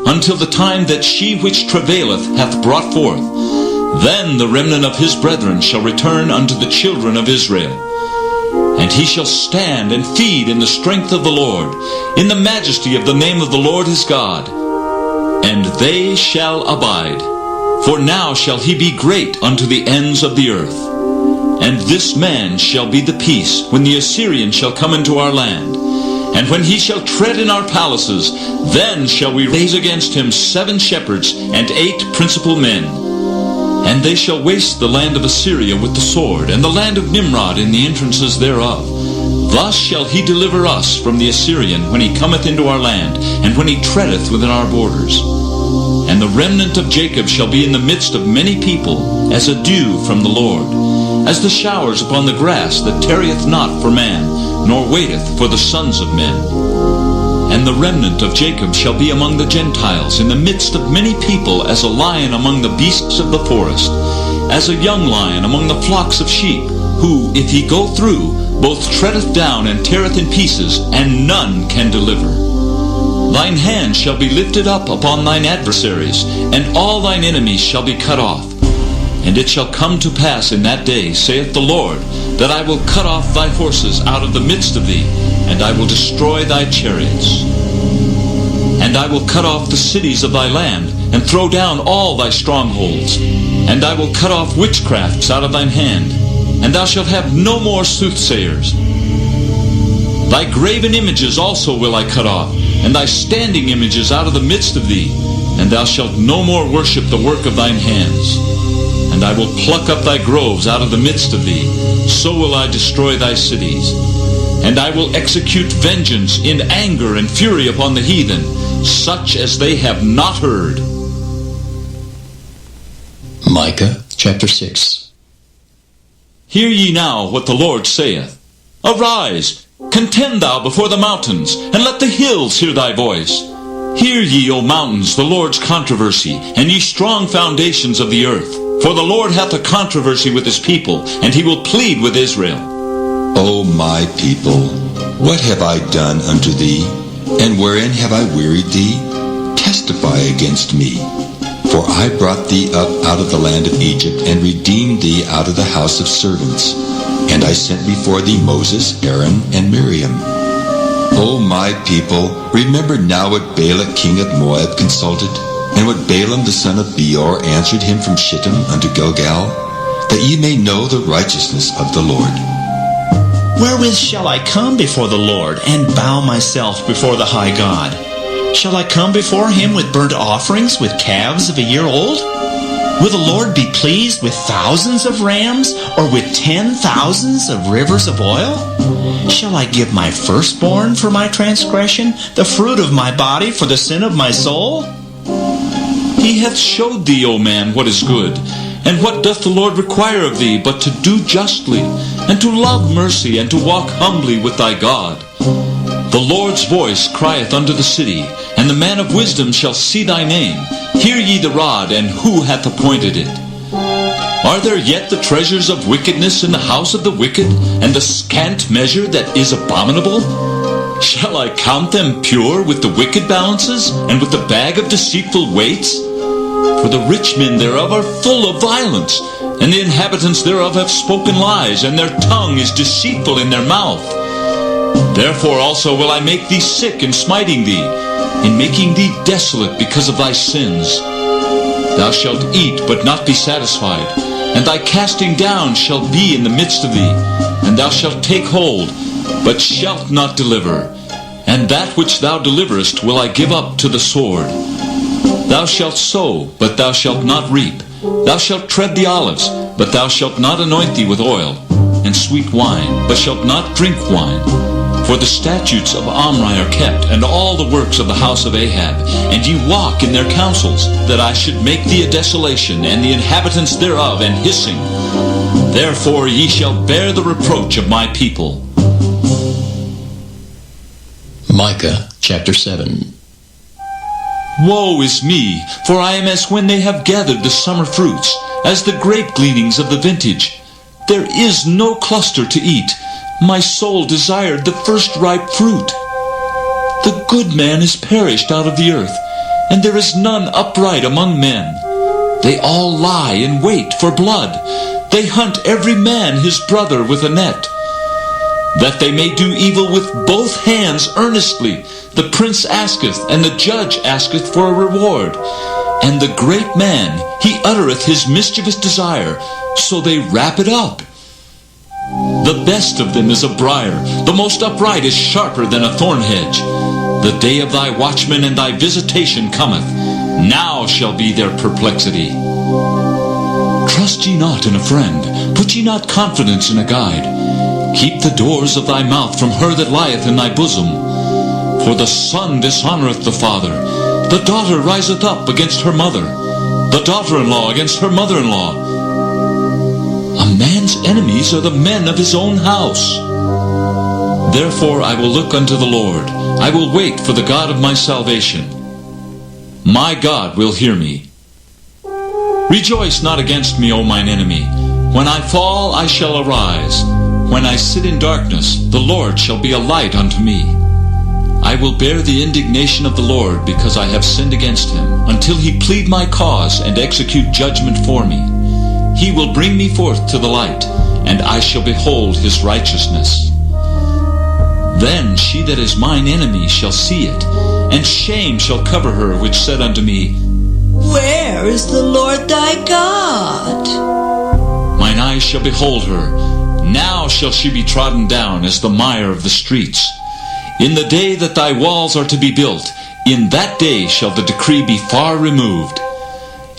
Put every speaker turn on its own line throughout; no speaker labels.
until the time that she which travaileth hath brought forth. Then the remnant of his brethren shall return unto the children of Israel. And he shall stand and feed in the strength of the Lord, in the majesty of the name of the Lord his God. And they shall abide, for now shall he be great unto the ends of the earth. And this man shall be the peace, when the Assyrian shall come into our land. And when he shall tread in our palaces, then shall we raise against him 7 shepherds and 8 principal men. And they shall waste the land of Assyria with the sword, and the land of Nimrod in the entrances thereof. Thus shall he deliver us from the Assyrian when he cometh into our land, and when he treadeth within our borders. And the remnant of Jacob shall be in the midst of many people, as a dew from the Lord, as the showers upon the grass that tarrieth not for man, nor waiteth for the sons of men. And the remnant of Jacob shall be among the Gentiles, in the midst of many people, as a lion among the beasts of the forest, as a young lion among the flocks of sheep, who, if he go through, both treadeth down and teareth in pieces, and none can deliver. Thine hand shall be lifted up upon thine adversaries, and all thine enemies shall be cut off. And it shall come to pass in that day, saith the Lord, that I will cut off thy horses out of the midst of thee, and I will destroy thy chariots. And I will cut off the cities of thy land, and throw down all thy strongholds. And I will cut off witchcrafts out of thine hand, and thou shalt have no more soothsayers. Thy graven images also will I cut off, and thy standing images out of the midst of thee, and thou shalt no more worship the work of thine hands. And I will pluck up thy groves out of the midst of thee, so will I destroy thy cities. And I will execute vengeance in anger and fury upon the heathen, such as they have not heard.
Micah chapter 6.
Hear ye now what the Lord saith. Arise, contend thou before the mountains, and let the hills hear thy voice. Hear ye, O mountains, the Lord's controversy, and ye strong foundations of the earth. For the Lord hath a controversy with his people, and he will plead with Israel.
O my people, what have I done unto thee? And wherein have I wearied thee? Testify against me. For I brought thee up out of the land of Egypt, and redeemed thee out of the house of servants. And I sent before thee Moses, Aaron, and Miriam. O my people, remember now what Balak king of Moab consulted, and what Balaam the son of Beor answered him from Shittim unto Gilgal, that ye may know the righteousness of the Lord.
Wherewith shall I come before the Lord, and bow myself before the high God? Shall I come before him with burnt offerings, with calves of a year old? Will the Lord be pleased with thousands of rams, or with 10,000s of rivers of oil? Shall I give my firstborn for my transgression, the fruit of my body for the sin of my soul?
He hath showed thee, O man, what is good. And what doth the Lord require of thee, but to do justly, and to love mercy, and to walk humbly with thy God? The Lord's voice crieth unto the city, and the man of wisdom shall see thy name. Hear ye the rod, and who hath appointed it? Are there yet the treasures of wickedness in the house of the wicked, and the scant measure that is abominable? Shall I count them pure with the wicked balances, and with the bag of deceitful weights? For the rich men thereof are full of violence, and the inhabitants thereof have spoken lies, and their tongue is deceitful in their mouth. Therefore also will I make thee sick in smiting thee, in making thee desolate because of thy sins. Thou shalt eat, but not be satisfied, and thy casting down shall be in the midst of thee, and thou shalt take hold, but shalt not deliver. And that which thou deliverest will I give up to the sword. Thou shalt sow, but thou shalt not reap. Thou shalt tread the olives, but thou shalt not anoint thee with oil, and sweet wine, but shalt not drink wine. For the statutes of Omri are kept, and all the works of the house of Ahab, and ye walk in their counsels, that I should make thee a desolation, and the inhabitants thereof an hissing. Therefore ye shall bear the reproach of my people.
Micah chapter 7.
Woe is me, for I am as when they have gathered the summer fruits, as the grape gleanings of the vintage. There is no cluster to eat. My soul desired the first ripe fruit. The good man is perished out of the earth, and there is none upright among men. They all lie in wait for blood. They hunt every man his brother with a net. That they may do evil with both hands earnestly, the prince asketh, and the judge asketh for a reward. And the great man, he uttereth his mischievous desire, so they wrap it up. The best of them is a briar, the most upright is sharper than a thorn hedge. The day of thy watchman and thy visitation cometh. Now shall be their perplexity. Trust ye not in a friend, put ye not confidence in a guide. Keep the doors of thy mouth from her that lieth in thy bosom. For the son dishonoureth the father, the daughter riseth up against her mother, the daughter-in-law against her mother-in-law. A man's enemies are the men of his own house. Therefore I will look unto the Lord, I will wait for the God of my salvation. My God will hear me. Rejoice not against me, O mine enemy. When I fall, I shall arise. When I sit in darkness, the Lord shall be a light unto me. I will bear the indignation of the Lord, because I have sinned against him, until he plead my cause and execute judgment for me. He will bring me forth to the light, and I shall behold his righteousness. Then she that is mine enemy shall see it, and shame shall cover her which said unto me,
Where is the Lord thy God?
Mine eyes shall behold her. Now shall she be trodden down as the mire of the streets. In the day that thy walls are to be built, in that day shall the decree be far removed.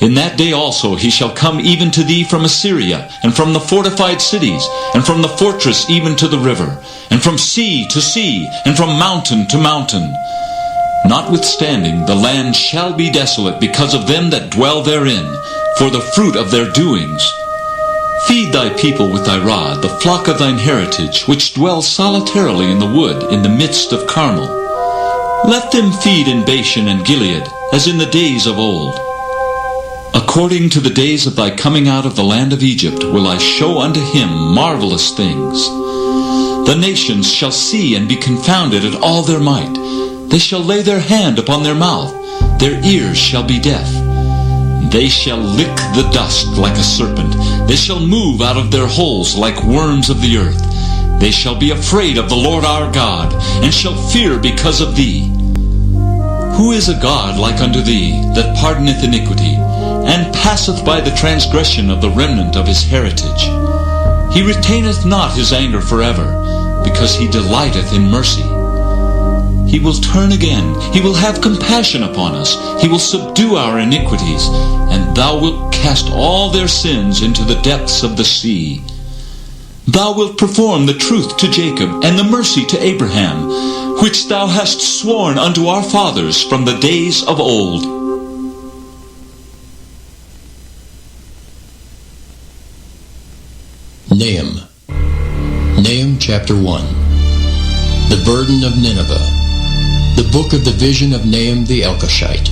In that day also he shall come even to thee from Assyria, and from the fortified cities, and from the fortress even to the river, and from sea to sea, and from mountain to mountain. Notwithstanding, the land shall be desolate because of them that dwell therein, for the fruit of their doings. Feed thy people with thy rod, the flock of thine heritage, which dwell solitarily in the wood, in the midst of Carmel. Let them feed in Bashan and Gilead, as in the days of old. According to the days of thy coming out of the land of Egypt will I show unto him marvelous things. The nations shall see and be confounded at all their might. They shall lay their hand upon their mouth, their ears shall be deaf. They shall lick the dust like a serpent. They shall move out of their holes like worms of the earth. They shall be afraid of the Lord our God, and shall fear because of thee. Who is a God like unto thee, that pardoneth iniquity, and passeth by the transgression of the remnant of his heritage? He retaineth not his anger forever, because he delighteth in mercy. He will turn again, he will have compassion upon us, he will subdue our iniquities, and thou wilt cast all their sins into the depths of the sea. Thou wilt perform the truth to Jacob, and the mercy to Abraham, which thou hast sworn unto our fathers from the days of old.
Nahum chapter 1. The burden of Nineveh. The book of the vision of Nahum the Elkoshite.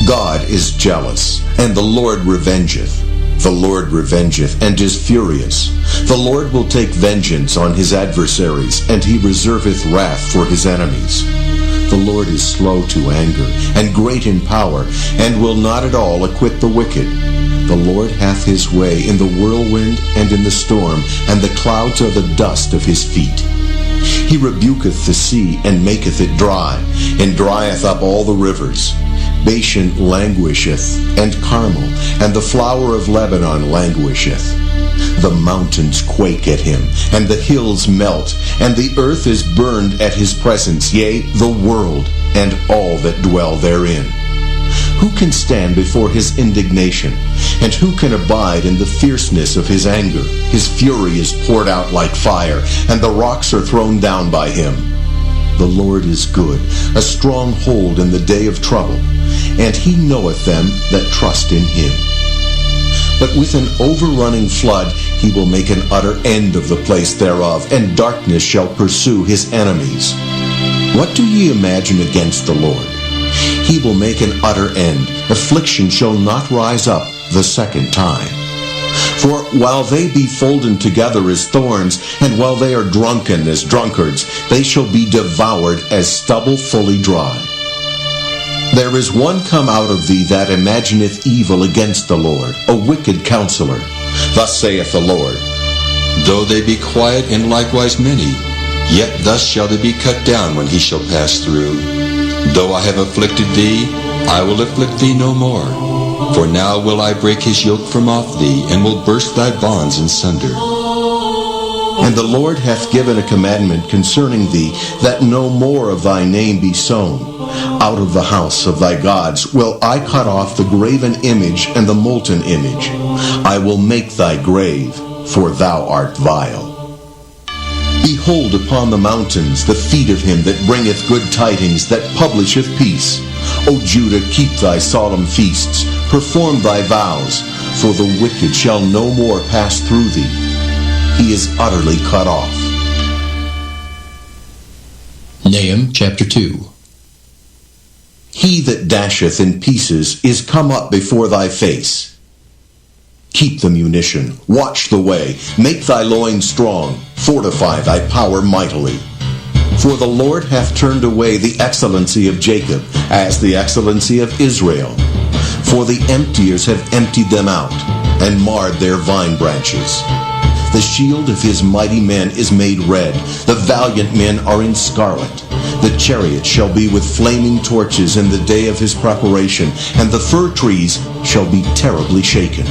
God is jealous, and the Lord revengeth. The Lord revengeth, and is furious. The Lord will take vengeance on his adversaries, and he reserveth wrath for his enemies. The Lord is slow to anger, and great in power, and will not at all acquit the wicked. The Lord hath his way in the whirlwind and in the storm, and the clouds are the dust of his feet. He rebuketh the sea, and maketh it dry, and drieth up all the rivers. Bashan languisheth, and Carmel, and the flower of Lebanon languisheth. The mountains quake at him, and the hills melt, and the earth is burned at his presence, yea, the world, and all that dwell therein. Who can stand before his indignation? And who can abide in the fierceness of his anger? His fury is poured out like fire, and the rocks are thrown down by him. The Lord is good, a strong hold in the day of trouble, and he knoweth them that trust in him. But with an overrunning flood he will make an utter end of the place thereof, and darkness shall pursue his enemies. What do ye imagine against the Lord? He will make an utter end. Affliction shall not rise up the second time. For while they be folden together as thorns, and while they are drunken as drunkards, they shall be devoured as stubble fully dry. There is one come out of thee that imagineth evil against the Lord, a wicked counselor. Thus saith the Lord,
Though they be quiet and likewise many, yet thus shall they be cut down when he shall pass through. Though I have afflicted thee, I will afflict thee no more. For now will I break his yoke from off thee, and will burst thy bonds in sunder.
And the Lord hath given a commandment concerning thee, that no more of thy name be sown. Out of the house of thy gods will I cut off the graven image and the molten image. I will make thy grave, for thou art vile. Behold upon the mountains the feet of him that bringeth good tidings, that publisheth peace. O Judah, keep thy solemn feasts, perform thy vows, for the wicked shall no more pass through thee. He is utterly cut off.
Nahum chapter 2.
He that dasheth in pieces is come up before thy face. Keep the munition, watch the way, make thy loins strong, fortify thy power mightily. For the Lord hath turned away the excellency of Jacob, as the excellency of Israel. For the emptiers have emptied them out, and marred their vine branches. The shield of his mighty men is made red, the valiant men are in scarlet. The chariot shall be with flaming torches in the day of his preparation, and the fir trees shall be terribly shaken.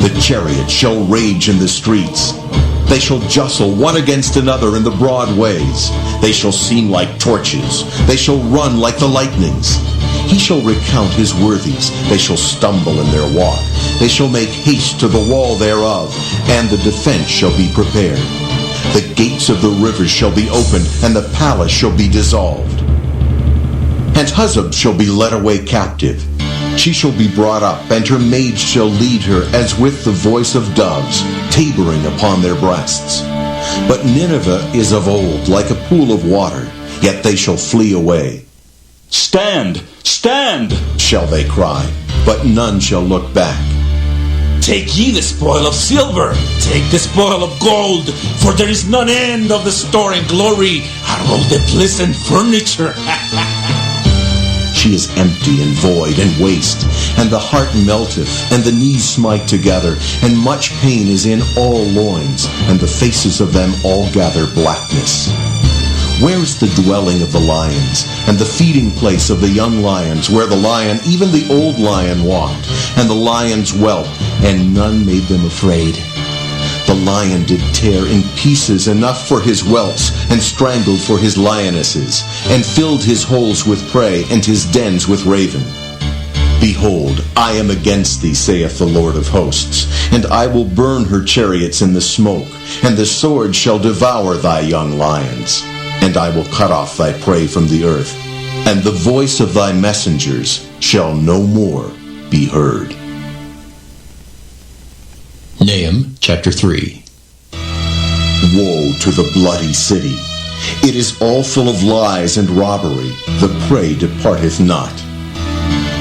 The chariot shall rage in the streets. They shall jostle one against another in the broad ways. They shall seem like torches. They shall run like the lightnings. He shall recount his worthies. They shall stumble in their walk. They shall make haste to the wall thereof, and the defense shall be prepared. The gates of the rivers shall be opened, and the palace shall be dissolved. And Huzzab shall be led away captive. She shall be brought up, and her maids shall lead her as with the voice of doves, tabering upon their breasts. But Nineveh is of old, like a pool of water, yet they shall flee away.
Stand! Stand!
Shall they cry, but none shall look back.
Take ye the spoil of silver, take the spoil of gold, for there is none end of the store and glory, and all the pleasant furniture.
She is empty and void and waste, and the heart melteth, and the knees smite together, and much pain is in all loins, and the faces of them all gather blackness. Where is the dwelling of the lions, and the feeding place of the young lions, where the lion, even the old lion, walked, and the lions whelped, and none made them afraid? The lion did tear in pieces enough for his whelps, and strangled for his lionesses, and filled his holes with prey, and his dens with raven. Behold, I am against thee, saith the Lord of hosts, and I will burn her chariots in the smoke, and the sword shall devour thy young lions. And I will cut off thy prey from the earth, and the voice of thy messengers shall no more be heard.
Nahum chapter 3.
Woe to the bloody city! It is all full of lies and robbery. The prey departeth not.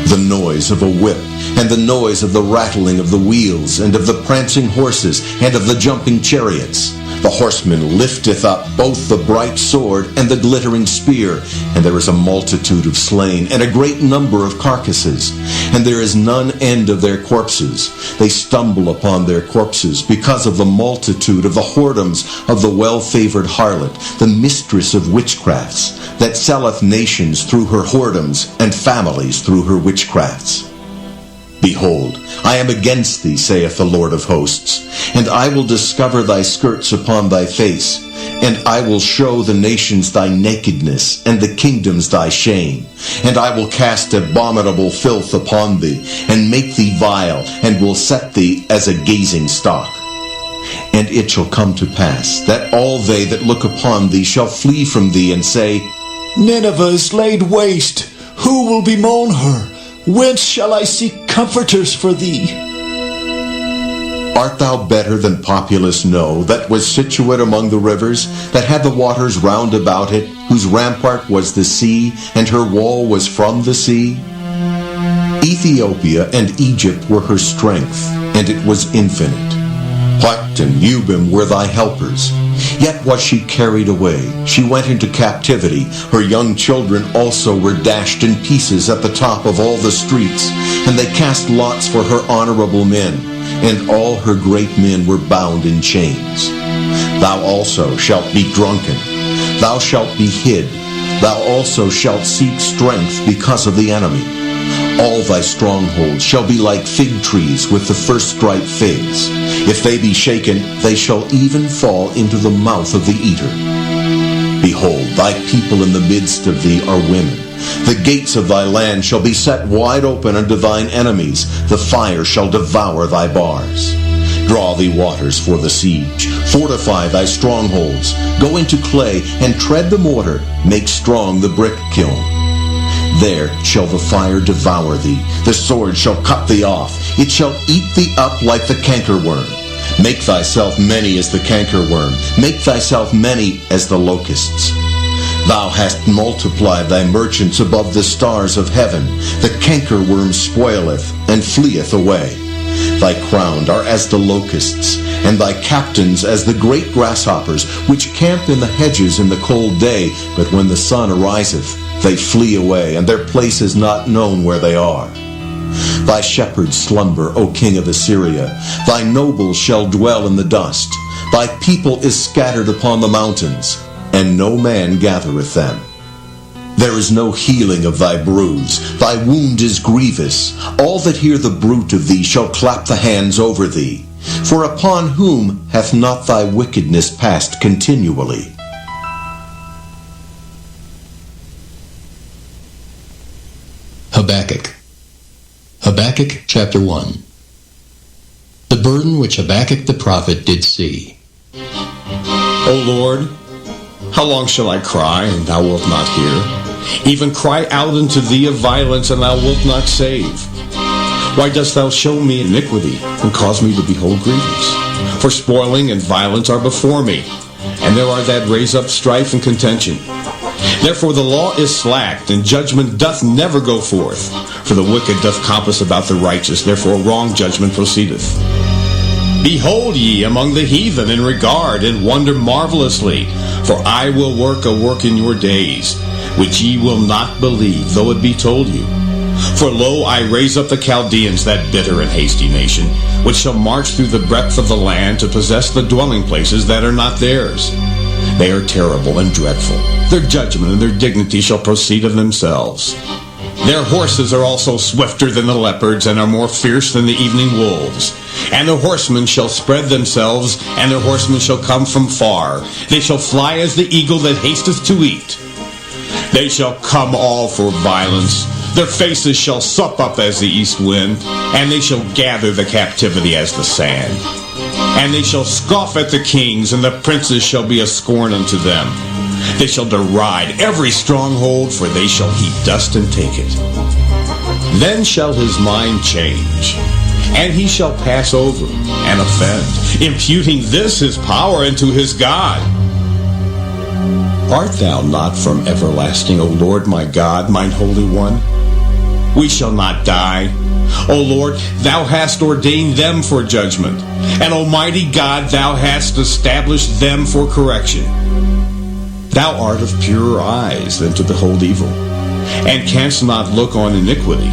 The noise of a whip, and the noise of the rattling of the wheels, and of the prancing horses, and of the jumping chariots. The horseman lifteth up both the bright sword and the glittering spear, and there is a multitude of slain, and a great number of carcasses, and there is none end of their corpses. They stumble upon their corpses because of the multitude of the whoredoms of the well-favored harlot, the mistress of witchcrafts, that selleth nations through her whoredoms, and families through her witchcrafts. Behold, I am against thee, saith the Lord of hosts, and I will discover thy skirts upon thy face, and I will show the nations thy nakedness, and the kingdoms thy shame. And I will cast abominable filth upon thee, and make thee vile, and will set thee as a gazing stock. And it shall come to pass, that all they that look upon thee shall flee from thee, and say,
Nineveh is laid waste. Who will bemoan her? Whence shall I seek comforters for thee?
Art thou better than populous No, that was situate among the rivers, that had the waters round about it, whose rampart was the sea, and her wall was from the sea? Ethiopia and Egypt were her strength, and it was infinite. Put and Ubim were thy helpers. Yet was she carried away. She went into captivity. Her young children also were dashed in pieces at the top of all the streets, and they cast lots for her honorable men, and all her great men were bound in chains. Thou also shalt be drunken. Thou shalt be hid. Thou also shalt seek strength because of the enemy. All thy strongholds shall be like fig trees with the first ripe figs. If they be shaken, they shall even fall into the mouth of the eater. Behold, thy people in the midst of thee are women. The gates of thy land shall be set wide open unto thine enemies. The fire shall devour thy bars. Draw thee waters for the siege. Fortify thy strongholds. Go into clay and tread the mortar. Make strong the brick kiln. There shall the fire devour thee. The sword shall cut thee off. It shall eat thee up like the cankerworm. Make thyself many as the cankerworm. Make thyself many as the locusts. Thou hast multiplied thy merchants above the stars of heaven. The cankerworm spoileth and fleeth away. Thy crown are as the locusts, and thy captains as the great grasshoppers, which camp in the hedges in the cold day, but when the sun ariseth, they flee away, and their place is not known where they are. Thy shepherds slumber, O king of Assyria. Thy nobles shall dwell in the dust. Thy people is scattered upon the mountains, and no man gathereth them. There is no healing of thy bruise. Thy wound is grievous. All that hear the bruit of thee shall clap the hands over thee. For upon whom hath not thy wickedness passed continually?
Habakkuk. Habakkuk chapter 1. The burden which Habakkuk the prophet did see.
O Lord, how long shall I cry, and thou wilt not hear? Even cry out unto thee of violence, and thou wilt not save. Why dost thou show me iniquity, and cause me to behold grievance? For spoiling and violence are before me, and there are that raise up strife and contention. Therefore the law is slacked, and judgment doth never go forth. For the wicked doth compass about the righteous, therefore wrong judgment proceedeth. Behold ye among the heathen, and regard, and wonder marvelously. For I will work a work in your days, which ye will not believe, though it be told you. For lo, I raise up the Chaldeans, that bitter and hasty nation, which shall march through the breadth of the land to possess the dwelling places that are not theirs. They are terrible and dreadful. Their judgment and their dignity shall proceed of themselves. Their horses are also swifter than the leopards, and are more fierce than the evening wolves. And the horsemen shall spread themselves, and their horsemen shall come from far. They shall fly as the eagle that hasteth to eat. They shall come all for violence. Their faces shall sup up as the east wind, and they shall gather the captivity as the sand. And they shall scoff at the kings, and the princes shall be a scorn unto them. They shall deride every stronghold, for they shall heap dust and take it. Then shall his mind change, and he shall pass over and offend, imputing this his power unto his God. Art thou not from everlasting, O Lord my God, mine Holy One? We shall not die. O Lord, thou hast ordained them for judgment, and Almighty God, thou hast established them for correction. Thou art of purer eyes than to behold evil, and canst not look on iniquity.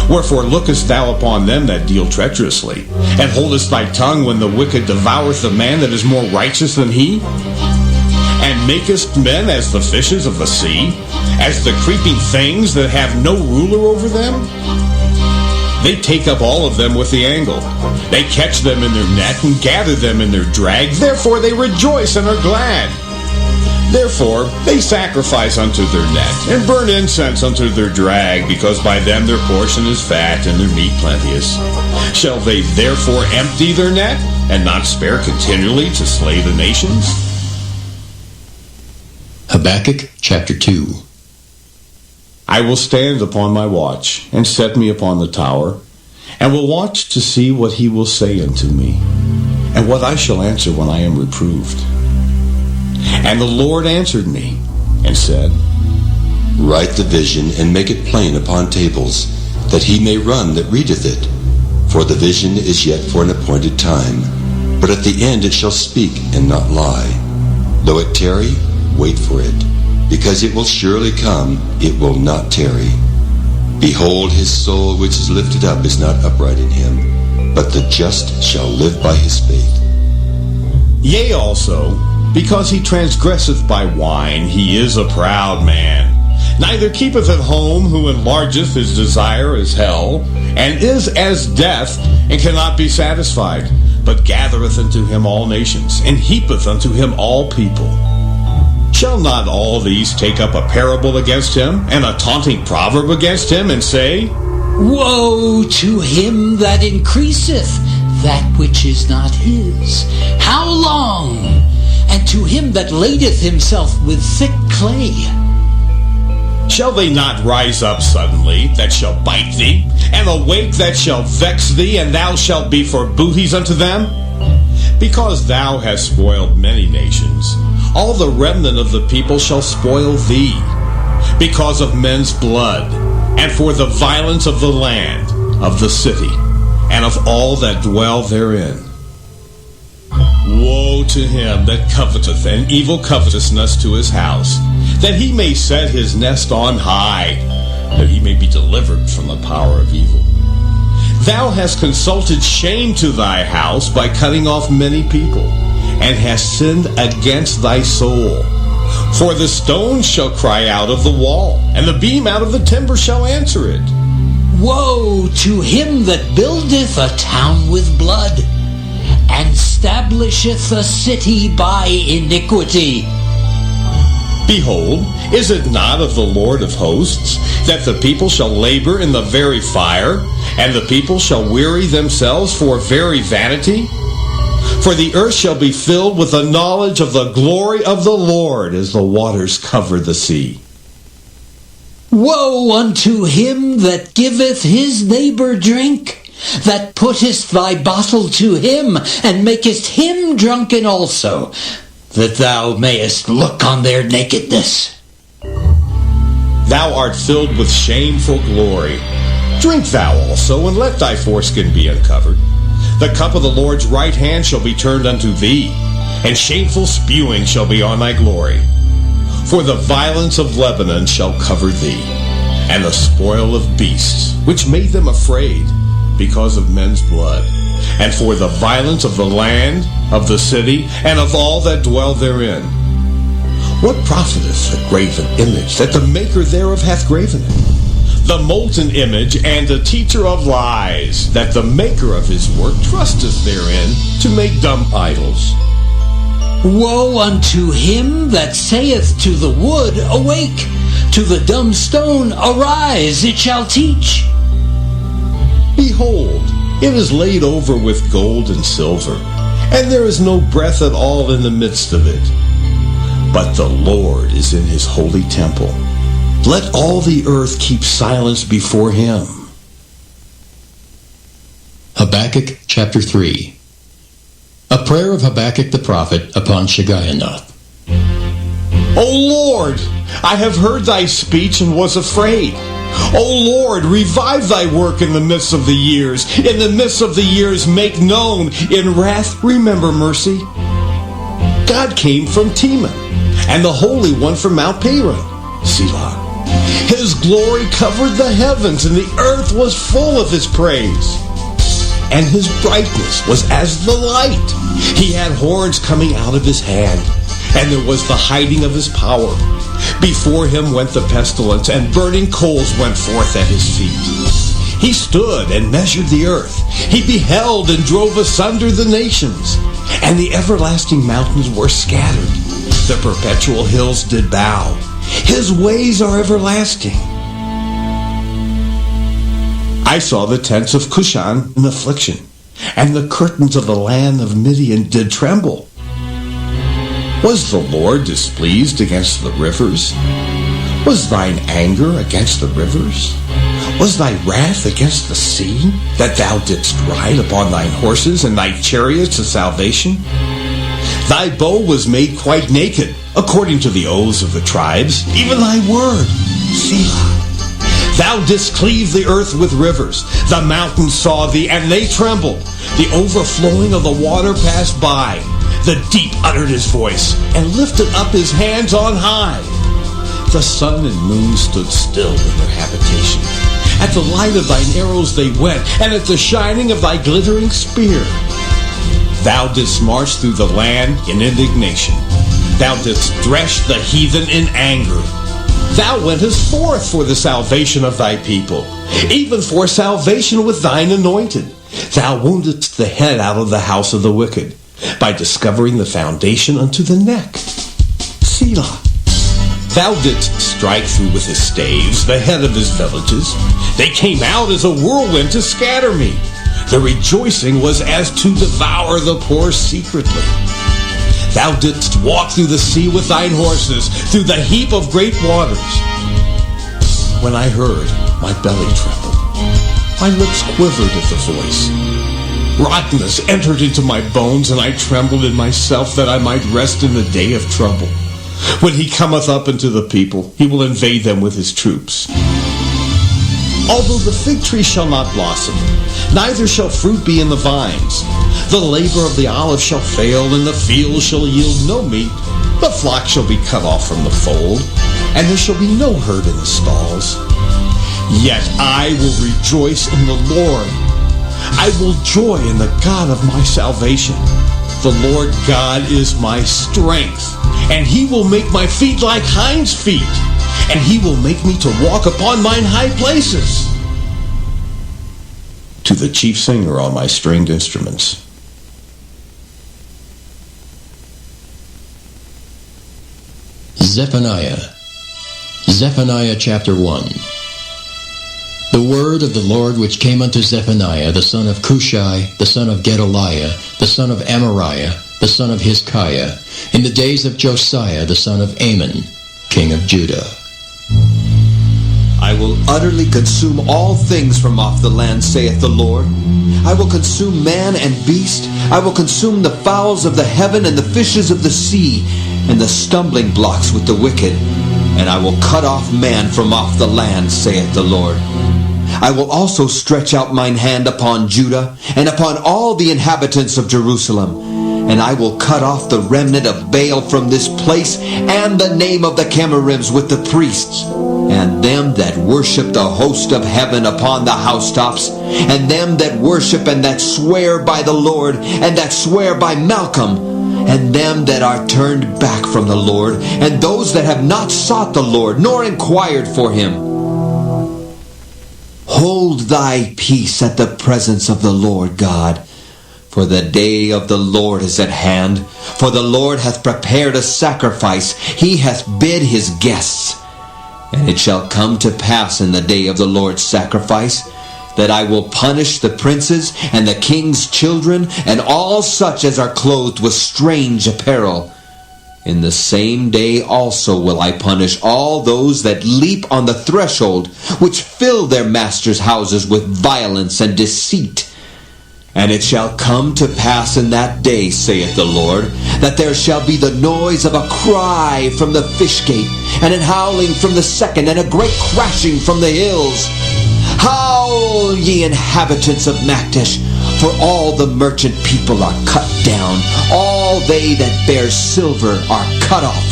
Wherefore lookest thou upon them that deal treacherously, and holdest thy tongue when the wicked devoureth a man that is more righteous than he? And makest men as the fishes of the sea, as the creeping things that have no ruler over them? They take up all of them with the angle. They catch them in their net and gather them in their drag. Therefore they rejoice and are glad. Therefore they sacrifice unto their net, and burn incense unto their drag, because by them their portion is fat, and their meat plenteous. Shall they therefore empty their net, and not spare continually to slay the nations?
Habakkuk chapter 2.
I will stand upon my watch, and set me upon the tower, and will watch to see what he will say unto me, and what I shall answer when I am reproved. And the Lord answered me, and said,
Write the vision, and make it plain upon tables, that he may run that readeth it. For the vision is yet for an appointed time, but at the end it shall speak and not lie. Though it tarry, wait for it, because it will surely come, it will not tarry. Behold, his soul which is lifted up is not upright in him, but the just shall live by his faith.
Yea, also, because he transgresseth by wine, he is a proud man. Neither keepeth at home, who enlargeth his desire as hell, and is as death, and cannot be satisfied, but gathereth unto him all nations, and heapeth unto him all people. Shall not all these take up a parable against him, and a taunting proverb against him, and say,
Woe to him that increaseth that which is not his! How long? And to him that ladeth himself with thick clay.
Shall they not rise up suddenly, that shall bite thee, and awake that shall vex thee, and thou shalt be for booties unto them? Because thou hast spoiled many nations, all the remnant of the people shall spoil thee, because of men's blood, and for the violence of the land, of the city, and of all that dwell therein. Woe to him that coveteth an evil covetousness to his house, that he may set his nest on high, that he may be delivered from the power of evil. Thou hast consulted shame to thy house by cutting off many people, and hast sinned against thy soul. For the stone shall cry out of the wall, and the beam out of the timber shall answer it.
Woe to him that buildeth a town with blood, and stablisheth a city by iniquity.
Behold, is it not of the Lord of hosts, that the people shall labor in the very fire, and the people shall weary themselves for very vanity? For the earth shall be filled with the knowledge of the glory of the Lord, as the waters cover the sea.
Woe unto him that giveth his neighbor drink, that puttest thy bottle to him, and makest him drunken also, that thou mayest look on their nakedness.
Thou art filled with shameful glory. Drink thou also, and let thy foreskin be uncovered. The cup of the Lord's right hand shall be turned unto thee, and shameful spewing shall be on thy glory. For the violence of Lebanon shall cover thee, and the spoil of beasts, which made them afraid, because of men's blood, and for the violence of the land, of the city, and of all that dwell therein. What profiteth the graven image, that the maker thereof hath graven it? The molten image and the teacher of lies, that the maker of his work trusteth therein, to make dumb idols.
Woe unto him that saith to the wood, Awake! To the dumb stone, Arise, it shall teach.
Behold, it is laid over with gold and silver, and there is no breath at all in the midst of it. But the Lord is in his holy temple. Let all the earth keep silence before him.
Habakkuk chapter 3. A prayer of Habakkuk the prophet upon Shigionoth.
O Lord, I have heard thy speech and was afraid. O Lord, revive thy work in the midst of the years. In the midst of the years make known. In wrath remember mercy. God came from Teman, and the Holy One from Mount Paran. Selah. His glory covered the heavens, and the earth was full of his praise. And his brightness was as the light. He had horns coming out of his hand, and there was the hiding of his power. Before him went the pestilence, and burning coals went forth at his feet. He stood and measured the earth. He beheld and drove asunder the nations. And the everlasting mountains were scattered. The perpetual hills did bow. His ways are everlasting. I saw the tents of Cushan in affliction, and the curtains of the land of Midian did tremble. Was the Lord displeased against the rivers? Was thine anger against the rivers? Was thy wrath against the sea, that thou didst ride upon thine horses and thy chariots of salvation? Thy bow was made quite naked, according to the oaths of the tribes, even thy word, Selah. Thou didst cleave the earth with rivers. The mountains saw thee, and they trembled. The overflowing of the water passed by. The deep uttered his voice and lifted up his hands on high. The sun and moon stood still in their habitation. At the light of thine arrows they went, and at the shining of thy glittering spear. Thou didst march through the land in indignation. Thou didst thresh the heathen in anger. Thou wentest forth for the salvation of thy people, even for salvation with thine anointed. Thou woundedst the head out of the house of the wicked, by discovering the foundation unto the neck. Selah. Thou didst strike through with his staves the head of his villages. They came out as a whirlwind to scatter me. The rejoicing was as to devour the poor secretly. Thou didst walk through the sea with thine horses, through the heap of great waters. When I heard, my belly trembled. My lips quivered at the voice. Rottenness entered into my bones, and I trembled in myself that I might rest in the day of trouble. When he cometh up unto the people, he will invade them with his troops. Although the fig tree shall not blossom, neither shall fruit be in the vines, the labor of the olive shall fail, and the field shall yield no meat. The flock shall be cut off from the fold, and there shall be no herd in the stalls. Yet I will rejoice in the Lord. I will joy in the God of my salvation. The Lord God is my strength, and he will make my feet like hinds' feet, and he will make me to walk upon mine high places. To the chief singer on my stringed instruments.
Zephaniah chapter 1. The word of the Lord which came unto Zephaniah, the son of Cushai, the son of Gedaliah, the son of Amariah, the son of Hezekiah, in the days of Josiah, the son of Amon, king of Judah.
I will utterly consume all things from off the land, saith the Lord. I will consume man and beast. I will consume the fowls of the heaven and the fishes of the sea, and the stumbling blocks with the wicked. And I will cut off man from off the land, saith the Lord. I will also stretch out mine hand upon Judah, and upon all the inhabitants of Jerusalem. And I will cut off the remnant of Baal from this place, and the name of the Chemarims with the priests, and them that worship the host of heaven upon the housetops, and them that worship and that swear by the Lord, and that swear by Malcolm, and them that are turned back from the Lord, and those that have not sought the Lord, nor inquired for him. Hold thy peace at the presence of the Lord God, for the day of the Lord is at hand. For the Lord hath prepared a sacrifice, he hath bid his guests. And it shall come to pass in the day of the Lord's sacrifice, that I will punish the princes and the king's children, and all such as are clothed with strange apparel. In the same day also will I punish all those that leap on the threshold, which fill their masters' houses with violence and deceit. And it shall come to pass in that day, saith the Lord, that there shall be the noise of a cry from the fish gate, and an howling from the second, and a great crashing from the hills. Howl, ye inhabitants of Maktesh, for all the merchant people are cut down, all they that bear silver are cut off.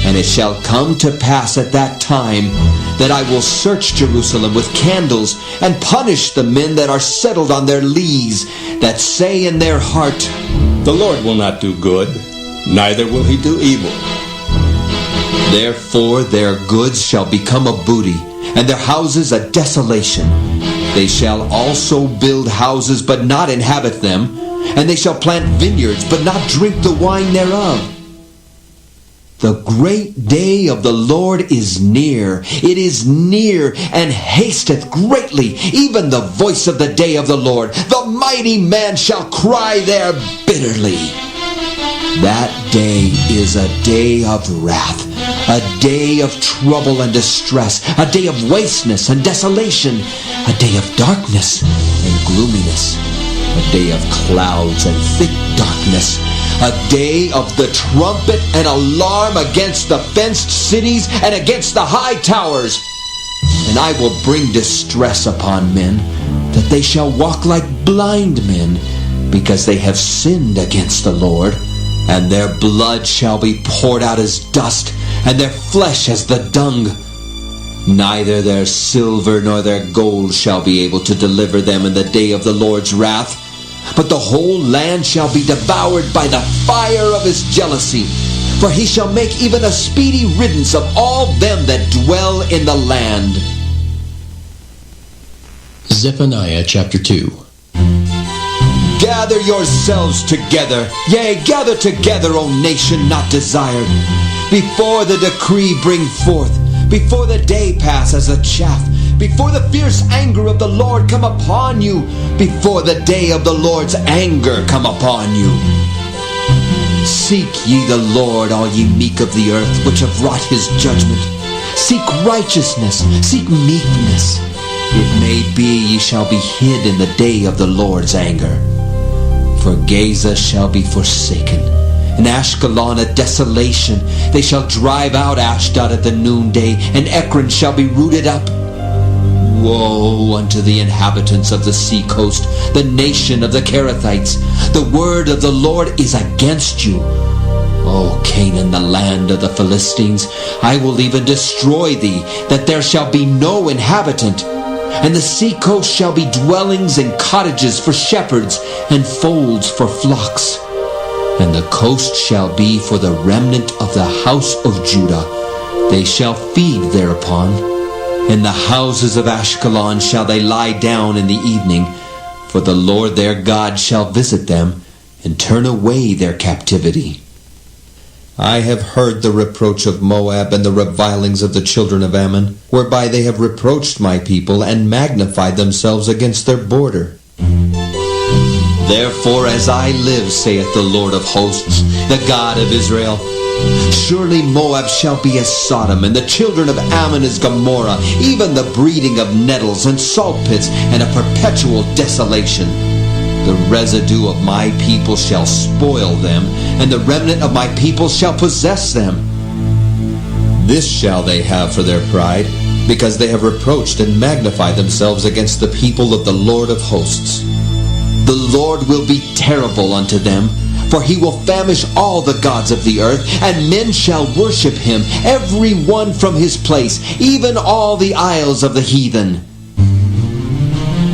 And it shall come to pass at that time that I will search Jerusalem with candles, and punish the men that are settled on their lees, that say in their heart,
The Lord will not do good, neither will he do evil.
Therefore their goods shall become a booty, and their houses a desolation. They shall also build houses, but not inhabit them, and they shall plant vineyards, but not drink the wine thereof. The great day of the Lord is near. It is near, and hasteth greatly, even the voice of the day of the Lord. The mighty man shall cry there bitterly. That day is a day of wrath, a day of trouble and distress, a day of wasteness and desolation, a day of darkness and gloominess, a day of clouds and thick darkness, a day of the trumpet and alarm against the fenced cities and against the high towers. And I will bring distress upon men, that they shall walk like blind men, because they have sinned against the Lord. and their blood shall be poured out as dust, and their flesh as the dung. Neither their silver nor their gold shall be able to deliver them in the day of the Lord's wrath, but the whole land shall be devoured by the fire of his jealousy. For he shall make even a speedy riddance of all them that dwell in the land.
Zephaniah chapter 2.
Gather yourselves together, yea, gather together, O nation not desired. Before the decree bring forth, before the day pass as a chaff, before the fierce anger of the Lord come upon you, before the day of the Lord's anger come upon you. Seek ye the Lord, all ye meek of the earth, which have wrought his judgment. Seek righteousness, seek meekness. It may be ye shall be hid in the day of the Lord's anger. For Gaza shall be forsaken, and Ashkelon a desolation. They shall drive out Ashdod at the noonday, and Ekron shall be rooted up. Woe unto the inhabitants of the sea coast, the nation of the Kerethites. The word of the Lord is against you. O Canaan, the land of the Philistines, I will even destroy thee, that there shall be no inhabitant. And the sea coast shall be dwellings and cottages for shepherds, and folds for flocks. And the coast shall be for the remnant of the house of Judah. They shall feed thereupon. In the houses of Ashkelon shall they lie down in the evening, for the Lord their God shall visit them, and turn away their captivity. I have heard the reproach of Moab and the revilings of the children of Ammon, whereby they have reproached my people and magnified themselves against their border. Therefore, as I live, saith the Lord of hosts, the God of Israel, surely Moab shall be as Sodom, and the children of Ammon as Gomorrah, even the breeding of nettles and salt pits, and a perpetual desolation. The residue of my people shall spoil them, and the remnant of my people shall possess them. This shall they have for their pride, because they have reproached and magnified themselves against the people of the Lord of hosts. The Lord will be terrible unto them, for he will famish all the gods of the earth, and men shall worship him, every one from his place, even all the isles of the heathen.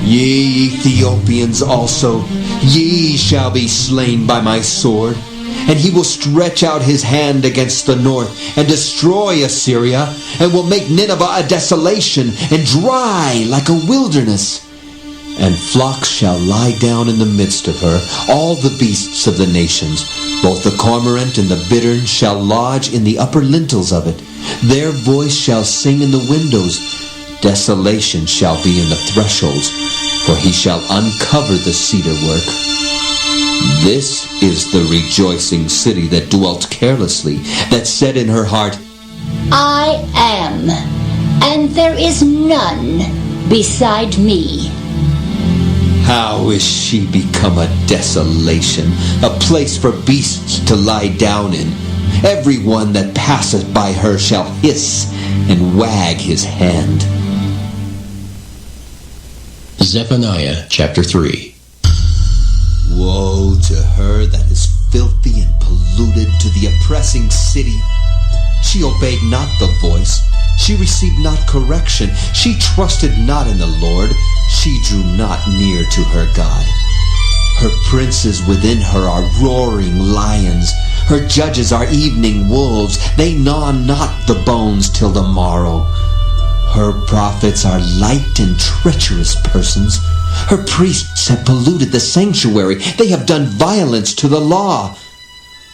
Ye Ethiopians also, ye shall be slain by my sword. And he will stretch out his hand against the north, and destroy Assyria, and will make Nineveh a desolation, and dry like a wilderness. And flocks shall lie down in the midst of her, all the beasts of the nations. Both the cormorant and the bittern shall lodge in the upper lintels of it. Their voice shall sing in the windows. Desolation shall be in the thresholds, for he shall uncover the cedar work. This is the rejoicing city that dwelt carelessly, that said in her heart,
I am, and there is none beside me.
How is she become a desolation, a place for beasts to lie down in? Every one that passeth by her shall hiss and wag his hand.
Zephaniah chapter 3.
Woe to her that is filthy and polluted, to the oppressing city. She obeyed not the voice. She received not correction. She trusted not in the Lord. She drew not near to her God. Her princes within her are roaring lions. Her judges are evening wolves. They gnaw not the bones till the morrow. Her prophets are light and treacherous persons. Her priests have polluted the sanctuary. They have done violence to the law.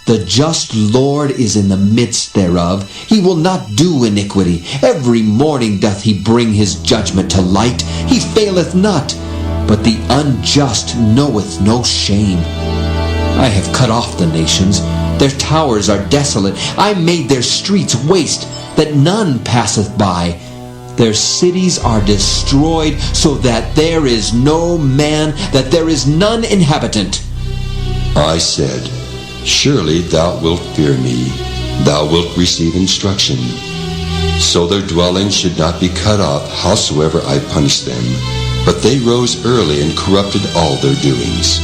The just Lord is in the midst thereof. He will not do iniquity. Every morning doth he bring his judgment to light. He faileth not, but the unjust knoweth no shame. I have cut off the nations. Their towers are desolate. I made their streets waste, that none passeth by. Their cities are destroyed, so that there is no man, that there is none inhabitant.
I said, surely thou wilt fear me, thou wilt receive instruction. So their dwellings should not be cut off, howsoever I punished them. But they rose early and corrupted all their doings.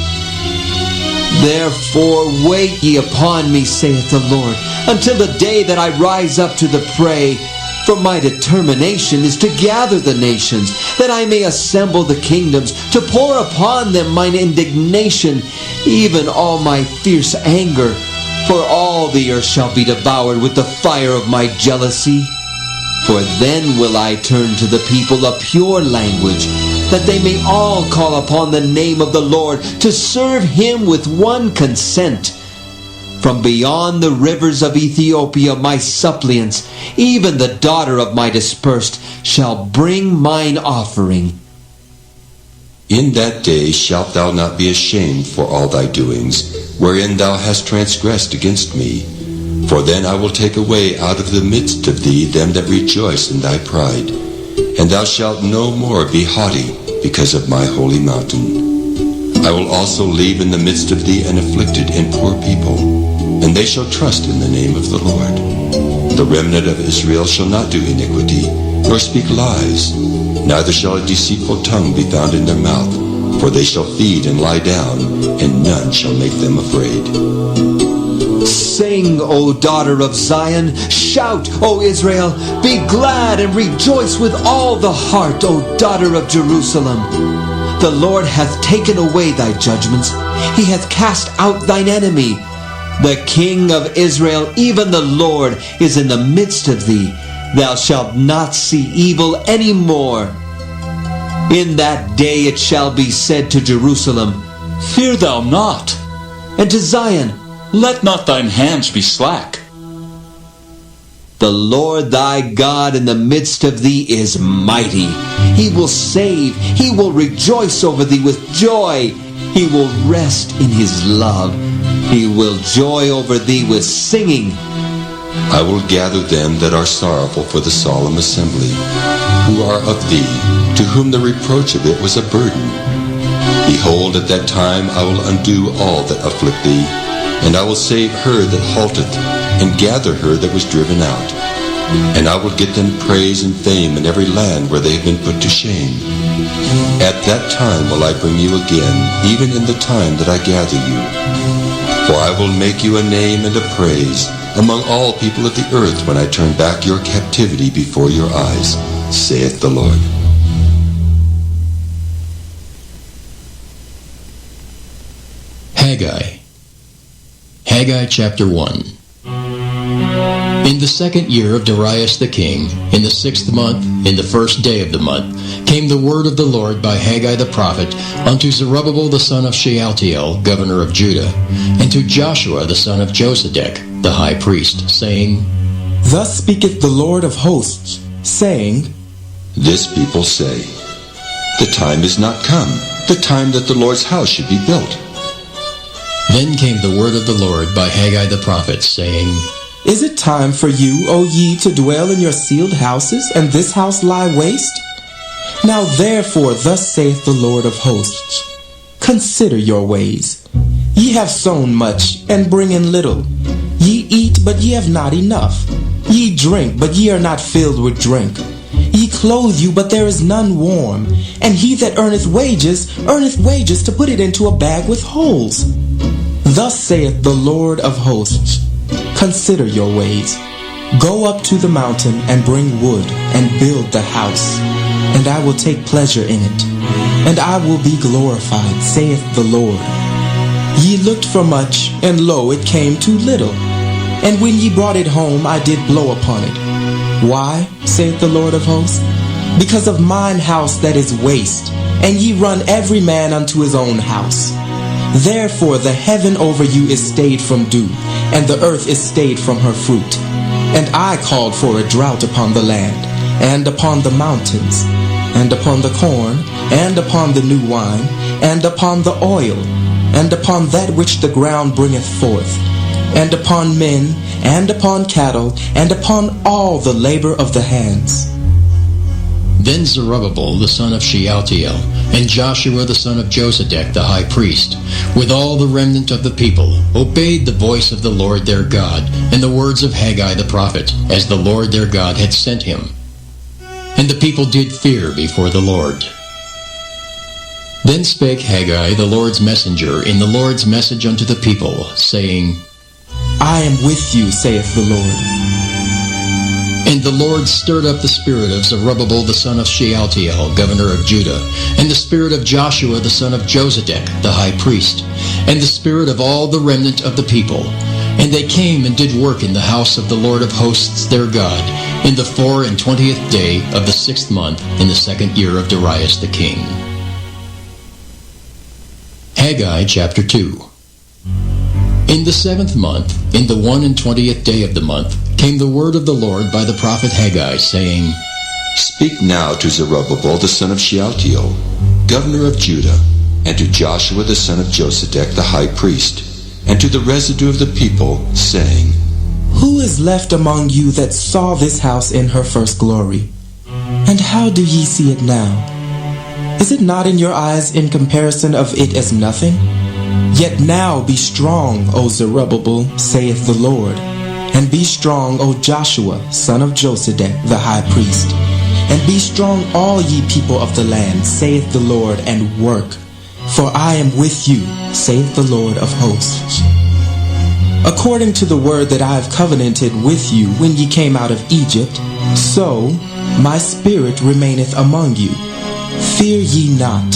Therefore wait ye upon me, saith the Lord, until the day that I rise up to the prey. For my determination is to gather the nations, that I may assemble the kingdoms, to pour upon them mine indignation, even all my fierce anger. For all the earth shall be devoured with the fire of my jealousy. For then will I turn to the people a pure language, that they may all call upon the name of the Lord, to serve him with one consent. From beyond the rivers of Ethiopia my suppliants, even the daughter of my dispersed, shall bring mine offering.
In that day shalt thou not be ashamed for all thy doings, wherein thou hast transgressed against me. For then I will take away out of the midst of thee them that rejoice in thy pride, and thou shalt no more be haughty because of my holy mountain. I will also leave in the midst of thee an afflicted and poor people, and they shall trust in the name of the Lord. The remnant of Israel shall not do iniquity, nor speak lies, neither shall a deceitful tongue be found in their mouth, for they shall feed and lie down, and none shall make them afraid.
Sing, O daughter of Zion, shout, O Israel, be glad and rejoice with all the heart, O daughter of Jerusalem. The Lord hath taken away thy judgments, he hath cast out thine enemy. The King of Israel, even the Lord, is in the midst of thee. Thou shalt not see evil any more. In that day it shall be said to Jerusalem,
Fear thou not,
and to Zion,
let not thine hands be slack.
The Lord thy God in the midst of thee is mighty. He will save. He will rejoice over thee with joy. He will rest in his love. He will joy over thee with singing.
I will gather them that are sorrowful for the solemn assembly, who are of thee, to whom the reproach of it was a burden. Behold, at that time I will undo all that afflict thee, and I will save her that halteth, and gather her that was driven out. And I will get them praise and fame in every land where they have been put to shame. At that time will I bring you again, even in the time that I gather you. For I will make you a name and a praise among all people of the earth when I turn back your captivity before your eyes, saith the Lord.
Haggai chapter 1. In the 2nd year of Darius the king, in the 6th month, in the 1st day of the month, came the word of the Lord by Haggai the prophet unto Zerubbabel the son of Shealtiel, governor of Judah, and to Joshua the son of Josedek, the high priest, saying,
Thus speaketh the Lord of hosts, saying,
This people say, The time is not come, the time that the Lord's house should be built.
Then came the word of the Lord by Haggai the prophet, saying,
Is it time for you, O ye, to dwell in your sealed houses, and this house lie waste? Now therefore thus saith the Lord of hosts, Consider your ways. Ye have sown much, and bring in little. Ye eat, but ye have not enough. Ye drink, but ye are not filled with drink. Ye clothe you, but there is none warm. And he that earneth wages to put it into a bag with holes. Thus saith the Lord of hosts, Consider your ways. Go up to the mountain, and bring wood, and build the house, and I will take pleasure in it, and I will be glorified, saith the Lord. Ye looked for much, and lo, it came too little. And when ye brought it home, I did blow upon it. Why, saith the Lord of hosts? Because of mine house that is waste, and ye run every man unto his own house. Therefore the heaven over you is stayed from dew, and the earth is stayed from her fruit. And I called for a drought upon the land, and upon the mountains, and upon the corn, and upon the new wine, and upon the oil, and upon that which the ground bringeth forth, and upon men, and upon cattle, and upon all the labor of the hands.
Then Zerubbabel the son of Shealtiel, and Joshua the son of Josedek the high priest, with all the remnant of the people, obeyed the voice of the Lord their God, and the words of Haggai the prophet, as the Lord their God had sent him. And the people did fear before the Lord. Then spake Haggai the Lord's messenger in the Lord's message unto the people, saying,
I am with you, saith the Lord.
And the Lord stirred up the spirit of Zerubbabel the son of Shealtiel, governor of Judah, and the spirit of Joshua the son of Josedech, the high priest, and the spirit of all the remnant of the people. And they came and did work in the house of the Lord of hosts their God, in the 24th day of the 6th month, in the 2nd year of Darius the king. Haggai chapter 2. In the 7th month, in the 21st day of the month, came the word of the Lord by the prophet Haggai, saying,
Speak now to Zerubbabel the son of Shealtiel, governor of Judah, and to Joshua the son of Josedech the high priest, and to the residue of the people, saying,
Who is left among you that saw this house in her first glory? And how do ye see it now? Is it not in your eyes in comparison of it as nothing? Yet now be strong, O Zerubbabel, saith the Lord, and be strong, O Joshua, son of Josedech, the high priest, and be strong all ye people of the land, saith the Lord, and work. For I am with you, saith the Lord of hosts. According to the word that I have covenanted with you when ye came out of Egypt, so my spirit remaineth among you. Fear ye not.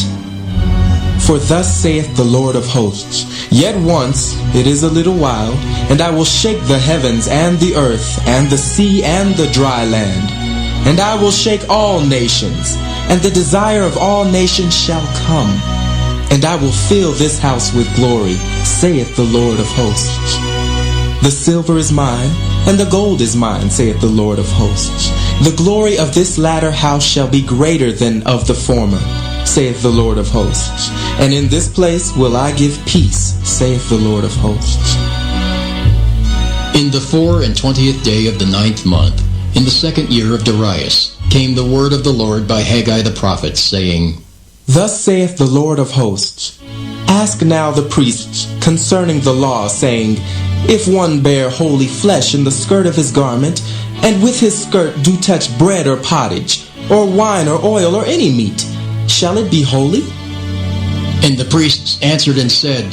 For thus saith the Lord of hosts, Yet once, it is a little while, and I will shake the heavens and the earth, and the sea and the dry land. And I will shake all nations, and the desire of all nations shall come. And I will fill this house with glory, saith the Lord of hosts. The silver is mine, and the gold is mine, saith the Lord of hosts. The glory of this latter house shall be greater than of the former, saith the Lord of hosts. And in this place will I give peace, saith the Lord of hosts.
In the 24th day of the 9th month, in the 2nd year of Darius, came the word of the Lord by Haggai the prophet, saying,
Thus saith the Lord of hosts, Ask now the priests concerning the law, saying, If one bear holy flesh in the skirt of his garment, and with his skirt do touch bread or pottage, or wine or oil or any meat, shall it be holy?
And the priests answered and said,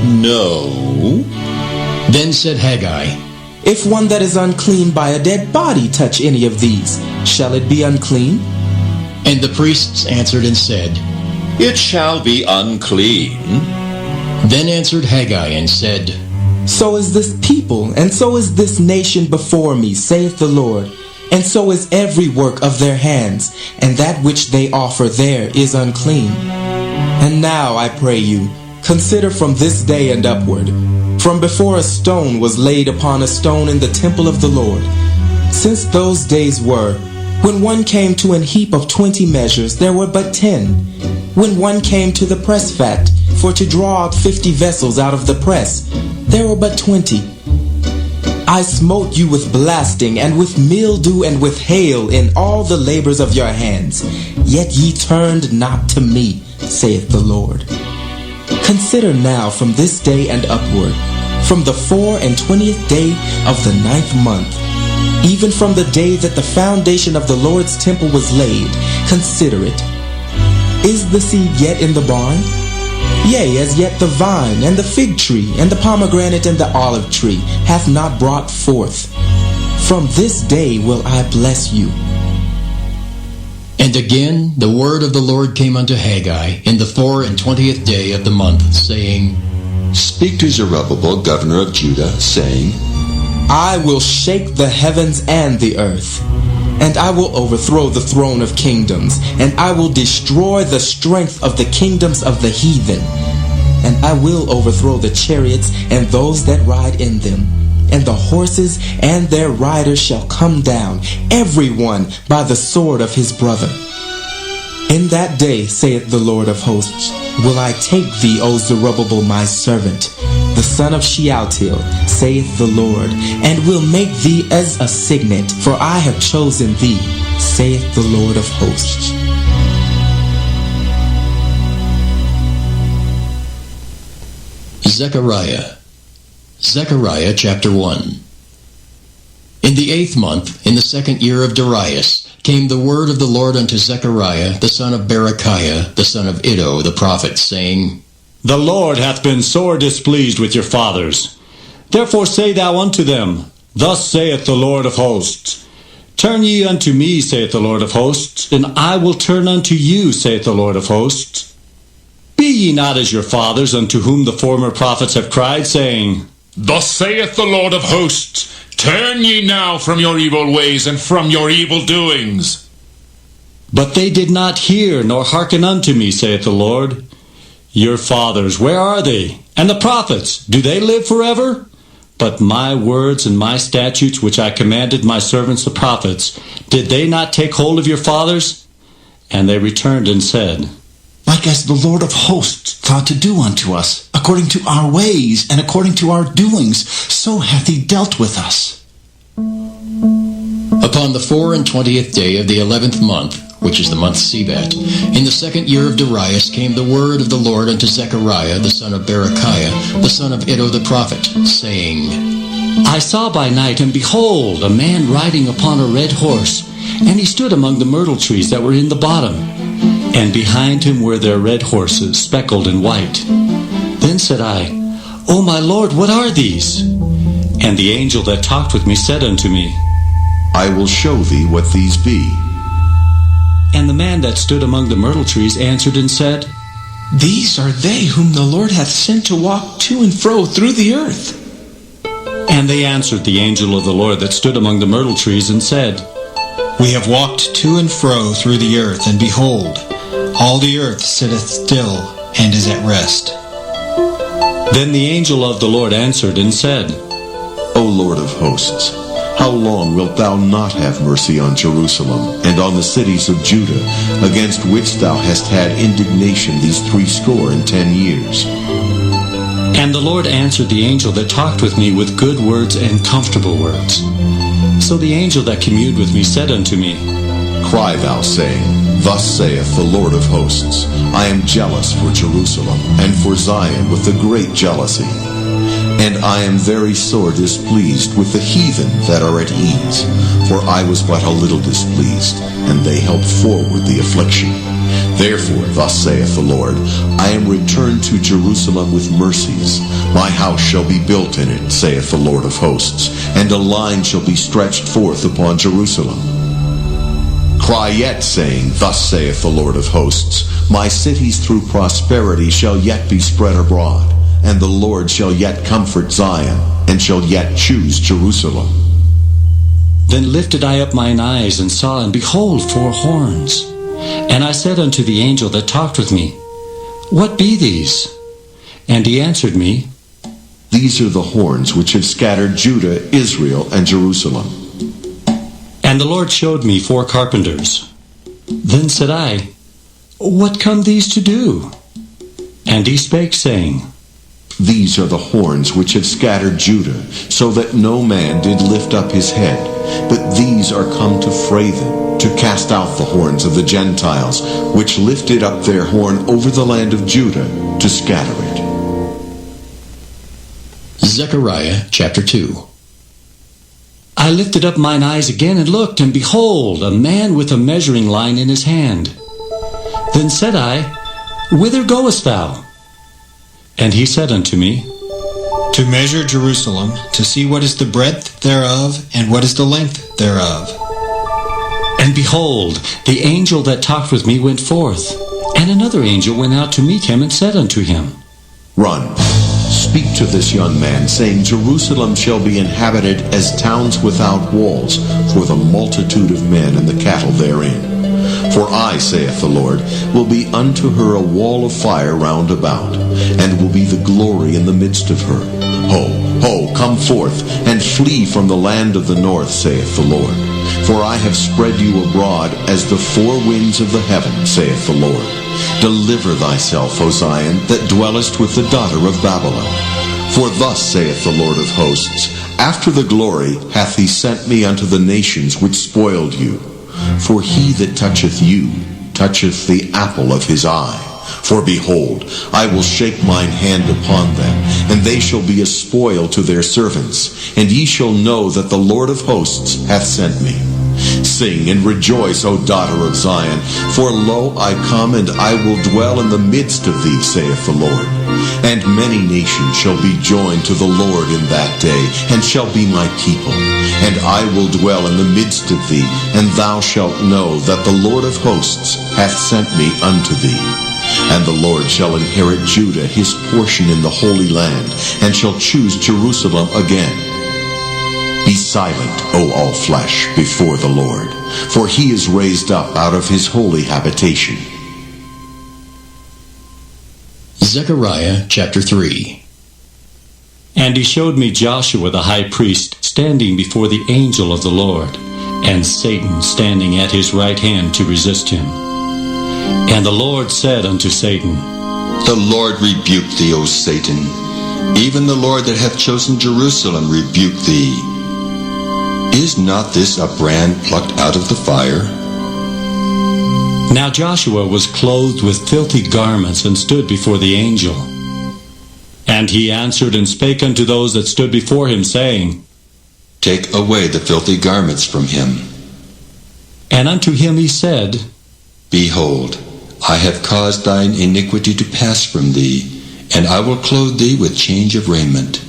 No.
Then said Haggai,
If one that is unclean by a dead body touch any of these, shall it be unclean?
And the priests answered and said,
It shall be unclean.
Then answered Haggai and said,
So is this people, and so is this nation before me, saith the Lord, and so is every work of their hands, and that which they offer there is unclean. And now, I pray you, consider from this day and upward, from before a stone was laid upon a stone in the temple of the Lord, since those days were, when one came to an heap of 20 measures, there were but 10. When one came to the press fat, for to draw out 50 vessels out of the press, there were but 20. I smote you with blasting, and with mildew, and with hail in all the labors of your hands. Yet ye turned not to me, saith the Lord. Consider now from this day and upward, from the 24th day of the 9th month, even from the day that the foundation of the Lord's temple was laid, consider it. Is the seed yet in the barn? Yea, as yet the vine, and the fig tree, and the pomegranate, and the olive tree hath not brought forth. From this day will I bless you.
And again the word of the Lord came unto Haggai in the 24th day of the month, saying,
Speak to Zerubbabel, governor of Judah, saying,
I will shake the heavens and the earth, and I will overthrow the throne of kingdoms, and I will destroy the strength of the kingdoms of the heathen, and I will overthrow the chariots and those that ride in them, and the horses and their riders shall come down, every one by the sword of his brother. In that day, saith the Lord of hosts, will I take thee, O Zerubbabel, my servant, the son of Shealtiel, saith the Lord, and will make thee as a signet, for I have chosen thee, saith the Lord of hosts.
Zechariah chapter 1. In the 8th month, in the 2nd year of Darius, came the word of the Lord unto Zechariah, the son of Berechiah, the son of Iddo, the prophet, saying,
The Lord hath been sore displeased with your fathers. Therefore say thou unto them, Thus saith the Lord of hosts, Turn ye unto me, saith the Lord of hosts, and I will turn unto you, saith the Lord of hosts. Be ye not as your fathers, unto whom the former prophets have cried, saying,
Thus saith the Lord of hosts, Turn ye now from your evil ways and from your evil doings.
But they did not hear nor hearken unto me, saith the Lord. Your fathers, where are they? And the prophets, do they live forever? But my words and my statutes, which I commanded my servants the prophets, did they not take hold of your fathers? And they returned and said,
Like as the Lord of hosts thought to do unto us, according to our ways and according to our doings, so hath he dealt with us.
Upon the 24th day of the 11th month, which is the month Sebat, in the 2nd year of Darius came the word of the Lord unto Zechariah, the son of Berechiah, the son of Iddo the prophet, saying,
I saw by night, and behold, a man riding upon a red horse, and he stood among the myrtle trees that were in the bottom. And behind him were their red horses, speckled and white. Then said I, O my Lord, what are these? And the angel that talked with me said unto me,
I will show thee what these be.
And the man that stood among the myrtle trees answered and said,
These are they whom the Lord hath sent to walk to and fro through the earth.
And they answered the angel of the Lord that stood among the myrtle trees and said,
We have walked to and fro through the earth, and behold, all the earth sitteth still and is at rest.
Then the angel of the Lord answered and said,
O Lord of hosts, how long wilt thou not have mercy on Jerusalem and on the cities of Judah, against which thou hast had indignation these 70 years?
And the Lord answered the angel that talked with me with good words and comfortable words. So the angel that communed with me said unto me,
Cry thou, saying, Thus saith the Lord of hosts, I am jealous for Jerusalem and for Zion with a great jealousy. And I am very sore displeased with the heathen that are at ease, for I was but a little displeased, and they helped forward the affliction. Therefore, thus saith the Lord, I am returned to Jerusalem with mercies. My house shall be built in it, saith the Lord of hosts, and a line shall be stretched forth upon Jerusalem. Cry yet, saying, Thus saith the Lord of hosts, My cities through prosperity shall yet be spread abroad, and the Lord shall yet comfort Zion, and shall yet choose Jerusalem.
Then lifted I up mine eyes, and saw, and behold, 4 horns. And I said unto the angel that talked with me, What be these? And he answered me,
These are the horns which have scattered Judah, Israel, and Jerusalem.
And the Lord showed me 4 carpenters. Then said I, What come these to do? And he spake, saying,
These are the horns which have scattered Judah, so that no man did lift up his head. But these are come to fray them, to cast out the horns of the Gentiles, which lifted up their horn over the land of Judah, to scatter it.
Zechariah chapter 2.
I lifted up mine eyes again and looked, and behold, a man with a measuring line in his hand. Then said I, Whither goest thou? And he said unto me,
To measure Jerusalem, to see what is the breadth thereof, and what is the length thereof.
And behold, the angel that talked with me went forth, and another angel went out to meet him and said unto him,
Run, speak to this young man, saying, Jerusalem shall be inhabited as towns without walls, for the multitude of men and the cattle therein. For I, saith the Lord, will be unto her a wall of fire round about, and will be the glory in the midst of her. Ho, ho, come forth, and flee from the land of the north, saith the Lord. For I have spread you abroad as the 4 winds of the heaven, saith the Lord. Deliver thyself, O Zion, that dwellest with the daughter of Babylon. For thus saith the Lord of hosts, After the glory hath he sent me unto the nations which spoiled you. For he that toucheth you toucheth the apple of his eye. For behold, I will shake mine hand upon them, and they shall be a spoil to their servants. And ye shall know that the Lord of hosts hath sent me. Sing and rejoice, O daughter of Zion. For lo, I come, and I will dwell in the midst of thee, saith the Lord. And many nations shall be joined to the Lord in that day, and shall be my people. And I will dwell in the midst of thee, and thou shalt know that the Lord of hosts hath sent me unto thee. And the Lord shall inherit Judah his portion in the Holy Land, and shall choose Jerusalem again. Be silent, O all flesh, before the Lord, for he is raised up out of his holy habitation.
Zechariah chapter 3.
And he showed me Joshua the high priest standing before the angel of the Lord, and Satan standing at his right hand to resist him. And the Lord said unto Satan,
The Lord rebuke thee, O Satan. Even the Lord that hath chosen Jerusalem rebuke thee. Is not this a brand plucked out of the fire?
Now Joshua was clothed with filthy garments, and stood before the angel. And he answered and spake unto those that stood before him, saying,
Take away the filthy garments from him.
And unto him he said,
Behold, I have caused thine iniquity to pass from thee, and I will clothe thee with change of raiment.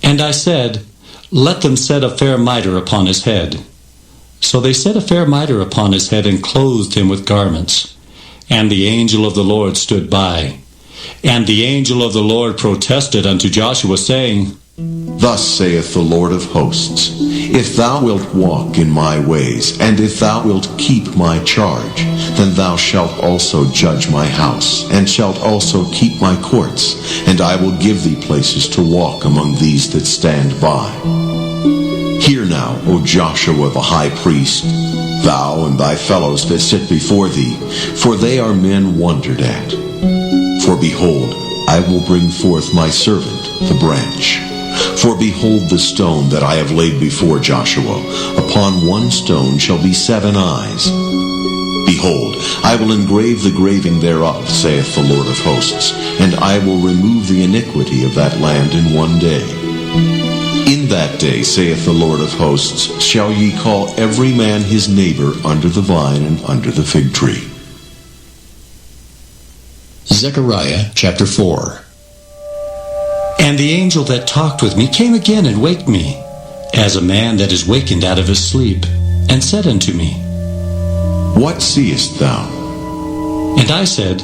And I said, Let them set a fair mitre upon his head. So they set a fair mitre upon his head, and clothed him with garments. And the angel of the Lord stood by. And the angel of the Lord protested unto Joshua, saying,
Thus saith the Lord of hosts, If thou wilt walk in my ways, and if thou wilt keep my charge, then thou shalt also judge my house, and shalt also keep my courts, and I will give thee places to walk among these that stand by. Hear now, O Joshua the high priest, thou and thy fellows that sit before thee, for they are men wondered at. For behold, I will bring forth my servant, the branch. For behold the stone that I have laid before Joshua. Upon one stone shall be 7 eyes. Behold, I will engrave the graving thereof, saith the Lord of hosts, and I will remove the iniquity of that land in one day. In that day, saith the Lord of hosts, shall ye call every man his neighbor under the vine and under the fig tree.
Zechariah chapter 4.
And the angel that talked with me came again and waked me, as a man that is wakened out of his sleep, and said unto me,
What seest thou?
And I said,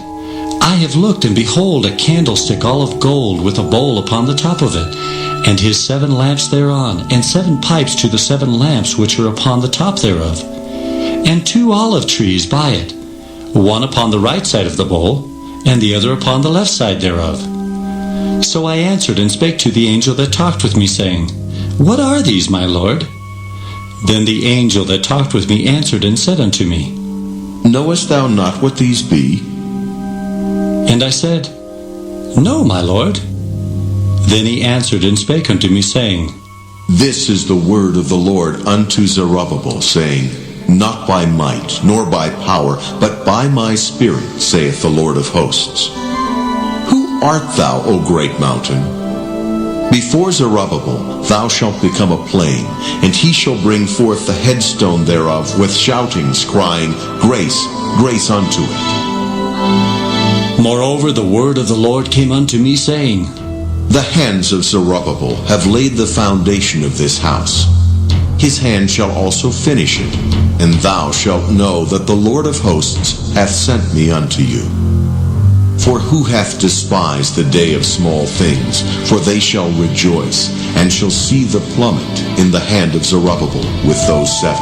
I have looked, and behold, a candlestick all of gold, with a bowl upon the top of it, and his 7 lamps thereon, and 7 pipes to the 7 lamps which are upon the top thereof, and 2 olive trees by it, one upon the right side of the bowl, and the other upon the left side thereof. So I answered and spake to the angel that talked with me, saying, What are these, my Lord? Then the angel that talked with me answered and said unto me,
Knowest thou not what these be?
And I said, No, my Lord. Then he answered and spake unto me, saying,
This is the word of the Lord unto Zerubbabel, saying, Not by might, nor by power, but by my Spirit, saith the Lord of hosts. Who art thou, O great mountain? Before Zerubbabel thou shalt become a plain, and he shall bring forth the headstone thereof with shoutings, crying, Grace, grace unto it.
Moreover, the word of the Lord came unto me, saying,
The hands of Zerubbabel have laid the foundation of this house. His hand shall also finish it, and thou shalt know that the Lord of hosts hath sent me unto you. For who hath despised the day of small things? For they shall rejoice, and shall see the plummet in the hand of Zerubbabel with those 7.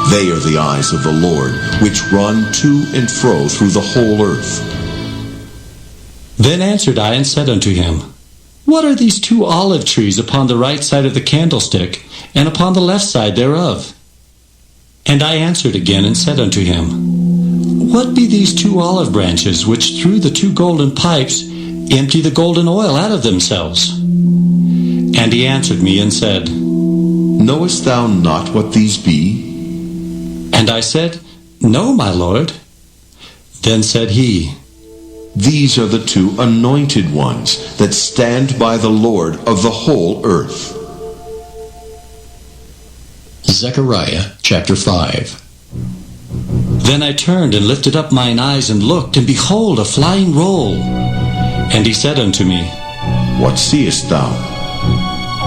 They are the eyes of the Lord, which run to and fro through the whole earth.
Then answered I and said unto him, What are these 2 olive trees upon the right side of the candlestick, and upon the left side thereof? And I answered again and said unto him, What be these 2 olive branches, which through the 2 golden pipes empty the golden oil out of themselves? And he answered me and said,
Knowest thou not what these be?
And I said, No, my Lord. Then said he,
These are the 2 anointed ones that stand by the Lord of the whole earth.
Zechariah chapter 5.
Then I turned and lifted up mine eyes and looked, and behold, a flying roll. And he said unto me,
What seest thou?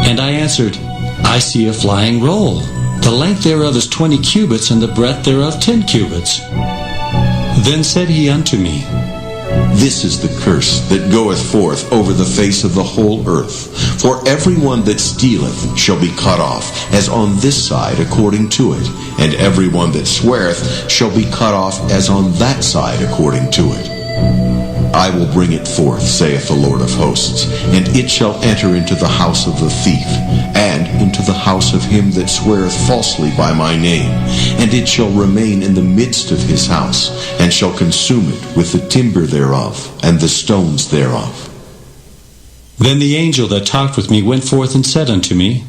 And I answered, I see a flying roll. The length thereof is 20 cubits, and the breadth thereof 10 cubits. Then said he unto me,
This is the curse that goeth forth over the face of the whole earth. For everyone that stealeth shall be cut off, as on this side according to it, and everyone that sweareth shall be cut off, as on that side according to it. I will bring it forth, saith the Lord of hosts, and it shall enter into the house of the thief, and into the house of him that sweareth falsely by my name, and it shall remain in the midst of his house, and shall consume it with the timber thereof, and the stones thereof.
Then the angel that talked with me went forth and said unto me,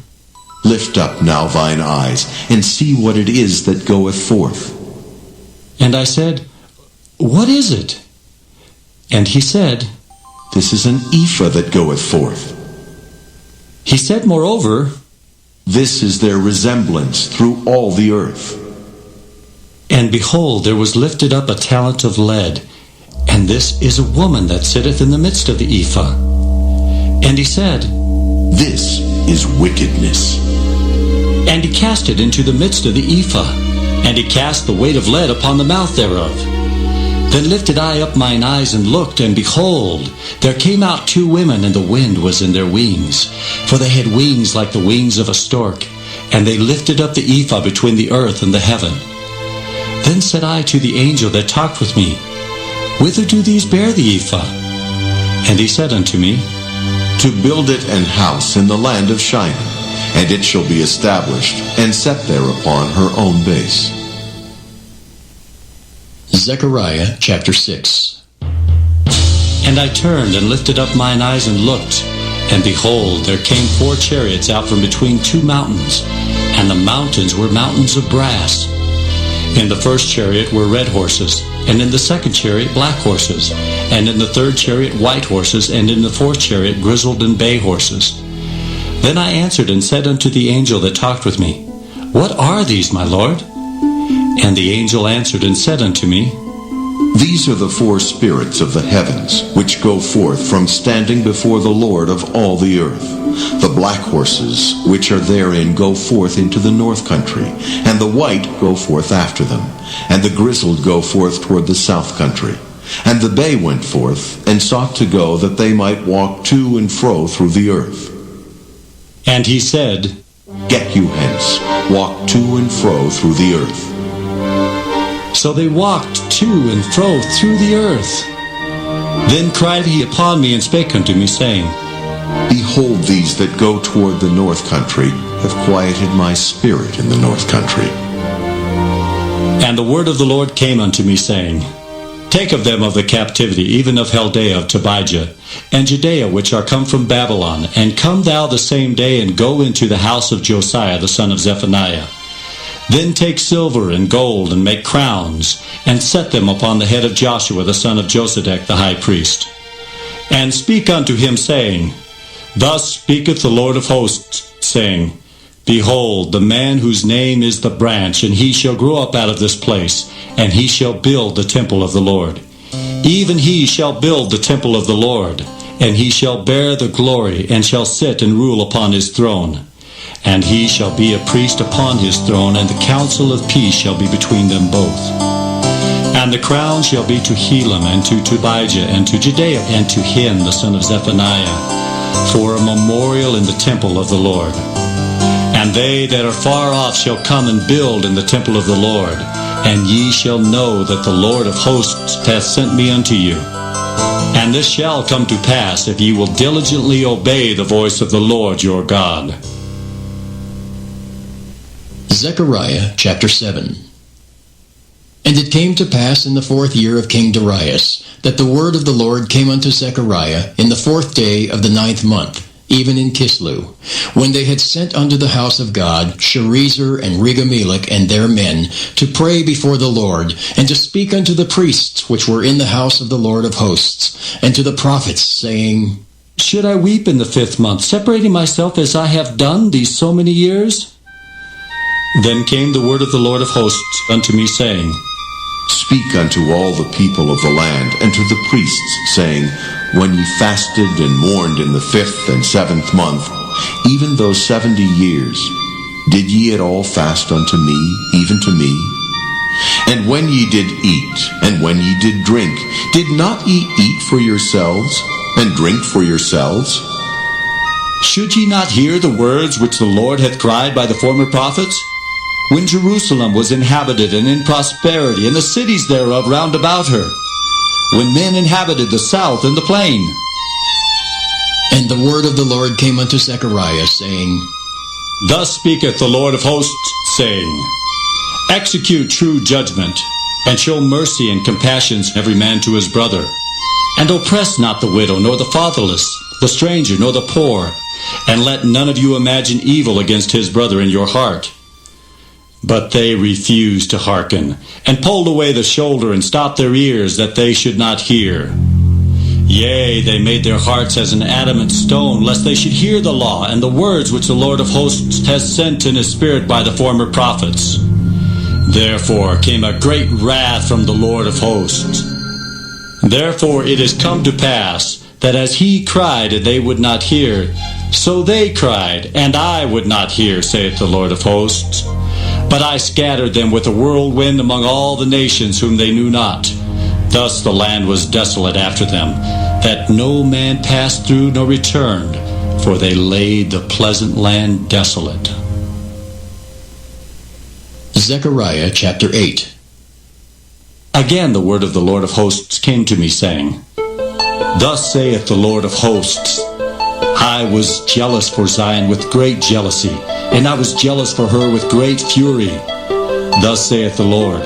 Lift up now thine eyes, and see what it is that goeth forth.
And I said, What is it? And he said,
This is an ephah that goeth forth.
He said moreover,
This is their resemblance through all the earth.
And behold, there was lifted up a talent of lead, and this is a woman that sitteth in the midst of the ephah. And he said,
This is wickedness.
And he cast it into the midst of the ephah, and he cast the weight of lead upon the mouth thereof. Then lifted I up mine eyes and looked, and behold, there came out 2 women, and the wind was in their wings. For they had wings like the wings of a stork, and they lifted up the ephah between the earth and the heaven. Then said I to the angel that talked with me, Whither do these bear the ephah? And he said unto me,
To build it an house in the land of Shinar, and it shall be established, and set there upon her own base.
Zechariah chapter 6.
And I turned and lifted up mine eyes and looked, and behold, there came 4 chariots out from between 2 mountains, and the mountains were mountains of brass. In the first chariot were red horses, and in the second chariot black horses, and in the third chariot white horses, and in the fourth chariot grizzled and bay horses. Then I answered and said unto the angel that talked with me, What are these, my Lord? And the angel answered and said unto me,
These are the 4 spirits of the heavens, which go forth from standing before the Lord of all the earth. The black horses, which are therein, go forth into the north country, and the white go forth after them, and the grizzled go forth toward the south country. And the bay went forth, and sought to go, that they might walk to and fro through the earth.
And he said,
Get you hence, walk to and fro through the earth.
So they walked to and fro through the earth. Then cried he upon me and spake unto me, saying,
Behold, these that go toward the north country have quieted my spirit in the north country.
And the word of the Lord came unto me, saying, Take of them of the captivity, even of Chaldea, of Tobijah, and Judea, which are come from Babylon, and come thou the same day, and go into the house of Josiah the son of Zephaniah. Then take silver and gold, and make crowns, and set them upon the head of Joshua the son of Josedech the high priest. And speak unto him, saying, Thus speaketh the Lord of hosts, saying, Behold, the man whose name is the branch, and he shall grow up out of this place, and he shall build the temple of the Lord. Even he shall build the temple of the Lord, and he shall bear the glory, and shall sit and rule upon his throne. And he shall be a priest upon his throne, and the counsel of peace shall be between them both. And the crown shall be to Helam, and to Tobijah, and to Judea, and to Hin the son of Zephaniah, for a memorial in the temple of the Lord. And they that are far off shall come and build in the temple of the Lord, and ye shall know that the Lord of hosts hath sent me unto you. And this shall come to pass, if ye will diligently obey the voice of the Lord your God.
Zechariah chapter 7. And it came to pass in the 4th year of King Darius, that the word of the Lord came unto Zechariah in the 4th day of the 9th month, even in Kislew, when they had sent unto the house of God Sherezer and Regamelech and their men to pray before the Lord, and to speak unto the priests which were in the house of the Lord of hosts, and to the prophets, saying,
Should I weep in the 5th month, separating myself as I have done these so many years? Then came the word of the Lord of hosts unto me, saying,
Speak unto all the people of the land, and to the priests, saying, When ye fasted and mourned in the 5th and 7th month, even those 70 years, did ye at all fast unto me, even to me? And when ye did eat, and when ye did drink, did not ye eat for yourselves, and drink for yourselves?
Should ye not hear the words which the Lord hath cried by the former prophets? When Jerusalem was inhabited and in prosperity, and the cities thereof round about her, when men inhabited the south and the plain.
And the word of the Lord came unto Zechariah, saying,
Thus speaketh the Lord of hosts, saying, Execute true judgment, and show mercy and compassion every man to his brother. And oppress not the widow, nor the fatherless, the stranger, nor the poor, and let none of you imagine evil against his brother in your heart. But they refused to hearken, and pulled away the shoulder, and stopped their ears, that they should not hear. Yea, they made their hearts as an adamant stone, lest they should hear the law, and the words which the Lord of hosts has sent in his spirit by the former prophets. Therefore came a great wrath from the Lord of hosts. Therefore it is come to pass, that as he cried, and they would not hear, so they cried, and I would not hear, saith the Lord of hosts. But I scattered them with a whirlwind among all the nations whom they knew not. Thus the land was desolate after them, that no man passed through nor returned, for they laid the pleasant land desolate.
Zechariah chapter 8.
Again the word of the Lord of hosts came to me, saying, Thus saith the Lord of hosts, I was jealous for Zion with great jealousy, and I was jealous for her with great fury. Thus saith the Lord,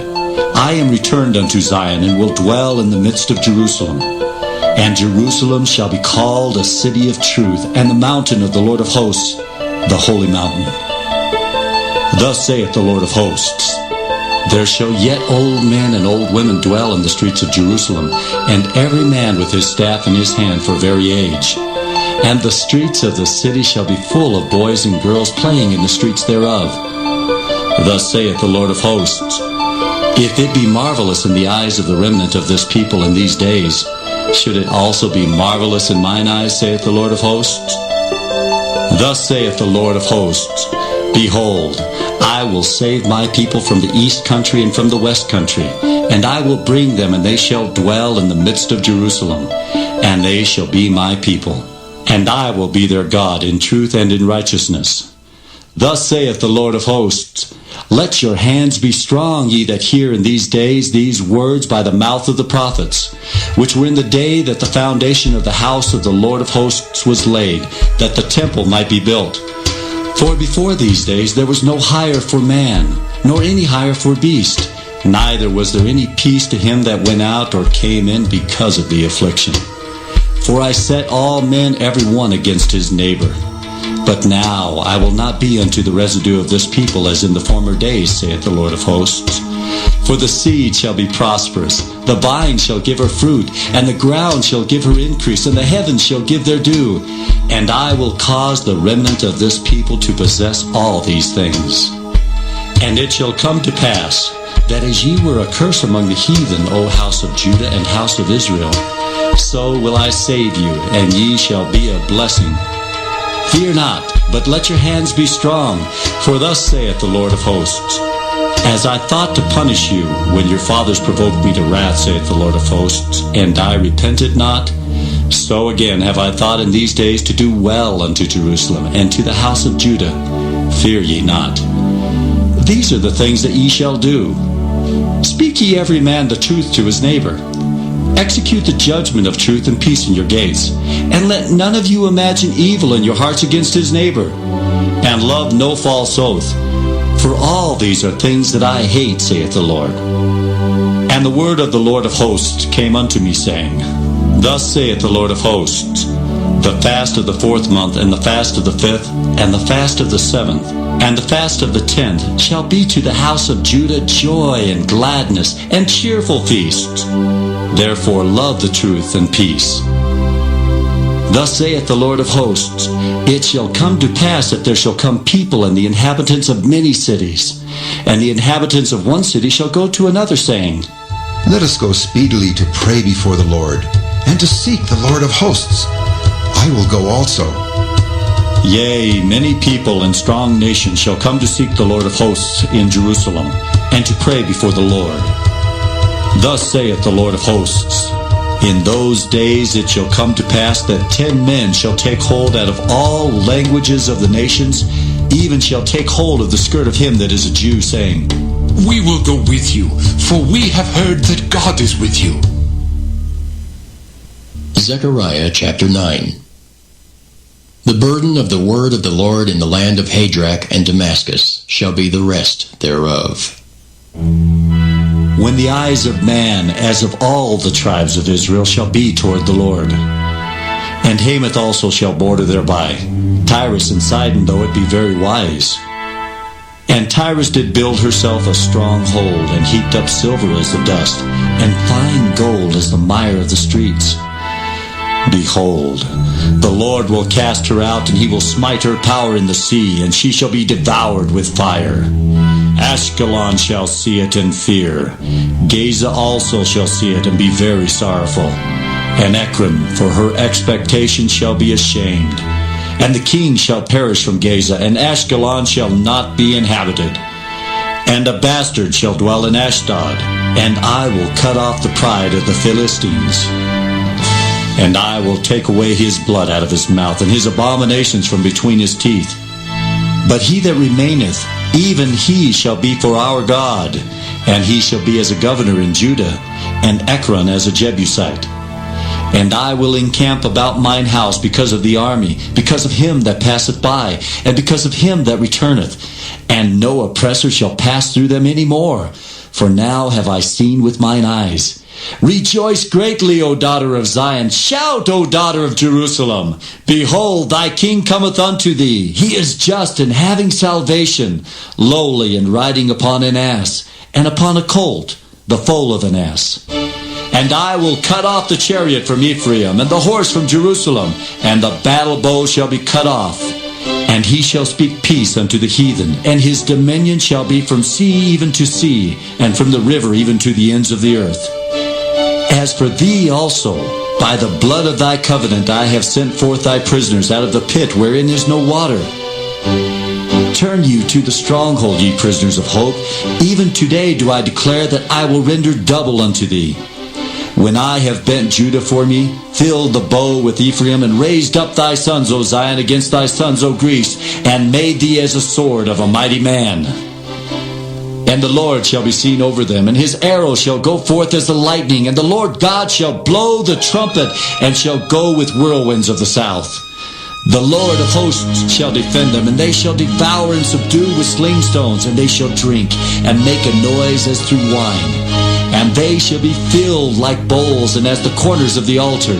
I am returned unto Zion, and will dwell in the midst of Jerusalem. And Jerusalem shall be called a city of truth, and the mountain of the Lord of hosts, the holy mountain. Thus saith the Lord of hosts, There shall yet old men and old women dwell in the streets of Jerusalem, and every man with his staff in his hand for very age. And the streets of the city shall be full of boys and girls playing in the streets thereof. Thus saith the Lord of hosts, If it be marvelous in the eyes of the remnant of this people in these days, should it also be marvelous in mine eyes, saith the Lord of hosts? Thus saith the Lord of hosts, Behold, I will save my people from the east country and from the west country, and I will bring them, and they shall dwell in the midst of Jerusalem, and they shall be my people. And I will be their God in truth and in righteousness. Thus saith the Lord of hosts, Let your hands be strong, ye that hear in these days these words by the mouth of the prophets, which were in the day that the foundation of the house of the Lord of hosts was laid, that the temple might be built. For before these days there was no hire for man, nor any hire for beast, neither was there any peace to him that went out or came in because of the affliction. For I set all men every one against his neighbor. But now I will not be unto the residue of this people as in the former days, saith the Lord of hosts. For the seed shall be prosperous, the vine shall give her fruit, and the ground shall give her increase, and the heavens shall give their dew. And I will cause the remnant of this people to possess all these things. And it shall come to pass, that as ye were a curse among the heathen, O house of Judah and house of Israel, so will I save you, and ye shall be a blessing. Fear not, but let your hands be strong, for thus saith the Lord of hosts, As I thought to punish you when your fathers provoked me to wrath, saith the Lord of hosts, and I repented not, so again have I thought in these days to do well unto Jerusalem and to the house of Judah. Fear ye not. These are the things that ye shall do. Speak ye every man the truth to his neighbor. Execute the judgment of truth and peace in your gates, and let none of you imagine evil in your hearts against his neighbor, and love no false oath. For all these are things that I hate, saith the Lord. And the word of the Lord of hosts came unto me, saying, Thus saith the Lord of hosts, The fast of the 4th month, and the fast of the 5th, and the fast of the 7th, and the fast of the 10th shall be to the house of Judah joy and gladness and cheerful feasts. Therefore love the truth and peace. Thus saith the Lord of hosts, It shall come to pass that there shall come people and the inhabitants of many cities, and the inhabitants of one city shall go to another, saying,
Let us go speedily to pray before the Lord, and to seek the Lord of hosts. I will go also.
Yea, many people and strong nations shall come to seek the Lord of hosts in Jerusalem, and to pray before the Lord. Thus saith the Lord of hosts, In those days it shall come to pass that 10 men shall take hold out of all languages of the nations, even shall take hold of the skirt of him that is a Jew, saying,
We will go with you, for we have heard that God is with you.
Zechariah chapter 9. The burden of the word of the Lord in the land of Hadrach and Damascus shall be the rest thereof.
When the eyes of man, as of all the tribes of Israel, shall be toward the Lord. And Hamath also shall border thereby, Tyrus and Sidon, though it be very wise. And Tyrus did build herself a strong hold, and heaped up silver as the dust, and fine gold as the mire of the streets. Behold, the Lord will cast her out, and he will smite her power in the sea, and she shall be devoured with fire. Ashkelon shall see it and fear. Gaza also shall see it and be very sorrowful. And Ekron, for her expectation, shall be ashamed. And the king shall perish from Gaza, and Ashkelon shall not be inhabited. And a bastard shall dwell in Ashdod, and I will cut off the pride of the Philistines. And I will take away his blood out of his mouth, and his abominations from between his teeth. But he that remaineth, even he shall be for our God, and he shall be as a governor in Judah, and Ekron as a Jebusite. And I will encamp about mine house because of the army, because of him that passeth by, and because of him that returneth. And no oppressor shall pass through them any more. For now have I seen with mine eyes. Rejoice greatly, O daughter of Zion. Shout, O daughter of Jerusalem. Behold, thy king cometh unto thee. He is just and having salvation, lowly and riding upon an ass, and upon a colt, the foal of an ass. And I will cut off the chariot from Ephraim, and the horse from Jerusalem, and the battle bow shall be cut off. And he shall speak peace unto the heathen, and his dominion shall be from sea even to sea, and from the river even to the ends of the earth. As for thee also, by the blood of thy covenant I have sent forth thy prisoners out of the pit wherein is no water. Turn you to the stronghold, ye prisoners of hope. Even today do I declare that I will render double unto thee. When I have bent Judah for me, filled the bow with Ephraim, and raised up thy sons, O Zion, against thy sons, O Greece, and made thee as a sword of a mighty man. And the Lord shall be seen over them, and his arrow shall go forth as the lightning, and the Lord God shall blow the trumpet, and shall go with whirlwinds of the south. The Lord of hosts shall defend them, and they shall devour and subdue with sling stones, and they shall drink, and make a noise as through wine. And they shall be filled like bowls, and as the corners of the altar.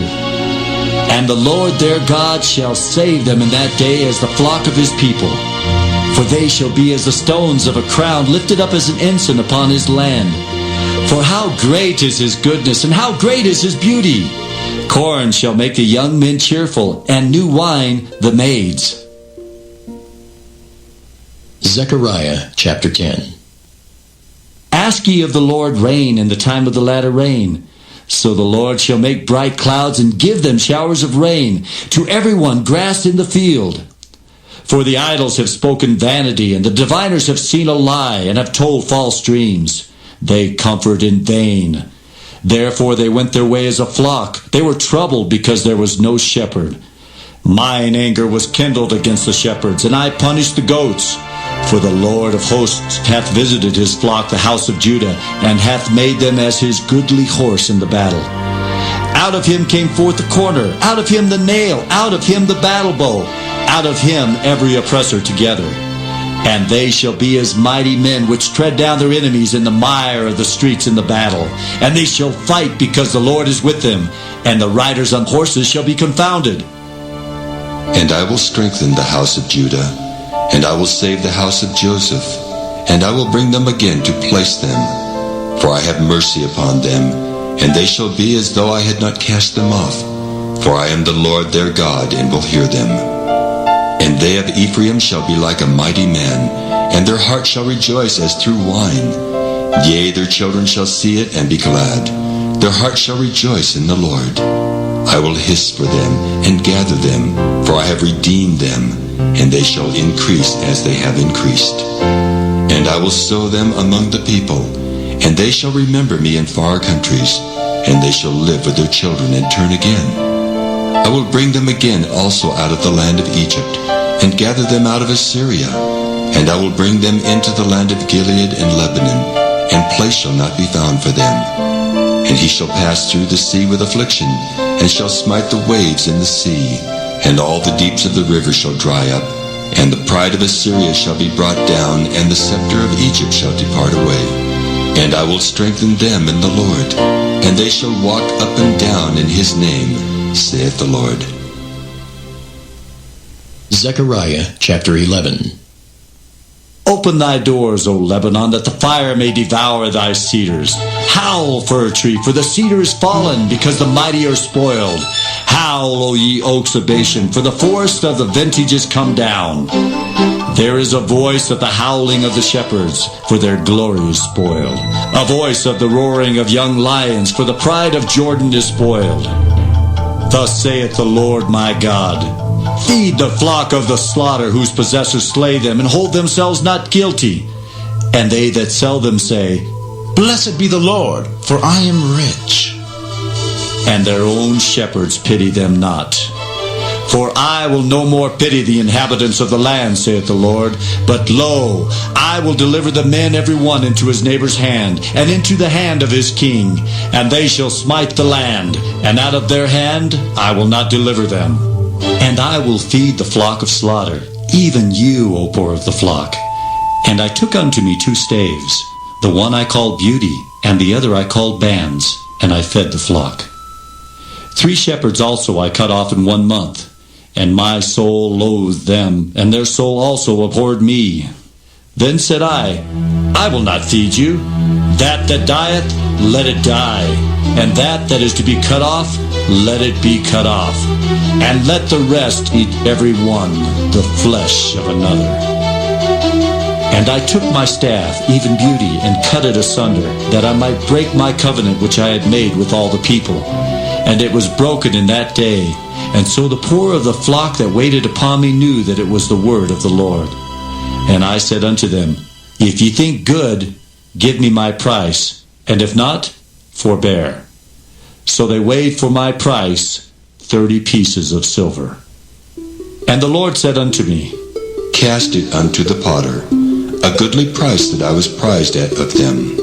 And the Lord their God shall save them in that day as the flock of his people. For they shall be as the stones of a crown, lifted up as an ensign upon his land. For how great is his goodness, and how great is his beauty! Corn shall make the young men cheerful, and new wine the maids.
Zechariah chapter 10.
Ask ye of the Lord rain in the time of the latter rain. So the Lord shall make bright clouds, and give them showers of rain, to everyone grass in the field. For the idols have spoken vanity, and the diviners have seen a lie, and have told false dreams. They comfort in vain. Therefore they went their way as a flock. They were troubled because there was no shepherd. Mine anger was kindled against the shepherds, and I punished the goats. For the Lord of hosts hath visited his flock, the house of Judah, and hath made them as his goodly horse in the battle. Out of him came forth the corner, out of him the nail, out of him the battle bow, out of him every oppressor together. And they shall be as mighty men which tread down their enemies in the mire of the streets in the battle. And they shall fight because the Lord is with them, and the riders on horses shall be confounded.
And I will strengthen the house of Judah, and I will save the house of Joseph, and I will bring them again to place them. For I have mercy upon them, and they shall be as though I had not cast them off. For I am the Lord their God, and will hear them. And they of Ephraim shall be like a mighty man, and their heart shall rejoice as through wine. Yea, their children shall see it and be glad. Their heart shall rejoice in the Lord. I will hiss for them and gather them, for I have redeemed them, and they shall increase as they have increased. And I will sow them among the people, and they shall remember me in far countries, and they shall live with their children and turn again. I will bring them again also out of the land of Egypt, and gather them out of Assyria. And I will bring them into the land of Gilead and Lebanon, and place shall not be found for them. And he shall pass through the sea with affliction, and shall smite the waves in the sea. And all the deeps of the river shall dry up, and the pride of Assyria shall be brought down, and the scepter of Egypt shall depart away. And I will strengthen them in the Lord, and they shall walk up and down in his name, saith the Lord.
Zechariah chapter 11.
Open thy doors, O Lebanon, that the fire may devour thy cedars. Howl, fir tree, for the cedar is fallen, because the mighty are spoiled. Howl, O ye oaks of Bashan, for the forest of the vintage is come down. There is a voice of the howling of the shepherds, for their glory is spoiled. A voice of the roaring of young lions, for the pride of Jordan is spoiled. Thus saith the Lord my God, feed the flock of the slaughter, whose possessors slay them, and hold themselves not guilty. And they that sell them say, Blessed be the Lord, for I am rich. And their own shepherds pity them not. For I will no more pity the inhabitants of the land, saith the Lord. But lo, I will deliver the men every one into his neighbor's hand, and into the hand of his king. And they shall smite the land, and out of their hand I will not deliver them. And I will feed the flock of slaughter, even you, O poor of the flock. And I took unto me 2 staves, the one I called Beauty, and the other I called Bands, and I fed the flock. 3 shepherds also I cut off in 1 month, and my soul loathed them, and their soul also abhorred me. Then said I will not feed you. That dieth, let it die, and that is to be cut off, let it be cut off. And let the rest eat every one the flesh of another. And I took my staff, even Beauty, and cut it asunder, that I might break my covenant which I had made with all the people. And it was broken in that day. And so the poor of the flock that waited upon me knew that it was the word of the Lord. And I said unto them, If ye think good, give me my price, and if not, forbear. So they weighed for my price 30 pieces of silver. And the Lord said unto me,
Cast it unto the potter, a goodly price that I was prized at of them.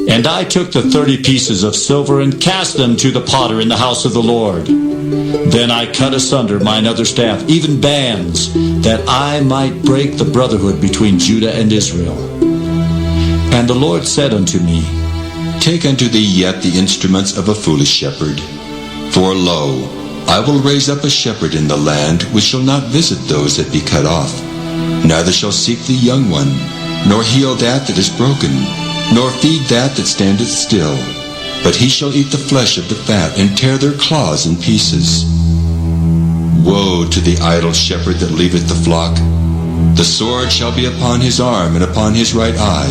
And I took the 30 pieces of silver, and cast them to the potter in the house of the Lord. Then I cut asunder mine other staff, even Bands, that I might break the brotherhood between Judah and Israel. And the Lord said unto me,
Take unto thee yet the instruments of a foolish shepherd. For lo, I will raise up a shepherd in the land, which shall not visit those that be cut off, neither shall seek the young one, nor heal that is broken, nor feed that standeth still. But he shall eat the flesh of the fat, and tear their claws in pieces. Woe to the idle shepherd that leaveth the flock! The sword shall be upon his arm, and upon his right eye.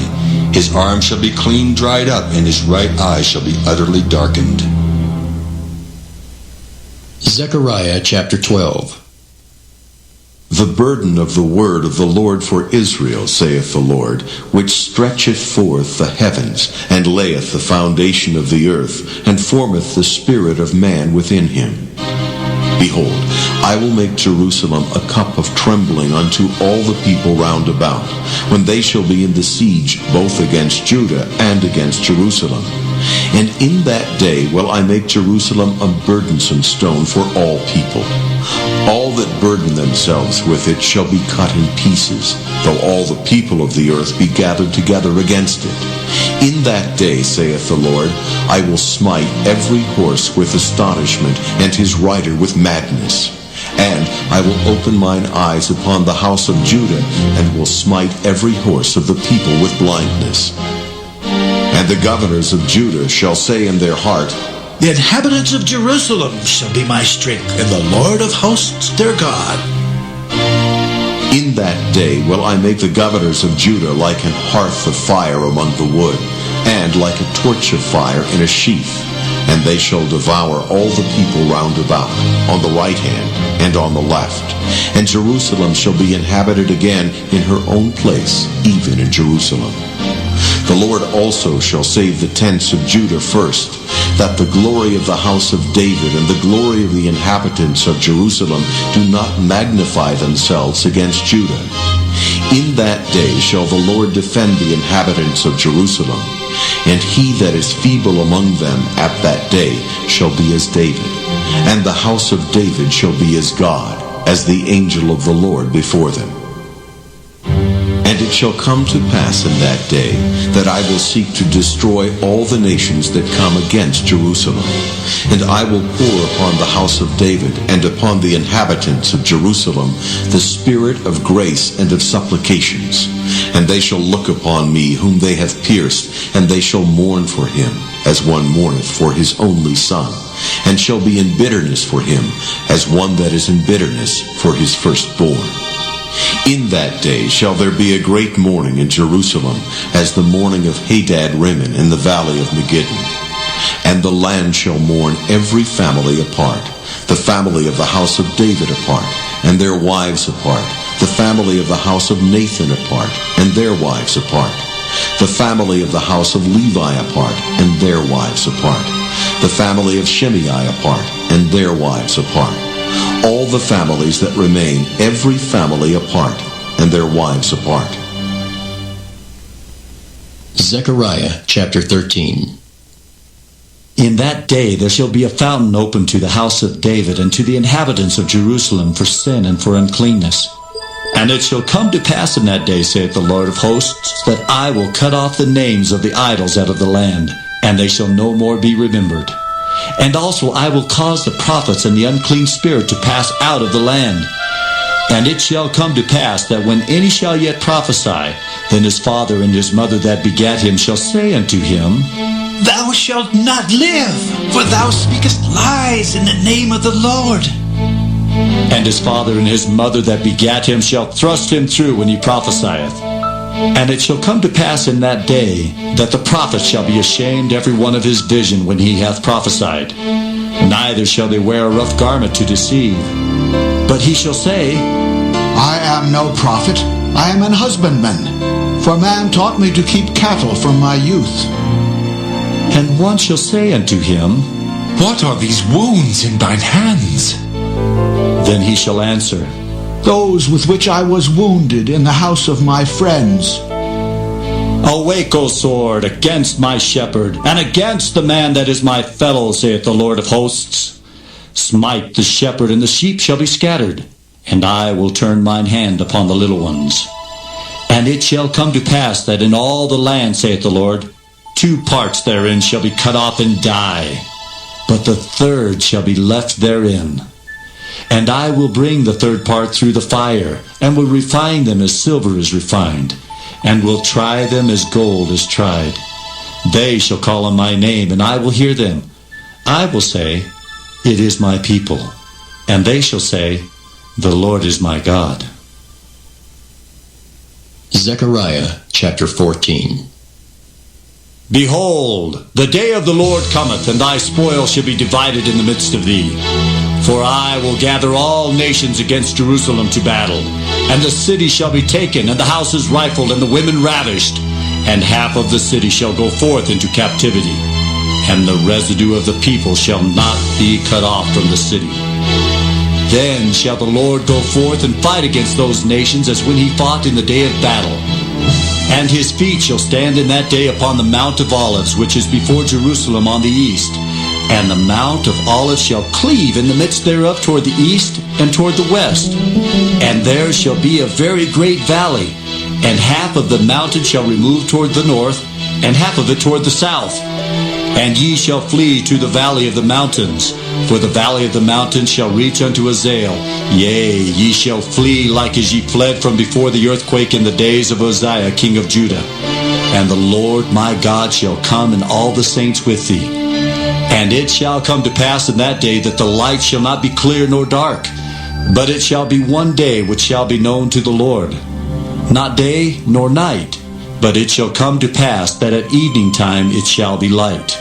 His arm shall be clean dried up, and his right eye shall be utterly darkened.
Zechariah chapter 12.
The burden of the word of the Lord for Israel, saith the Lord, which stretcheth forth the heavens, and layeth the foundation of the earth, and formeth the spirit of man within him. Behold, I will make Jerusalem a cup of trembling unto all the people round about, when they shall be in the siege both against Judah and against Jerusalem. And in that day will I make Jerusalem a burdensome stone for all people. All that burden themselves with it shall be cut in pieces, though all the people of the earth be gathered together against it. In that day, saith the Lord, I will smite every horse with astonishment, and his rider with madness. And I will open mine eyes upon the house of Judah, and will smite every horse of the people with blindness. And the governors of Judah shall say in their heart,
The inhabitants of Jerusalem shall be my strength, and the Lord of hosts their God.
In that day will I make the governors of Judah like an hearth of fire among the wood, and like a torch of fire in a sheath. And they shall devour all the people round about, on the right hand and on the left. And Jerusalem shall be inhabited again in her own place, even in Jerusalem. The Lord also shall save the tents of Judah first, that the glory of the house of David and the glory of the inhabitants of Jerusalem do not magnify themselves against Judah. In that day shall the Lord defend the inhabitants of Jerusalem, and he that is feeble among them at that day shall be as David, and the house of David shall be as God, as the angel of the Lord before them. And it shall come to pass in that day that I will seek to destroy all the nations that come against Jerusalem. And I will pour upon the house of David and upon the inhabitants of Jerusalem the spirit of grace and of supplications. And they shall look upon me whom they have pierced, and they shall mourn for him, as one mourneth for his only son, and shall be in bitterness for him, as one that is in bitterness for his firstborn. In that day shall there be a great mourning in Jerusalem, as the mourning of Hadad-Rimmon in the valley of Megiddon. And the land shall mourn every family apart, the family of the house of David apart, and their wives apart, the family of the house of Nathan apart, and their wives apart, the family of the house of Levi apart, and their wives apart, the family of Shimei apart, and their wives apart, all the families that remain, every family apart, and their wives apart.
Zechariah chapter 13.
In that day there shall be a fountain opened to the house of David and to the inhabitants of Jerusalem for sin and for uncleanness. And it shall come to pass in that day, saith the Lord of hosts, that I will cut off the names of the idols out of the land, and they shall no more be remembered. And also I will cause the prophets and the unclean spirit to pass out of the land. And it shall come to pass that when any shall yet prophesy, then his father and his mother that begat him shall say unto him,
Thou shalt not live, for thou speakest lies in the name of the Lord.
And his father and his mother that begat him shall thrust him through when he prophesieth. And it shall come to pass in that day that the prophet shall be ashamed every one of his vision when he hath prophesied. Neither shall they wear a rough garment to deceive. But he shall say,
I am no prophet, I am an husbandman. For man taught me to keep cattle from my youth.
And one shall say unto him,
What are these wounds in thine hands?
Then he shall answer,
Those with which I was wounded in the house of my friends.
Awake, O sword, against my shepherd, and against the man that is my fellow, saith the Lord of hosts. Smite the shepherd, and the sheep shall be scattered, and I will turn mine hand upon the little ones. And it shall come to pass that in all the land, saith the Lord, 2 parts therein shall be cut off and die, but the third shall be left therein. And I will bring the third part through the fire, and will refine them as silver is refined, and will try them as gold is tried. They shall call on my name, and I will hear them. I will say, It is my people. And they shall say, The Lord is my God.
Zechariah chapter 14.
Behold, the day of the Lord cometh, and thy spoil shall be divided in the midst of thee. For I will gather all nations against Jerusalem to battle, and the city shall be taken, and the houses rifled, and the women ravished, and half of the city shall go forth into captivity, and the residue of the people shall not be cut off from the city. Then shall the Lord go forth and fight against those nations as when he fought in the day of battle. And his feet shall stand in that day upon the Mount of Olives, which is before Jerusalem on the east. And the Mount of Olives shall cleave in the midst thereof toward the east and toward the west. And there shall be a very great valley, and half of the mountain shall remove toward the north, and half of it toward the south. And ye shall flee to the valley of the mountains, for the valley of the mountains shall reach unto Azael. Yea, ye shall flee like as ye fled from before the earthquake in the days of Uzziah king of Judah. And the Lord my God shall come, and all the saints with thee. And it shall come to pass in that day that the light shall not be clear nor dark, but it shall be one day which shall be known to the Lord, not day nor night, but it shall come to pass that at evening time it shall be light.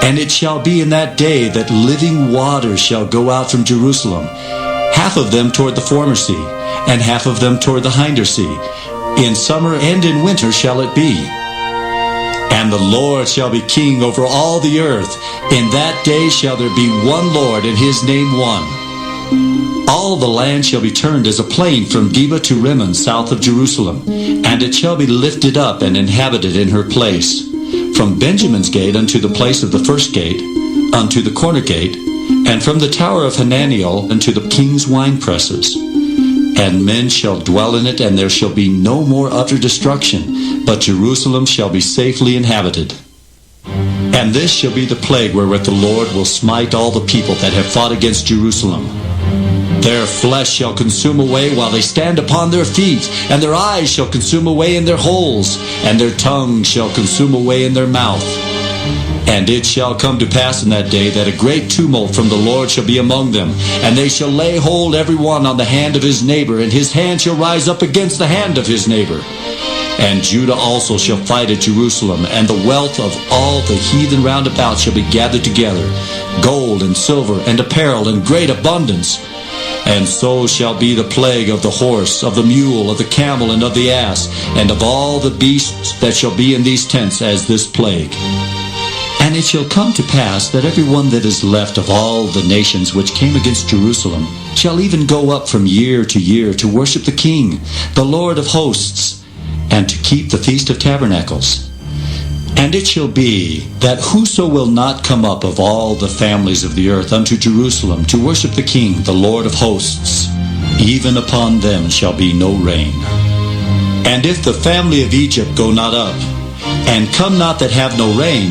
And it shall be in that day that living waters shall go out from Jerusalem, half of them toward the former sea, and half of them toward the hinder sea. In summer and in winter shall it be. And the Lord shall be king over all the earth. In that day shall there be one Lord, and his name one. All the land shall be turned as a plain from Geba to Rimmon, south of Jerusalem, and it shall be lifted up and inhabited in her place. From Benjamin's gate unto the place of the first gate, unto the corner gate, and from the tower of Hananiel unto the king's winepresses. And men shall dwell in it, and there shall be no more utter destruction, but Jerusalem shall be safely inhabited. And this shall be the plague wherewith the Lord will smite all the people that have fought against Jerusalem. Their flesh shall consume away while they stand upon their feet, and their eyes shall consume away in their holes, and their tongue shall consume away in their mouth. And it shall come to pass in that day that a great tumult from the Lord shall be among them, and they shall lay hold every one on the hand of his neighbor, and his hand shall rise up against the hand of his neighbor. And Judah also shall fight at Jerusalem, and the wealth of all the heathen round about shall be gathered together, gold and silver and apparel in great abundance. And so shall be the plague of the horse, of the mule, of the camel, and of the ass, and of all the beasts that shall be in these tents as this plague. And it shall come to pass that every one that is left of all the nations which came against Jerusalem shall even go up from year to worship the King, the Lord of hosts, and to keep the Feast of Tabernacles. And it shall be that whoso will not come up of all the families of the earth unto Jerusalem to worship the King, the Lord of hosts, even upon them shall be no rain. And if the family of Egypt go not up, and come not that have no rain,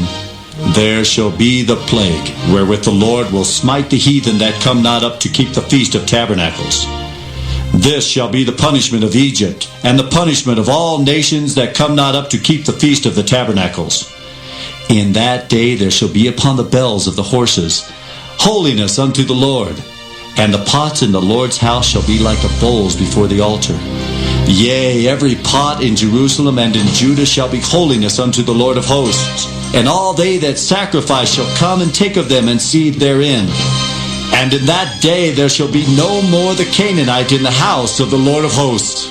there shall be the plague, wherewith the Lord will smite the heathen that come not up to keep the Feast of Tabernacles. This shall be the punishment of Egypt, and the punishment of all nations that come not up to keep the Feast of the Tabernacles. In that day there shall be upon the bells of the horses holiness unto the Lord, and the pots in the Lord's house shall be like the bowls before the altar. Yea, every pot in Jerusalem and in Judah shall be holiness unto the Lord of hosts. And all they that sacrifice shall come and take of them and seethe therein. And in that day there shall be no more the Canaanite in the house of the Lord of hosts.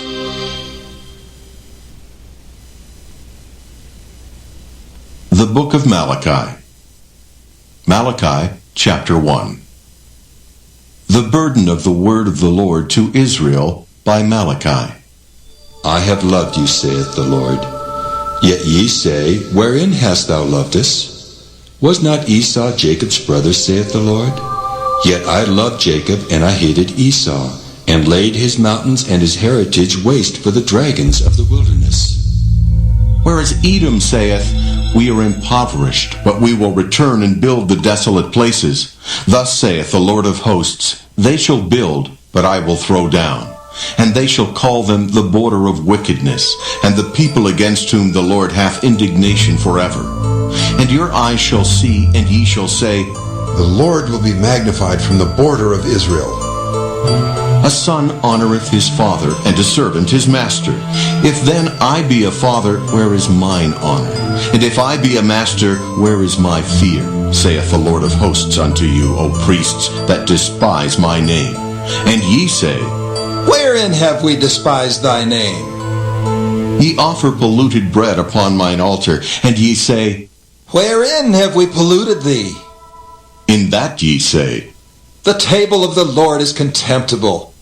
The Book of Malachi. Malachi, chapter 1. The burden of the word of the Lord to Israel by Malachi.
I have loved you, saith the Lord. Yet ye say, wherein hast thou loved us? Was not Esau Jacob's brother, saith the Lord? Yet I loved Jacob, and I hated Esau, and laid his mountains and his heritage waste for the dragons of the wilderness.
Whereas Edom saith, we are impoverished, but we will return and build the desolate places. Thus saith the Lord of hosts, they shall build, but I will throw down. And they shall call them the border of wickedness, and the people against whom the Lord hath indignation forever. And your eyes shall see, and ye shall say,
the Lord will be magnified from the border of Israel.
A son honoreth his father, and a servant his master. If then I be a father, where is mine honor? And if I be a master, where is my fear? Saith the Lord of hosts unto you, O priests, that despise my name. And ye say,
wherein have we despised thy name?
Ye offer polluted bread upon mine altar, and ye say,
wherein have we polluted thee?
In that ye say,
the table of the Lord is contemptible.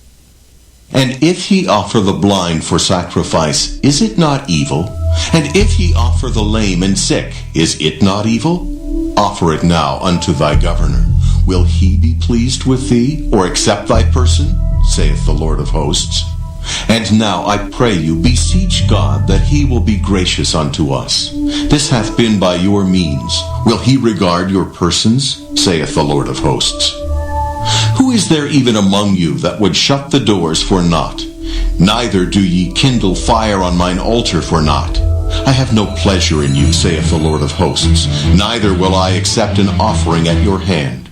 And if ye offer the blind for sacrifice, is it not evil? And if ye offer the lame and sick, is it not evil? Offer it now unto thy governor. Will he be pleased with thee, or accept thy person? Saith the Lord of hosts. And now I pray you, beseech God that he will be gracious unto us. This hath been by your means. Will he regard your persons? Saith the Lord of hosts. Who is there even among you that would shut the doors for naught? Neither do ye kindle fire on mine altar for naught. I have no pleasure in you, saith the Lord of hosts, neither will I accept an offering at your hand.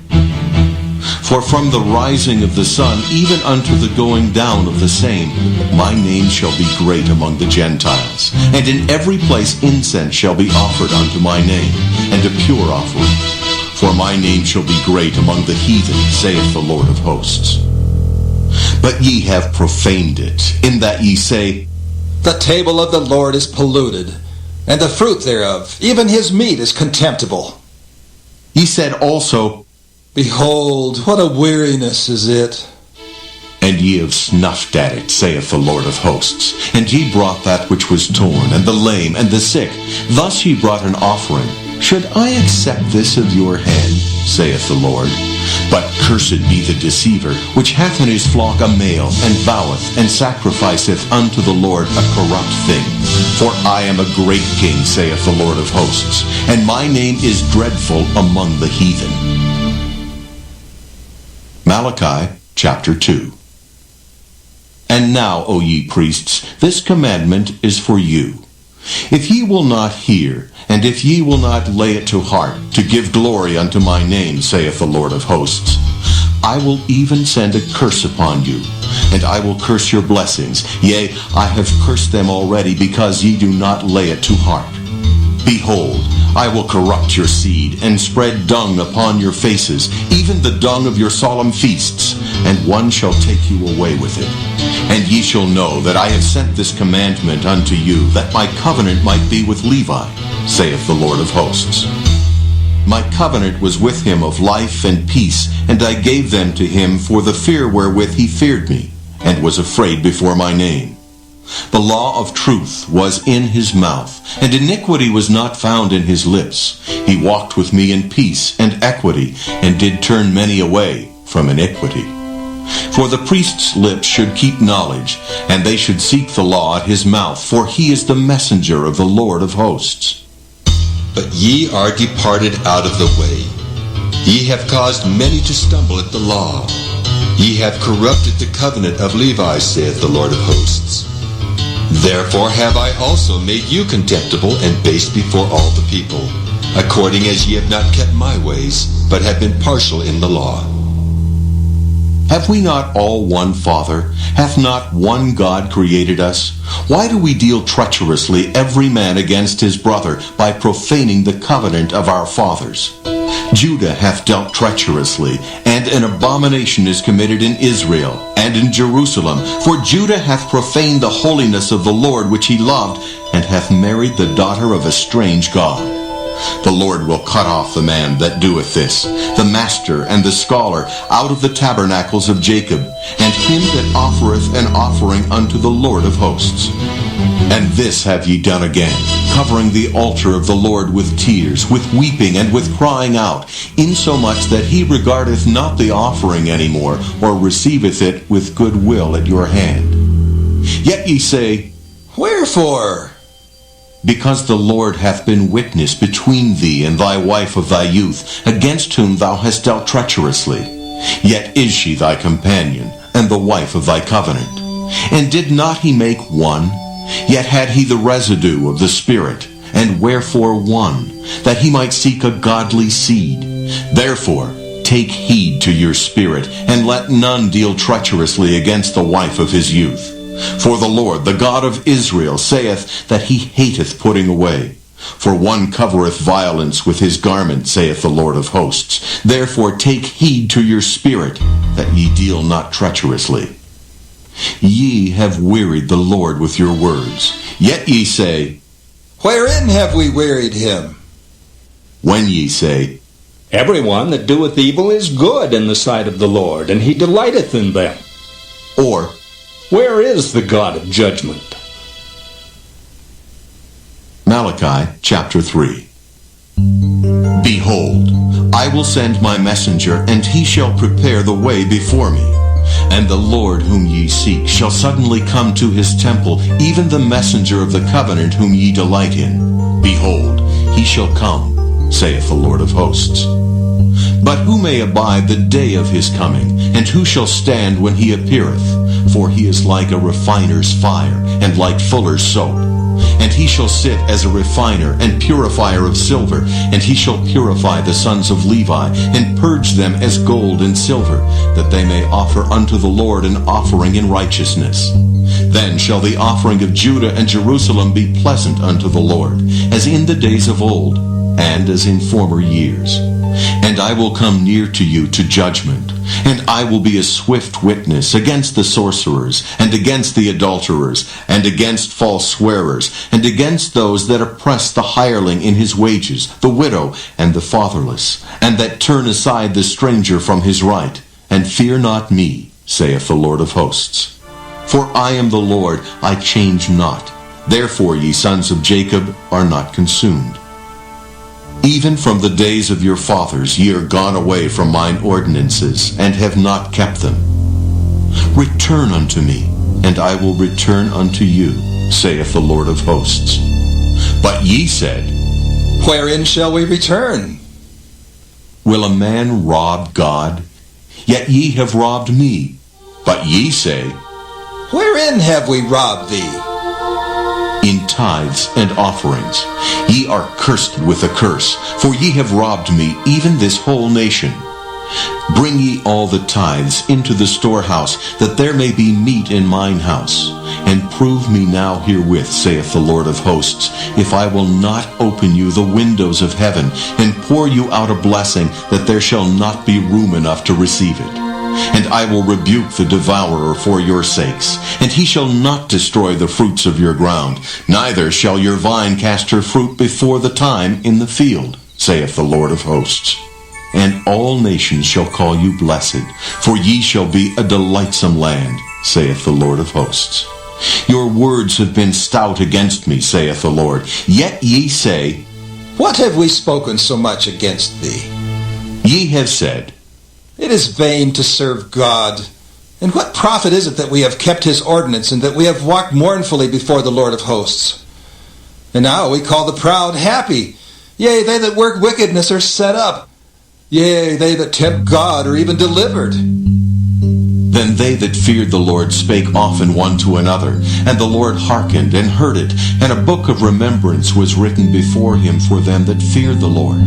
For from the rising of the sun even unto the going down of the same, my name shall be great among the Gentiles, and in every place incense shall be offered unto my name, and a pure offering. For my name shall be great among the heathen, saith the Lord of hosts. But ye have profaned it, in that ye say,
The table of the Lord is polluted, and the fruit thereof, even his meat, is contemptible.
Ye said also,
Behold, what a weariness is it!
And ye have snuffed at it, saith the Lord of hosts. And ye brought that which was torn, and the lame, and the sick. Thus ye brought an offering. Should I accept this of your hand, saith the Lord? But cursed be the deceiver, which hath in his flock a male, and voweth, and sacrificeth unto the Lord a corrupt thing. For I am a great king, saith the Lord of hosts, and my name is dreadful among the heathen. Malachi chapter 2. And now, O ye priests, this commandment is for you. If ye will not hear, and if ye will not lay it to heart, to give glory unto my name, saith the Lord of hosts, I will even send a curse upon you, and I will curse your blessings. Yea, I have cursed them already, because ye do not lay it to heart. Behold, I will corrupt your seed, and spread dung upon your faces, even the dung of your solemn feasts, and one shall take you away with it. And ye shall know that I have sent this commandment unto you, that my covenant might be with Levi, saith the Lord of hosts. My covenant was with him of life and peace, and I gave them to him for the fear wherewith he feared me, and was afraid before my name. The law of truth was in his mouth, and iniquity was not found in his lips. He walked with me in peace and equity, and did turn many away from iniquity. For the priest's lips should keep knowledge, and they should seek the law at his mouth, for he is the messenger of the Lord of hosts.
But ye are departed out of the way. Ye have caused many to stumble at the law. Ye have corrupted the covenant of Levi, saith the Lord of hosts. Therefore have I also made you contemptible and base before all the people, according as ye have not kept my ways, but have been partial in the law.
Have we not all one Father? Hath not one God created us? Why do we deal treacherously every man against his brother, by profaning the covenant of our fathers? Judah hath dealt treacherously, and an abomination is committed in Israel and in Jerusalem. For Judah hath profaned the holiness of the Lord which he loved, and hath married the daughter of a strange god. The Lord will cut off the man that doeth this, the master and the scholar, out of the tabernacles of Jacob, and him that offereth an offering unto the Lord of hosts. And this have ye done again, covering the altar of the Lord with tears, with weeping, and with crying out, insomuch that he regardeth not the offering any more, or receiveth it with good will at your hand. Yet ye say,
Wherefore?
Because the Lord hath been witness between thee and thy wife of thy youth, against whom thou hast dealt treacherously. Yet is she thy companion, and the wife of thy covenant. And did not he make one? Yet had he the residue of the Spirit, and wherefore one? That he might seek a godly seed. Therefore, take heed to your spirit, and let none deal treacherously against the wife of his youth. For the Lord, the God of Israel, saith that he hateth putting away. For one covereth violence with his garment, saith the Lord of hosts. Therefore take heed to your spirit, that ye deal not treacherously. Ye have wearied the Lord with your words. Yet ye say,
Wherein have we wearied him?
When ye say,
Everyone that doeth evil is good in the sight of the Lord, and he delighteth in them.
Or,
Where is the God of judgment?
Malachi chapter 3. Behold, I will send my messenger, and he shall prepare the way before me. And the Lord whom ye seek shall suddenly come to his temple, even the messenger of the covenant whom ye delight in. Behold, he shall come, saith the Lord of hosts. But who may abide the day of his coming, and who shall stand when he appeareth? For he is like a refiner's fire, and like fuller's soap. And he shall sit as a refiner and purifier of silver, and he shall purify the sons of Levi, and purge them as gold and silver, that they may offer unto the Lord an offering in righteousness. Then shall the offering of Judah and Jerusalem be pleasant unto the Lord, as in the days of old, and as in former years. And I will come near to you to judgment, and I will be a swift witness against the sorcerers, and against the adulterers, and against false swearers, and against those that oppress the hireling in his wages, the widow, and the fatherless, and that turn aside the stranger from his right. And fear not me, saith the Lord of hosts. For I am the Lord, I change not. Therefore, ye sons of Jacob are not consumed. Even from the days of your fathers ye are gone away from mine ordinances, and have not kept them. Return unto me, and I will return unto you, saith the Lord of hosts. But ye said,
Wherein shall we return?
Will a man rob God? Yet ye have robbed me. But ye say,
Wherein have we robbed thee?
In tithes and offerings. Ye are cursed with a curse, for ye have robbed me, even this whole nation. Bring ye all the tithes into the storehouse, that there may be meat in mine house. And prove me now herewith, saith the Lord of hosts, if I will not open you the windows of heaven, and pour you out a blessing, that there shall not be room enough to receive it. And I will rebuke the devourer for your sakes, and he shall not destroy the fruits of your ground, neither shall your vine cast her fruit before the time in the field, saith the Lord of hosts. And all nations shall call you blessed, for ye shall be a delightsome land, saith the Lord of hosts. Your words have been stout against me, saith the Lord. Yet ye say,
What have we spoken so much against thee?
Ye have said,
It is vain to serve God. And what profit is it that we have kept his ordinance, and that we have walked mournfully before the Lord of hosts? And now we call the proud happy. Yea, they that work wickedness are set up. Yea, they that tempt God are even delivered.
Then they that feared the Lord spake often one to another, and the Lord hearkened and heard it, and a book of remembrance was written before him for them that feared the Lord,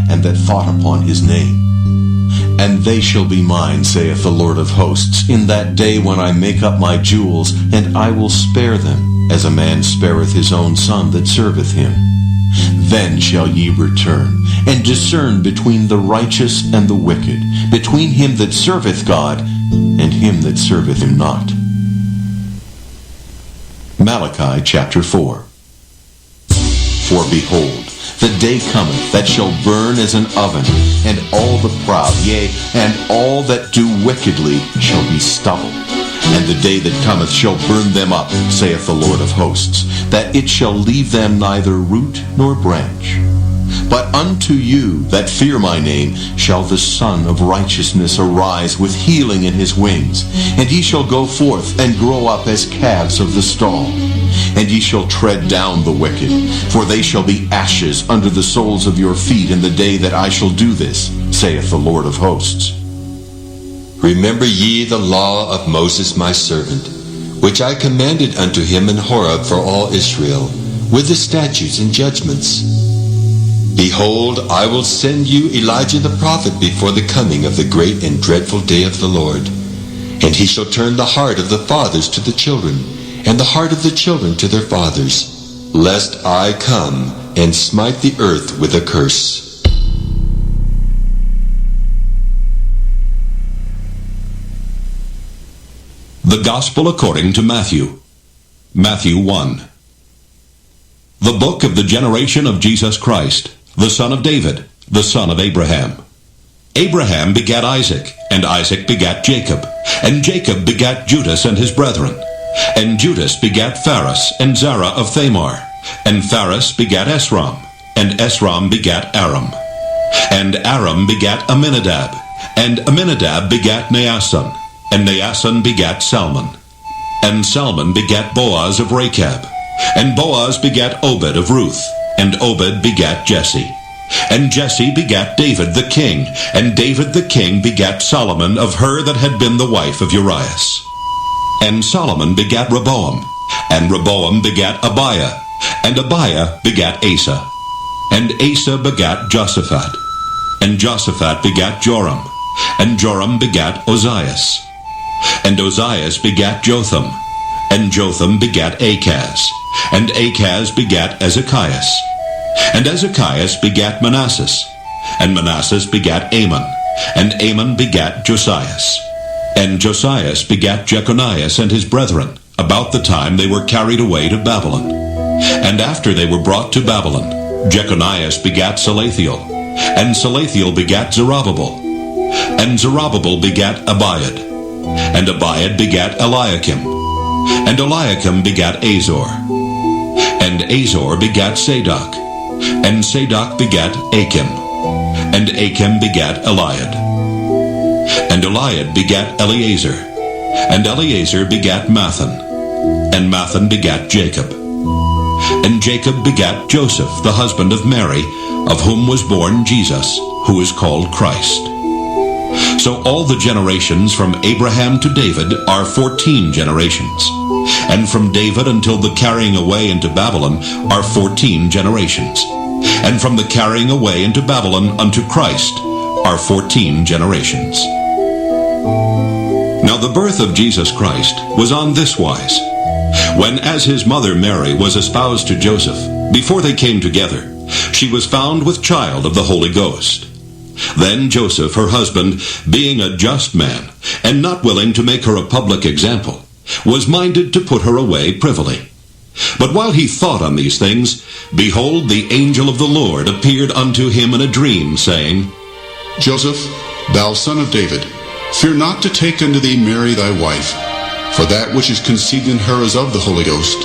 and that thought upon his name. And they shall be mine, saith the Lord of hosts, in that day when I make up my jewels, and I will spare them, as a man spareth his own son that serveth him. Then shall ye return, and discern between the righteous and the wicked, between him that serveth God, and him that serveth him not. Malachi chapter 4. For behold, the day cometh that shall burn as an oven, and all the proud, yea, and all that do wickedly shall be stubble. And the day that cometh shall burn them up, saith the Lord of hosts, that it shall leave them neither root nor branch. But unto you that fear my name shall the Son of Righteousness arise with healing in his wings, and ye shall go forth and grow up as calves of the stall. And ye shall tread down the wicked, for they shall be ashes under the soles of your feet in the day that I shall do this, saith the Lord of hosts.
Remember ye the law of Moses my servant, which I commanded unto him in Horeb for all Israel, with the statutes and judgments. Behold, I will send you Elijah the prophet before the coming of the great and dreadful day of the Lord. And he shall turn the heart of the fathers to the children, and the heart of the children to their fathers, lest I come and smite the earth with a curse.
The Gospel according to Matthew. Matthew 1. The book of the generation of Jesus Christ, the son of David, the son of Abraham. Abraham begat Isaac, and Isaac begat Jacob, and Jacob begat Judas and his brethren. And Judas begat Phares and Zerah of Thamar, and Phares begat Esrom, and Esrom begat Aram. And Aram begat Aminadab, and Aminadab begat Naasson, and Naasson begat Salmon. And Salmon begat Boaz of Rachab, and Boaz begat Obed of Ruth, and Obed begat Jesse. And Jesse begat David the king, and David the king begat Solomon of her that had been the wife of Urias. And Solomon begat Rehoboam, and Rehoboam begat Abiah,
And Abiah begat Asa. And Asa begat Joshaphat. And Joshaphat begat Joram. And Joram begat Ozias. And Ozias begat Jotham. And Jotham begat Achaz. And Achaz begat Ezekias. And Ezekias begat Manasses. And Manasses begat Amon. And Amon begat Josias. And Josias begat Jeconias and his brethren, about the time they were carried away to Babylon. And after they were brought to Babylon, Jeconias begat Salathiel. And Salathiel begat Zerubbabel. And Zerubbabel begat Abiad. And Abiad begat Eliakim. And Eliakim begat Azor. And Azor begat Sadoc. And Sadoc begat Achim. And Achim begat Eliad. And Eliad begat Eleazar. And Eleazar begat Mathan. And Mathan begat Jacob. And Jacob begat Joseph, the husband of Mary, of whom was born Jesus, who is called Christ. So all the generations from Abraham to David are 14 generations. And from David until the carrying away into Babylon are 14 generations. And from the carrying away into Babylon unto Christ are 14 generations. Now the birth of Jesus Christ was on this wise. When as his mother Mary was espoused to Joseph, before they came together, she was found with child of the Holy Ghost. Then Joseph, her husband, being a just man, and not willing to make her a public example, was minded to put her away privily. But while he thought on these things, behold, the angel of the Lord appeared unto him in a dream, saying,
Joseph, thou son of David, fear not to take unto thee Mary thy wife, for that which is conceived in her is of the Holy Ghost.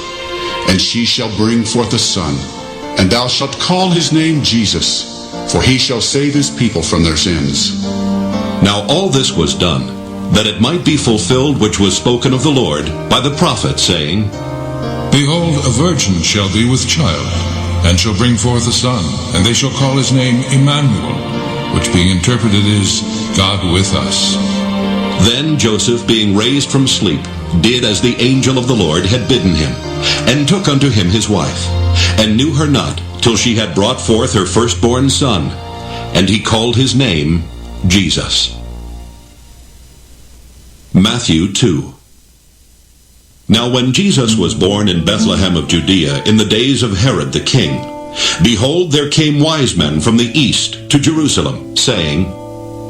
And she shall bring forth a son, and thou shalt call his name Jesus, for he shall save his people from their sins.
Now all this was done, that it might be fulfilled which was spoken of the Lord by the prophet, saying,
Behold, a virgin shall be with child, and shall bring forth a son, and they shall call his name Emmanuel, which being interpreted is, God with us.
Then Joseph, being raised from sleep, did as the angel of the Lord had bidden him, and took unto him his wife, and knew her not, till she had brought forth her firstborn son, and he called his name Jesus. Matthew 2. Now when Jesus was born in Bethlehem of Judea in the days of Herod the king, behold, there came wise men from the east to Jerusalem, saying,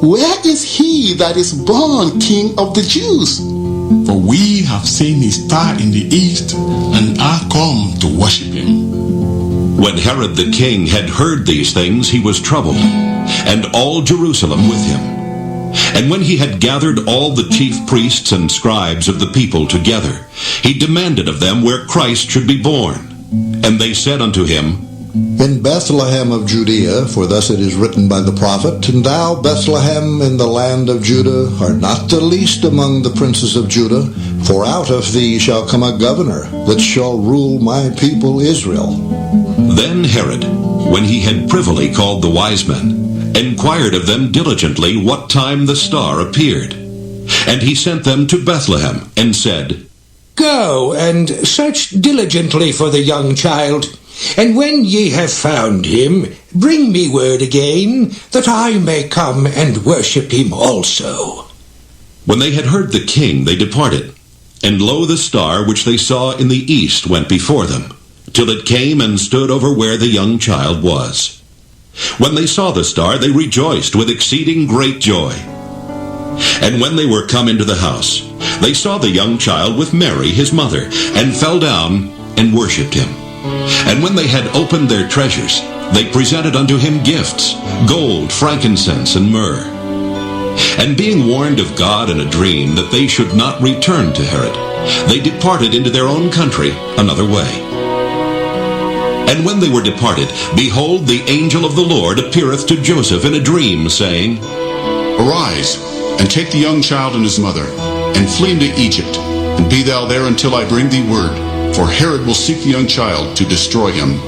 Where is he that is born King of the Jews?
For we have seen his star in the east, and are come to worship him.
When Herod the king had heard these things, he was troubled, and all Jerusalem with him. And when he had gathered all the chief priests and scribes of the people together, he demanded of them where Christ should be born. And they said unto him,
In Bethlehem of Judea, for thus it is written by the prophet, And thou, Bethlehem, in the land of Judah, art not the least among the princes of Judah, for out of thee shall come a governor, that shall rule my people Israel.
Then Herod, when he had privily called the wise men, inquired of them diligently what time the star appeared. And he sent them to Bethlehem, and said,
Go and search diligently for the young child, and when ye have found him, bring me word again, that I may come and worship him also.
When they had heard the king, they departed. And lo, the star which they saw in the east went before them, till it came and stood over where the young child was. When they saw the star, they rejoiced with exceeding great joy. And when they were come into the house, they saw the young child with Mary his mother, and fell down and worshipped him. And when they had opened their treasures, they presented unto him gifts, gold, frankincense, and myrrh. And being warned of God in a dream that they should not return to Herod, they departed into their own country another way. And when they were departed, behold, the angel of the Lord appeareth to Joseph in a dream, saying,
Arise, and take the young child and his mother, and flee into Egypt, and be thou there until I bring thee word, for Herod will seek the young child to destroy him.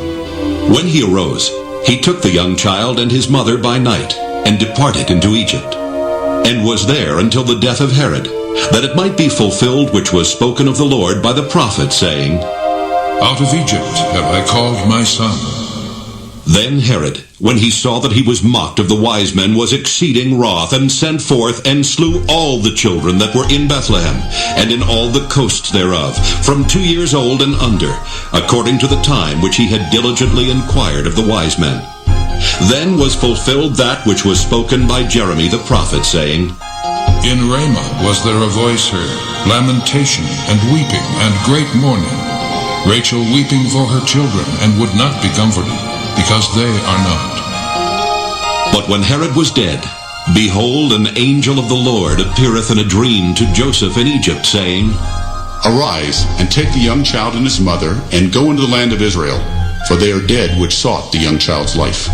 When he arose, he took the young child and his mother by night, and departed into Egypt, and was there until the death of Herod, that it might be fulfilled which was spoken of the Lord by the prophet, saying,
Out of Egypt have I called my son.
Then Herod, when he saw that he was mocked of the wise men, was exceeding wroth, and sent forth and slew all the children that were in Bethlehem, and in all the coasts thereof, from 2 years old and under, according to the time which he had diligently inquired of the wise men. Then was fulfilled that which was spoken by Jeremy the prophet, saying,
In Ramah was there a voice heard, lamentation and weeping and great mourning, Rachel weeping for her children, and would not be comforted, because they are not.
But when Herod was dead, behold, an angel of the Lord appeareth in a dream to Joseph in Egypt, saying,
Arise, and take the young child and his mother, and go into the land of Israel, for they are dead which sought the young child's life.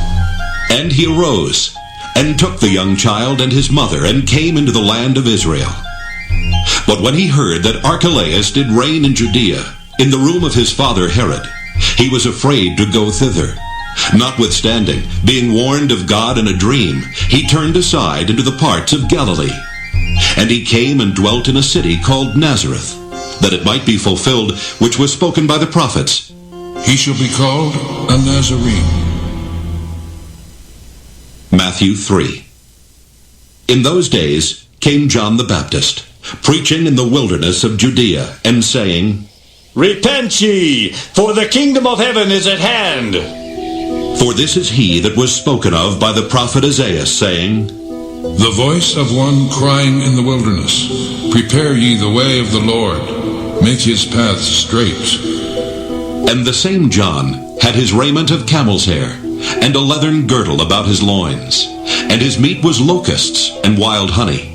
And he arose, and took the young child and his mother, and came into the land of Israel. But when he heard that Archelaus did reign in Judea, in the room of his father Herod, he was afraid to go thither. Notwithstanding, being warned of God in a dream, he turned aside into the parts of Galilee. And he came and dwelt in a city called Nazareth, that it might be fulfilled which was spoken by the prophets.
He shall be called a Nazarene.
Matthew 3. In those days came John the Baptist, preaching in the wilderness of Judea, and saying,
Repent ye, for the kingdom of heaven is at hand.
For this is he that was spoken of by the prophet Isaiah, saying,
The voice of one crying in the wilderness, Prepare ye the way of the Lord, make his paths straight.
And the same John had his raiment of camel's hair, and a leathern girdle about his loins, and his meat was locusts and wild honey.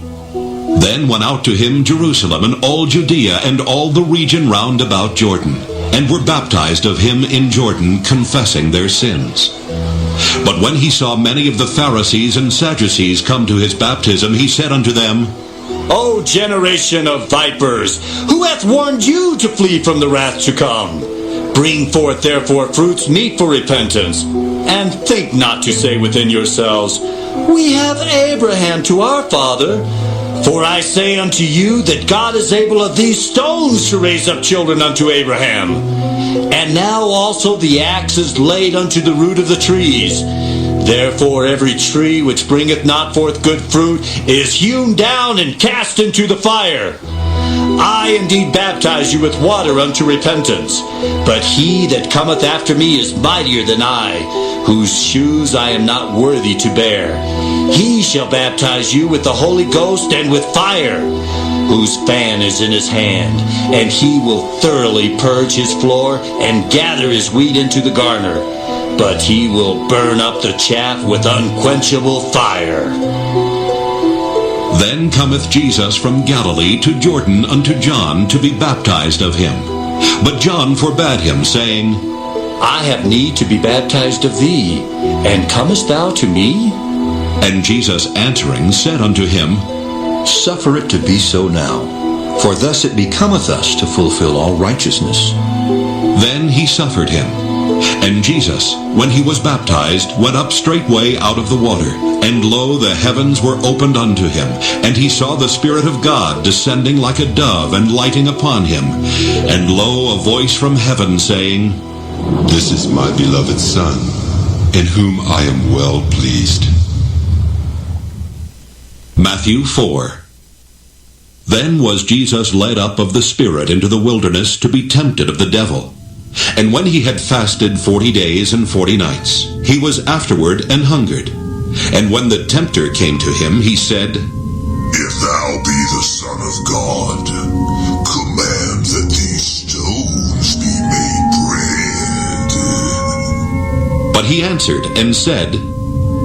Then went out to him Jerusalem and all Judea and all the region round about Jordan, and were baptized of him in Jordan, confessing their sins. But when he saw many of the Pharisees and Sadducees come to his baptism, he said unto them,
O generation of vipers, who hath warned you to flee from the wrath to come? Bring forth therefore fruits meet for repentance, and think not to say within yourselves, We have Abraham to our father. For I say unto you that God is able of these stones to raise up children unto Abraham. And now also the axe is laid unto the root of the trees. Therefore every tree which bringeth not forth good fruit is hewn down and cast into the fire. I indeed baptize you with water unto repentance, but he that cometh after me is mightier than I, whose shoes I am not worthy to bear. He shall baptize you with the Holy Ghost and with fire, whose fan is in his hand, and he will thoroughly purge his floor and gather his wheat into the garner, but he will burn up the chaff with unquenchable fire.
Then cometh Jesus from Galilee to Jordan unto John to be baptized of him. But John forbade him, saying,
I have need to be baptized of thee, and comest thou to me?
And Jesus answering said unto him,
Suffer it to be so now, for thus it becometh us to fulfill all righteousness.
Then he suffered him. And Jesus, when he was baptized, went up straightway out of the water. And lo, the heavens were opened unto him. And he saw the Spirit of God descending like a dove and lighting upon him. And lo, a voice from heaven saying,
This is my beloved Son, in whom I am well pleased.
Matthew 4. Then was Jesus led up of the Spirit into the wilderness to be tempted of the devil. And when he had fasted 40 days and 40 nights, he was afterward and hungered. And when the tempter came to him, he said,
If thou be the Son of God, command that these stones be made bread.
But he answered and said,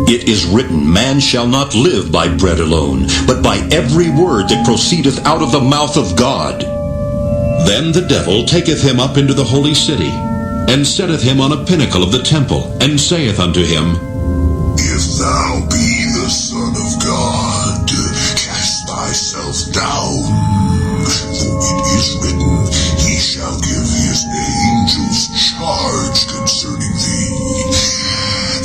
It is written, Man shall not live by bread alone, but by every word that proceedeth out of the mouth of God.
Then the devil taketh him up into the holy city, and setteth him on a pinnacle of the temple, and saith unto him,
If thou be the Son of God, cast thyself down. For it is written, He shall give his angels charge concerning thee,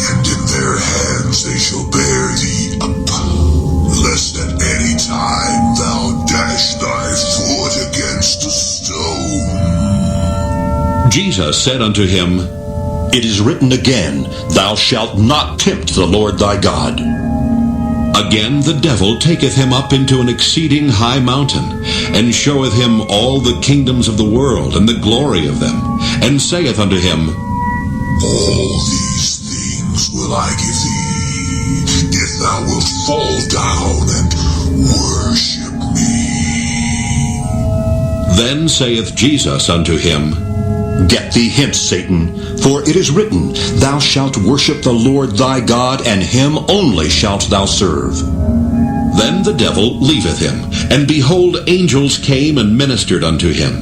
and in their hands they shall bear thee up, lest at any time thou dash thy foot against a stone.
Jesus said unto him,
It is written again, Thou shalt not tempt the Lord thy God.
Again the devil taketh him up into an exceeding high mountain, and showeth him all the kingdoms of the world, and the glory of them, and saith unto him,
All these things will I give thee, if thou wilt fall down and worship me.
Then saith Jesus unto him,
Get thee hence, Satan, for it is written, Thou shalt worship the Lord thy God, and him only shalt thou serve.
Then the devil leaveth him, and behold, angels came and ministered unto him.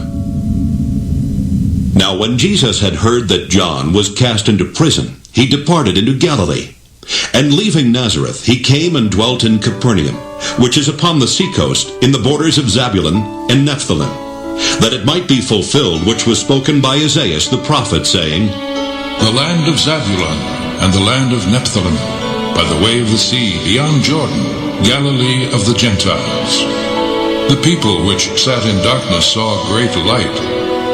Now when Jesus had heard that John was cast into prison, he departed into Galilee. And leaving Nazareth, he came and dwelt in Capernaum, which is upon the seacoast, in the borders of Zabulon and Nephthalim, that it might be fulfilled which was spoken by Isaiah the prophet, saying,
The land of Zabulon and the land of Nephthalim, by the way of the sea, beyond Jordan, Galilee of the Gentiles. The people which sat in darkness saw a great light,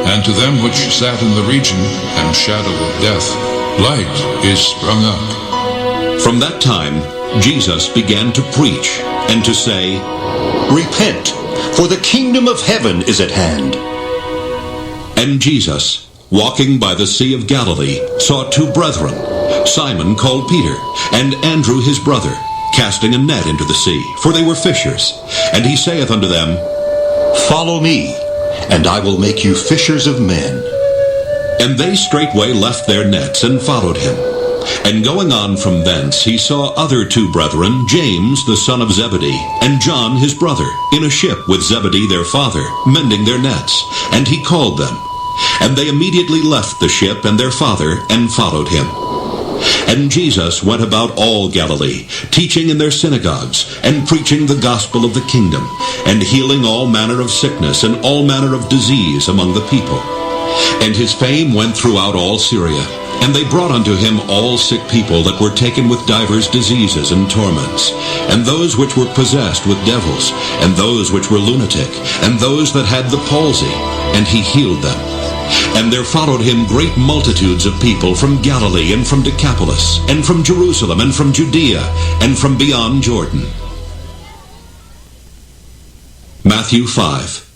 and to them which sat in the region and shadow of death, light is sprung up.
From that time Jesus began to preach, and to say,
Repent, for the kingdom of heaven is at hand.
And Jesus, walking by the sea of Galilee, saw two brethren, Simon called Peter, and Andrew his brother, casting a net into the sea, for they were fishers. And he saith unto them,
Follow me, and I will make you fishers of men.
And they straightway left their nets, and followed him. And going on from thence, he saw other two brethren, James the son of Zebedee, and John his brother, in a ship with Zebedee their father, mending their nets. And he called them. And they immediately left the ship and their father, and followed him. And Jesus went about all Galilee, teaching in their synagogues, and preaching the gospel of the kingdom, and healing all manner of sickness and all manner of disease among the people. And his fame went throughout all Syria. And they brought unto him all sick people that were taken with divers diseases and torments, and those which were possessed with devils, and those which were lunatic, and those that had the palsy, and he healed them. And there followed him great multitudes of people from Galilee, and from Decapolis, and from Jerusalem, and from Judea, and from beyond Jordan. Matthew 5.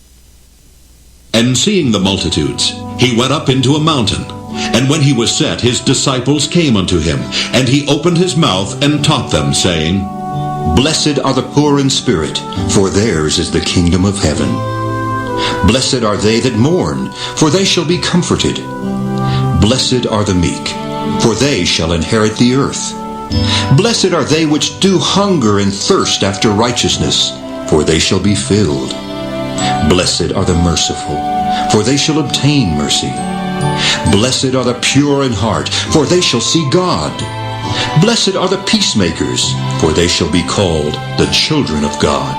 And seeing the multitudes, he went up into a mountain. And when he was set, his disciples came unto him, and he opened his mouth and taught them, saying,
Blessed are the poor in spirit, for theirs is the kingdom of heaven. Blessed are they that mourn, for they shall be comforted. Blessed are the meek, for they shall inherit the earth. Blessed are they which do hunger and thirst after righteousness, for they shall be filled. Blessed are the merciful, for they shall obtain mercy. Blessed are the pure in heart, for they shall see God. Blessed are the peacemakers, for they shall be called the children of God.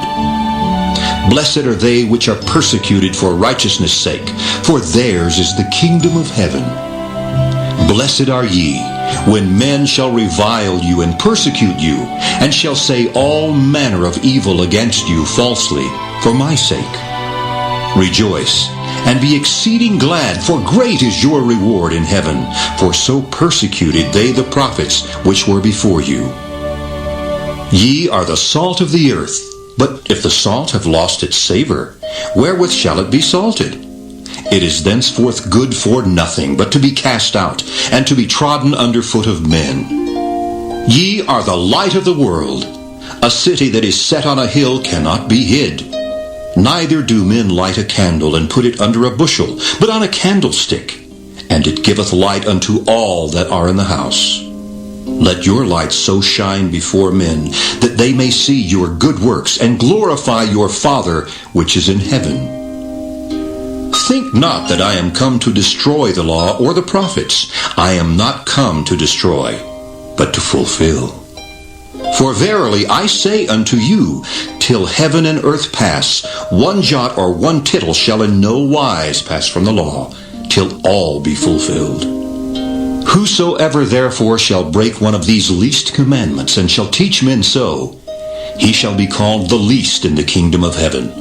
Blessed are they which are persecuted for righteousness' sake, for theirs is the kingdom of heaven. Blessed are ye, when men shall revile you and persecute you, and shall say all manner of evil against you falsely, for my sake. Rejoice, and be exceeding glad, for great is your reward in heaven, for so persecuted they the prophets which were before you. Ye are the salt of the earth, but if the salt have lost its savor, wherewith shall it be salted? It is thenceforth good for nothing, but to be cast out, and to be trodden under foot of men. Ye are the light of the world. A city that is set on a hill cannot be hid. Neither do men light a candle and put it under a bushel, but on a candlestick, and it giveth light unto all that are in the house. Let your light so shine before men, that they may see your good works, and glorify your Father which is in heaven. Think not that I am come to destroy the law or the prophets. I am not come to destroy, but to fulfill. For verily I say unto you, till heaven and earth pass, one jot or one tittle shall in no wise pass from the law, till all be fulfilled. Whosoever therefore shall break one of these least commandments, and shall teach men so, he shall be called the least in the kingdom of heaven.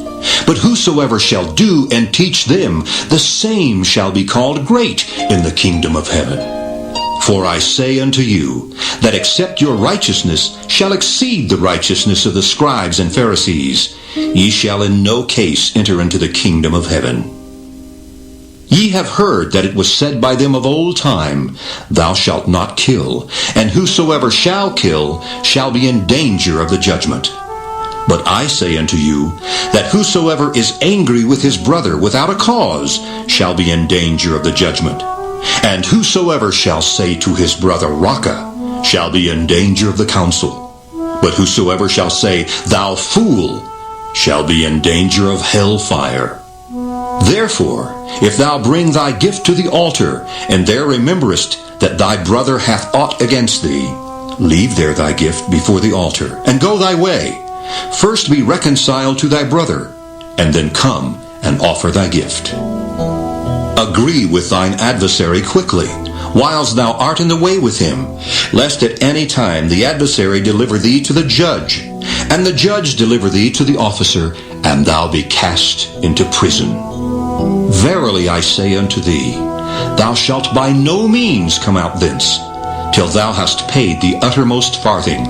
But whosoever shall do and teach them, the same shall be called great in the kingdom of heaven. For I say unto you, that except your righteousness shall exceed the righteousness of the scribes and Pharisees, ye shall in no case enter into the kingdom of heaven. Ye have heard that it was said by them of old time, Thou shalt not kill, and whosoever shall kill shall be in danger of the judgment. But I say unto you, that whosoever is angry with his brother without a cause shall be in danger of the judgment. And whosoever shall say to his brother, Raca, shall be in danger of the council. But whosoever shall say, Thou fool, shall be in danger of hell fire. Therefore, if thou bring thy gift to the altar, and there rememberest that thy brother hath aught against thee, leave there thy gift before the altar, and go thy way. First be reconciled to thy brother, and then come and offer thy gift. Agree with thine adversary quickly, whiles thou art in the way with him, lest at any time the adversary deliver thee to the judge, and the judge deliver thee to the officer, and thou be cast into prison. Verily I say unto thee, thou shalt by no means come out thence, till thou hast paid the uttermost farthing.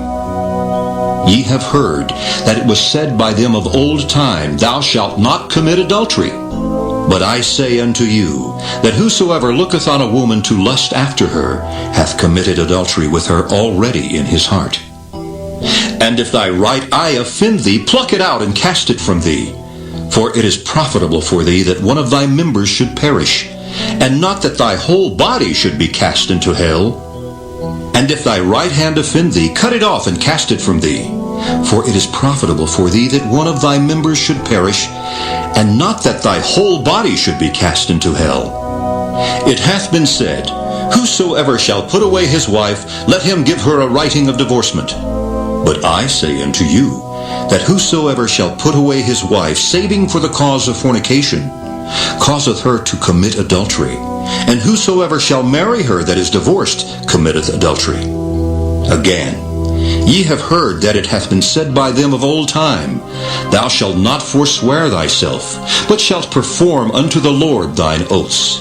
Ye have heard that it was said by them of old time, Thou shalt not commit adultery. But I say unto you, that whosoever looketh on a woman to lust after her, hath committed adultery with her already in his heart. And if thy right eye offend thee, pluck it out and cast it from thee. For it is profitable for thee that one of thy members should perish, and not that thy whole body should be cast into hell. And if thy right hand offend thee, cut it off and cast it from thee. For it is profitable for thee that one of thy members should perish, and not that thy whole body should be cast into hell. It hath been said, Whosoever shall put away his wife, let him give her a writing of divorcement. But I say unto you, that whosoever shall put away his wife, saving for the cause of fornication, causeth her to commit adultery. And whosoever shall marry her that is divorced, committeth adultery. Again, ye have heard that it hath been said by them of old time, Thou shalt not forswear thyself, but shalt perform unto the Lord thine oaths.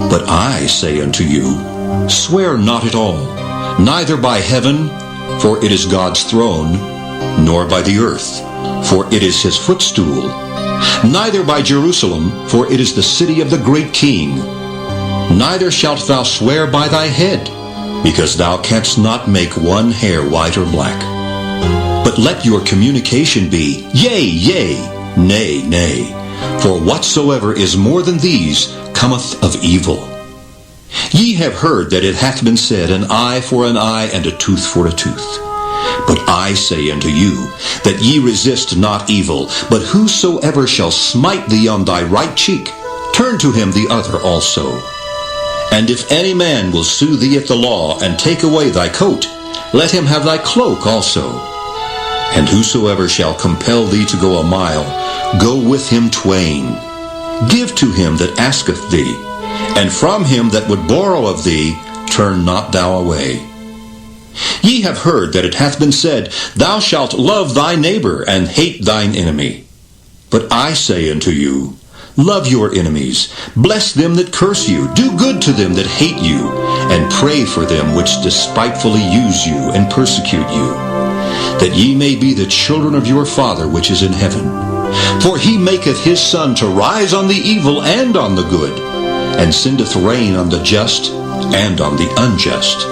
But I say unto you, swear not at all, neither by heaven, for it is God's throne, nor by the earth, for it is his footstool, neither by Jerusalem, for it is the city of the great King. Neither shalt thou swear by thy head, because thou canst not make one hair white or black. But let your communication be, Yea, yea, nay, nay. For whatsoever is more than these cometh of evil. Ye have heard that it hath been said, An eye for an eye, and a tooth for a tooth. But I say unto you, that ye resist not evil, but whosoever shall smite thee on thy right cheek, turn to him the other also. And if any man will sue thee at the law, and take away thy coat, let him have thy cloak also. And whosoever shall compel thee to go a mile, go with him twain. Give to him that asketh thee, and from him that would borrow of thee, turn not thou away. Ye have heard that it hath been said, Thou shalt love thy neighbor, and hate thine enemy. But I say unto you, love your enemies, bless them that curse you, do good to them that hate you, and pray for them which despitefully use you and persecute you, that ye may be the children of your Father which is in heaven. For he maketh his sun to rise on the evil and on the good, and sendeth rain on the just and on the unjust.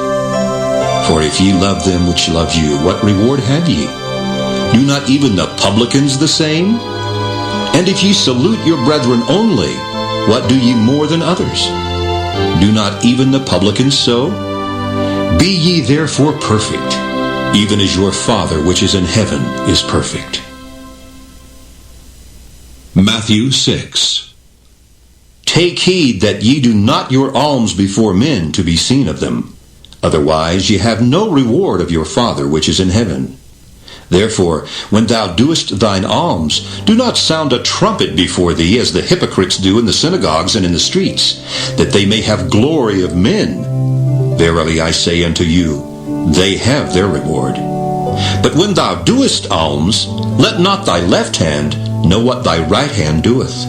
For if ye love them which love you, what reward have ye? Do not even the publicans the same? And if ye salute your brethren only, what do ye more than others? Do not even the publicans so? Be ye therefore perfect, even as your Father which is in heaven is perfect.
Matthew 6.
Take heed that ye do not your alms before men to be seen of them. Otherwise ye have no reward of your Father which is in heaven. Therefore, when thou doest thine alms, do not sound a trumpet before thee, as the hypocrites do in the synagogues and in the streets, that they may have glory of men. Verily I say unto you, they have their reward. But when thou doest alms, let not thy left hand know what thy right hand doeth,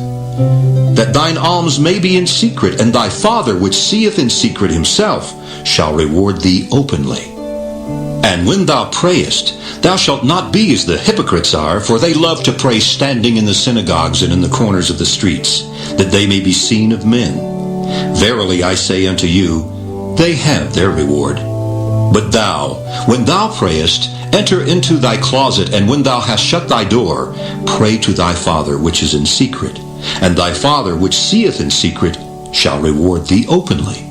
that thine alms may be in secret, and thy Father which seeth in secret himself shall reward thee openly. And when thou prayest, thou shalt not be as the hypocrites are, for they love to pray standing in the synagogues and in the corners of the streets, that they may be seen of men. Verily I say unto you, they have their reward. But thou, when thou prayest, enter into thy closet, and when thou hast shut thy door, pray to thy Father which is in secret, and thy Father which seeth in secret shall reward thee openly.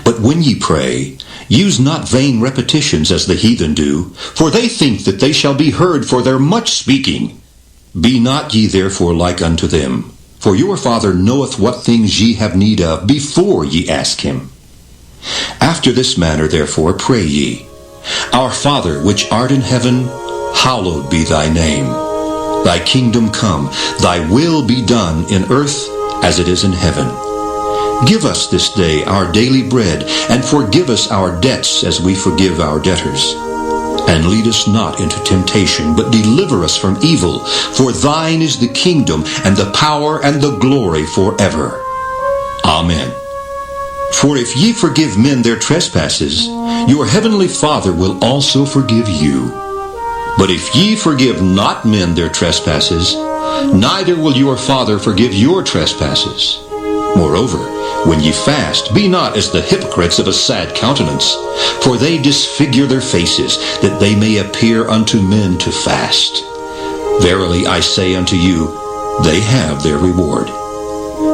But when ye pray, use not vain repetitions as the heathen do, for they think that they shall be heard for their much speaking. Be not ye therefore like unto them, for your Father knoweth what things ye have need of before ye ask him. After this manner therefore pray ye, Our Father which art in heaven, hallowed be thy name. Thy kingdom come, thy will be done in earth as it is in heaven. Give us this day our daily bread, and forgive us our debts as we forgive our debtors. And lead us not into temptation, but deliver us from evil. For thine is the kingdom, and the power, and the glory forever. Amen. For if ye forgive men their trespasses, your heavenly Father will also forgive you. But if ye forgive not men their trespasses, neither will your Father forgive your trespasses. Moreover, when ye fast, be not as the hypocrites of a sad countenance, for they disfigure their faces, that they may appear unto men to fast. Verily I say unto you, they have their reward.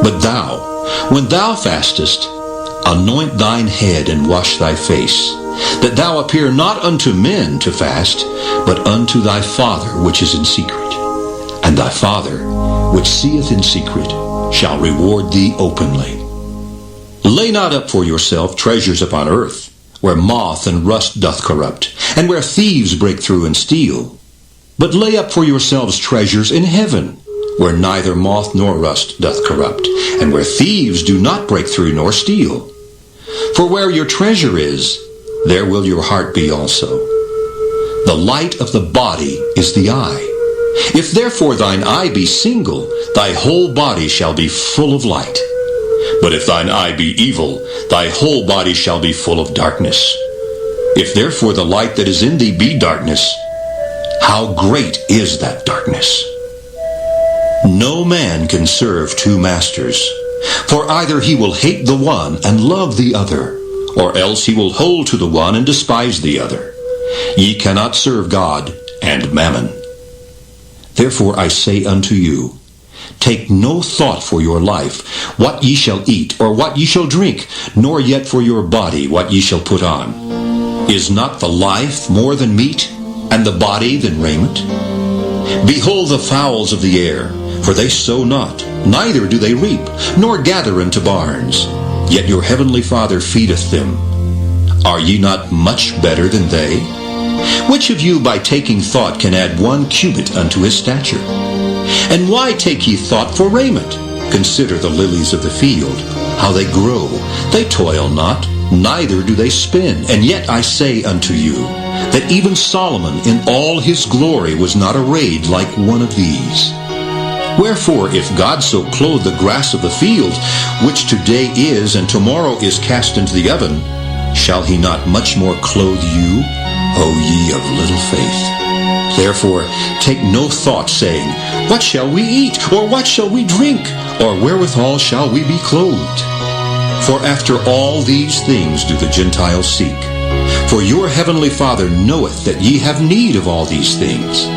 But thou, when thou fastest, anoint thine head and wash thy face, that thou appear not unto men to fast, but unto thy Father which is in secret. And thy Father, which seeth in secret, shall reward thee openly. Lay not up for yourself treasures upon earth, where moth and rust doth corrupt, and where thieves break through and steal. But lay up for yourselves treasures in heaven, where neither moth nor rust doth corrupt, and where thieves do not break through nor steal. For where your treasure is, there will your heart be also. The light of the body is the eye. If therefore thine eye be single, thy whole body shall be full of light. But if thine eye be evil, thy whole body shall be full of darkness. If therefore the light that is in thee be darkness, how great is that darkness? No man can serve two masters, for either he will hate the one and love the other, or else he will hold to the one and despise the other. Ye cannot serve God and mammon. Therefore I say unto you, take no thought for your life, what ye shall eat, or what ye shall drink, nor yet for your body, what ye shall put on. Is not the life more than meat, and the body than raiment? Behold the fowls of the air, for they sow not, neither do they reap, nor gather into barns, yet your heavenly Father feedeth them. Are ye not much better than they? Which of you by taking thought can add 1 cubit unto his stature? And why take ye thought for raiment? Consider the lilies of the field, how they grow. They toil not, neither do they spin. And yet I say unto you, that even Solomon in all his glory was not arrayed like one of these. Wherefore, if God so clothe the grass of the field, which today is and tomorrow is cast into the oven, shall he not much more clothe you, O ye of little faith? Therefore take no thought, saying, what shall we eat? Or what shall we drink? Or wherewithal shall we be clothed? For after all these things do the Gentiles seek. For your heavenly Father knoweth that ye have need of all these things.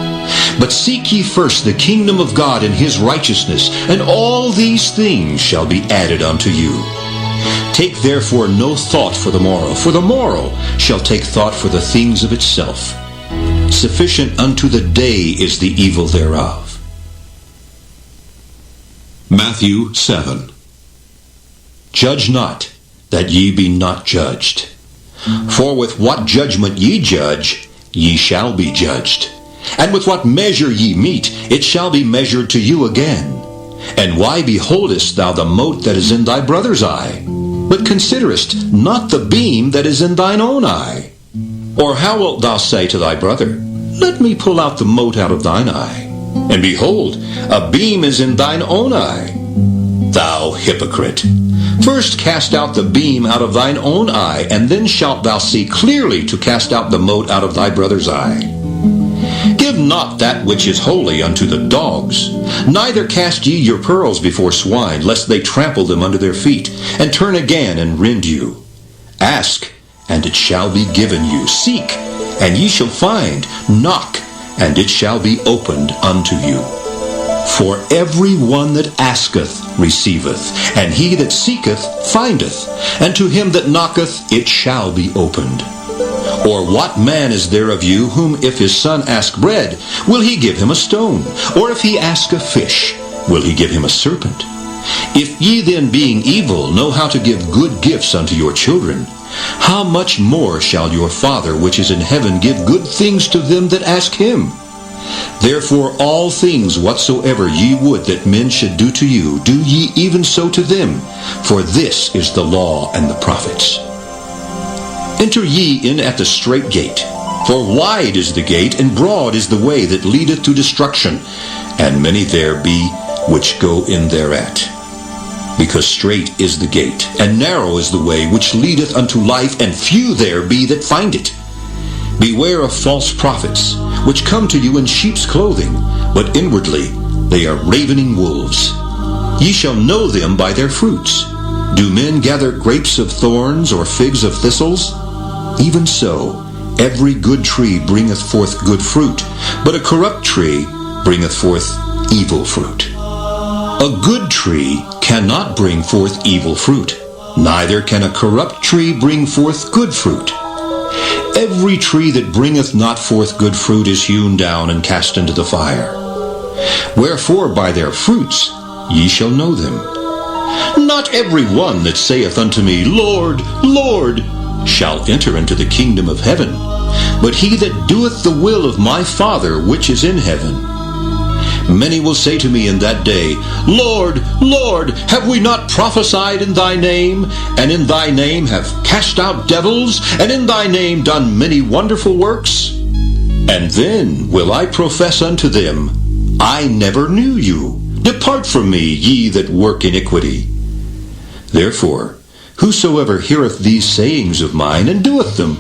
But seek ye first the kingdom of God and his righteousness, and all these things shall be added unto you. Take therefore no thought for the morrow shall take thought for the things of itself. Sufficient unto the day is the evil thereof.
Matthew 7.
Judge not, that ye be not judged. For with what judgment ye judge, ye shall be judged. And with what measure ye mete, it shall be measured to you again. And why beholdest thou the mote that is in thy brother's eye, but considerest not the beam that is in thine own eye? Or how wilt thou say to thy brother, let me pull out the mote out of thine eye? And behold, a beam is in thine own eye. Thou hypocrite! First cast out the beam out of thine own eye, and then shalt thou see clearly to cast out the mote out of thy brother's eye. Give not that which is holy unto the dogs, neither cast ye your pearls before swine, lest they trample them under their feet, and turn again and rend you. Ask, and it shall be given you. Seek, and ye shall find. Knock, and it shall be opened unto you. For every one that asketh receiveth, and he that seeketh findeth, and to him that knocketh it shall be opened. Or what man is there of you whom if his son ask bread, will he give him a stone? Or if he ask a fish, will he give him a serpent? If ye then, being evil, know how to give good gifts unto your children, how much more shall your Father which is in heaven give good things to them that ask him? Therefore all things whatsoever ye would that men should do to you, do ye even so to them, for this is the law and the prophets. Enter ye in at the strait gate, for wide is the gate, and broad is the way that leadeth to destruction, and many there be which go in thereat. Because strait is the gate, and narrow is the way which leadeth unto life, and few there be that find it. Beware of false prophets, which come to you in sheep's clothing, but inwardly they are ravening wolves. Ye shall know them by their fruits. Do men gather grapes of thorns, or figs of thistles? Even so, every good tree bringeth forth good fruit, but a corrupt tree bringeth forth evil fruit. A good tree cannot bring forth evil fruit, neither can a corrupt tree bring forth good fruit. Every tree that bringeth not forth good fruit is hewn down and cast into the fire. Wherefore by their fruits ye shall know them. Not every one that saith unto me, Lord, Lord, shall enter into the kingdom of heaven, but he that doeth the will of my Father which is in heaven. Many will say to me in that day, Lord, Lord, have we not prophesied in thy name, and in thy name have cast out devils, and in thy name done many wonderful works? And then will I profess unto them, I never knew you. Depart from me, ye that work iniquity. Therefore, whosoever heareth these sayings of mine, and doeth them,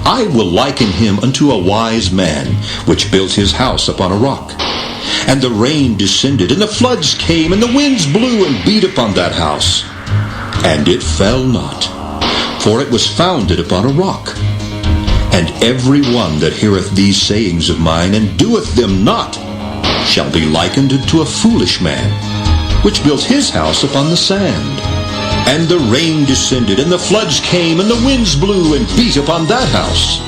I will liken him unto a wise man, which built his house upon a rock. And the rain descended, and the floods came, and the winds blew and beat upon that house. And it fell not, for it was founded upon a rock. And every one that heareth these sayings of mine, and doeth them not, shall be likened unto a foolish man, which built his house upon the sand. And the rain descended, and the floods came, and the winds blew and beat upon that house.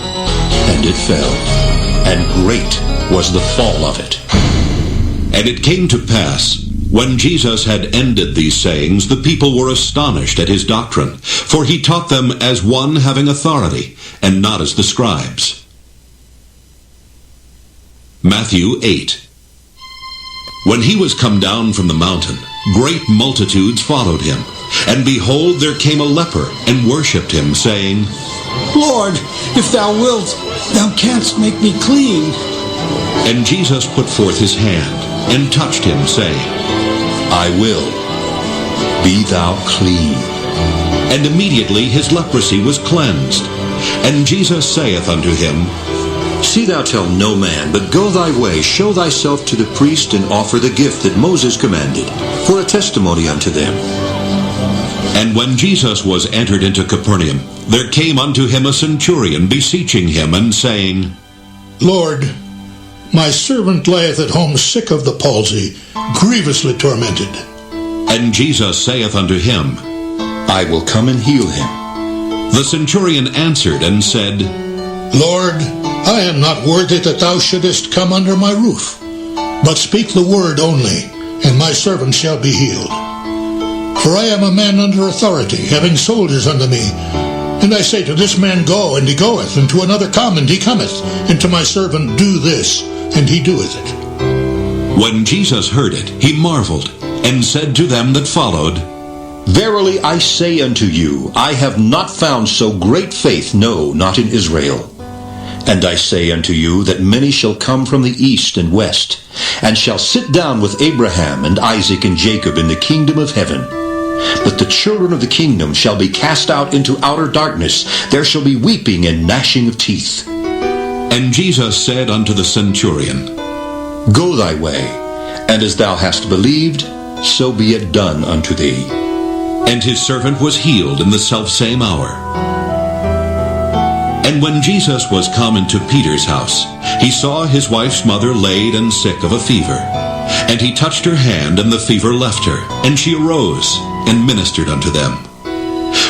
And it fell, and great was the fall of it.
And it came to pass, when Jesus had ended these sayings, the people were astonished at his doctrine, for he taught them as one having authority, and not as the scribes. Matthew 8. When he was come down from the mountain, great multitudes followed him. And behold, there came a leper, and worshipped him, saying,
Lord, if thou wilt, thou canst make me clean.
And Jesus put forth his hand, and touched him, saying, I will, be thou clean. And immediately his leprosy was cleansed. And Jesus saith unto him,
See thou tell no man, but go thy way, show thyself to the priest, and offer the gift that Moses commanded, for a testimony unto them.
And when Jesus was entered into Capernaum, there came unto him a centurion, beseeching him, and saying,
Lord, my servant lieth at home sick of the palsy, grievously tormented.
And Jesus saith unto him,
I will come and heal him.
The centurion answered and said,
Lord, I am not worthy that thou shouldest come under my roof, but speak the word only, and my servant shall be healed. For I am a man under authority, having soldiers under me. And I say to this man, Go, and he goeth, and to another, Come, and he cometh, and to my servant, Do this, and he doeth it.
When Jesus heard it, he marveled, and said to them that followed,
Verily I say unto you, I have not found so great faith, no, not in Israel. And I say unto you that many shall come from the east and west, and shall sit down with Abraham and Isaac and Jacob in the kingdom of heaven. But the children of the kingdom shall be cast out into outer darkness. There shall be weeping and gnashing of teeth.
And Jesus said unto the centurion,
Go thy way, and as thou hast believed, so be it done unto thee.
And his servant was healed in the selfsame hour. And when Jesus was come into Peter's house, he saw his wife's mother laid and sick of a fever. And he touched her hand, and the fever left her, and she arose, and ministered unto them.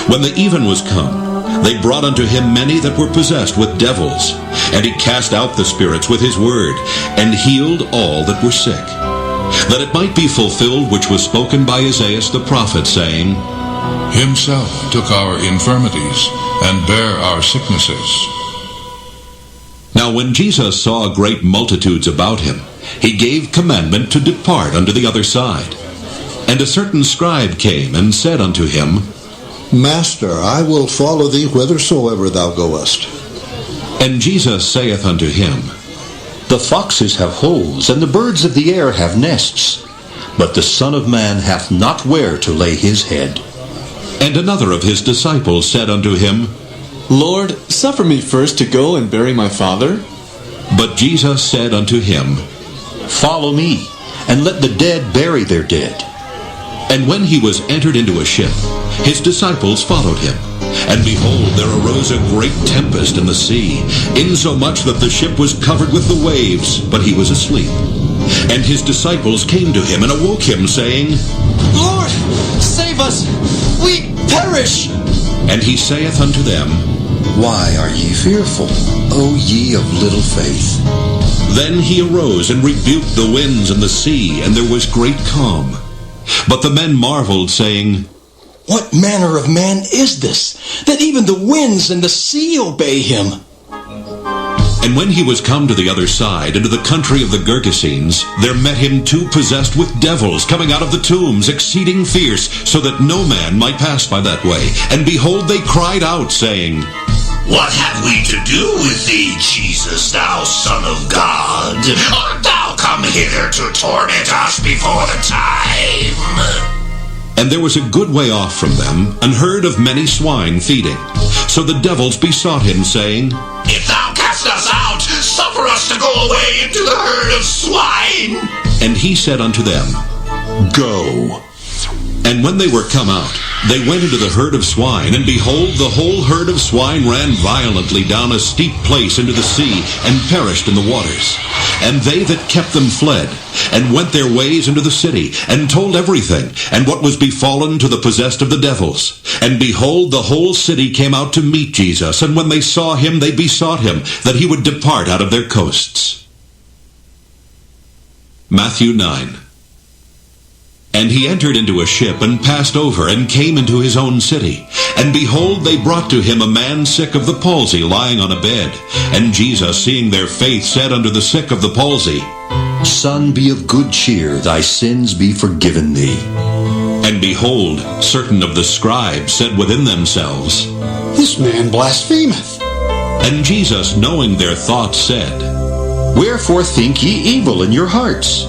When the even was come, they brought unto him many that were possessed with devils, and he cast out the spirits with his word, and healed all that were sick, that it might be fulfilled which was spoken by Isaiah the prophet, saying,
Himself took our infirmities, and bare our sicknesses.
Now when Jesus saw great multitudes about him, he gave commandment to depart unto the other side. And a certain scribe came and said unto him,
Master, I will follow thee whithersoever thou goest.
And Jesus saith unto him,
The foxes have holes, and the birds of the air have nests, but the Son of Man hath not where to lay his head.
And another of his disciples said unto him,
Lord, suffer me first to go and bury my father.
But Jesus said unto him,
Follow me, and let the dead bury their dead.
And when he was entered into a ship, his disciples followed him. And behold, there arose a great tempest in the sea, insomuch that the ship was covered with the waves, but he was asleep. And his disciples came to him and awoke him, saying,
Lord, save us! We perish!
And he saith unto them,
Why are ye fearful, O ye of little faith?
Then he arose and rebuked the winds and the sea, and there was great calm. But the men marveled, saying,
What manner of man is this, that even the winds and the sea obey him?
And when he was come to the other side, into the country of the Gergesenes, there met him two possessed with devils, coming out of the tombs, exceeding fierce, so that no man might pass by that way. And behold, they cried out, saying,
What have we to do with thee, Jesus, thou Son of God? Art thou come hither to torment us before the time?
And there was a good way off from them an herd of many swine feeding. So the devils besought him, saying,
If thou cast us out, suffer us to go away into the herd of swine.
And he said unto them, Go. And when they were come out, they went into the herd of swine, and behold, the whole herd of swine ran violently down a steep place into the sea, and perished in the waters. And they that kept them fled, and went their ways into the city, and told everything, and what was befallen to the possessed of the devils. And behold, the whole city came out to meet Jesus, and when they saw him, they besought him that he would depart out of their coasts. Matthew 9. And he entered into a ship, and passed over, and came into his own city. And behold, they brought to him a man sick of the palsy, lying on a bed. And Jesus, seeing their faith, said unto the sick of the palsy,
Son, be of good cheer, thy sins be forgiven thee.
And behold, certain of the scribes said within themselves,
This man blasphemeth.
And Jesus, knowing their thoughts, said,
Wherefore think ye evil in your hearts?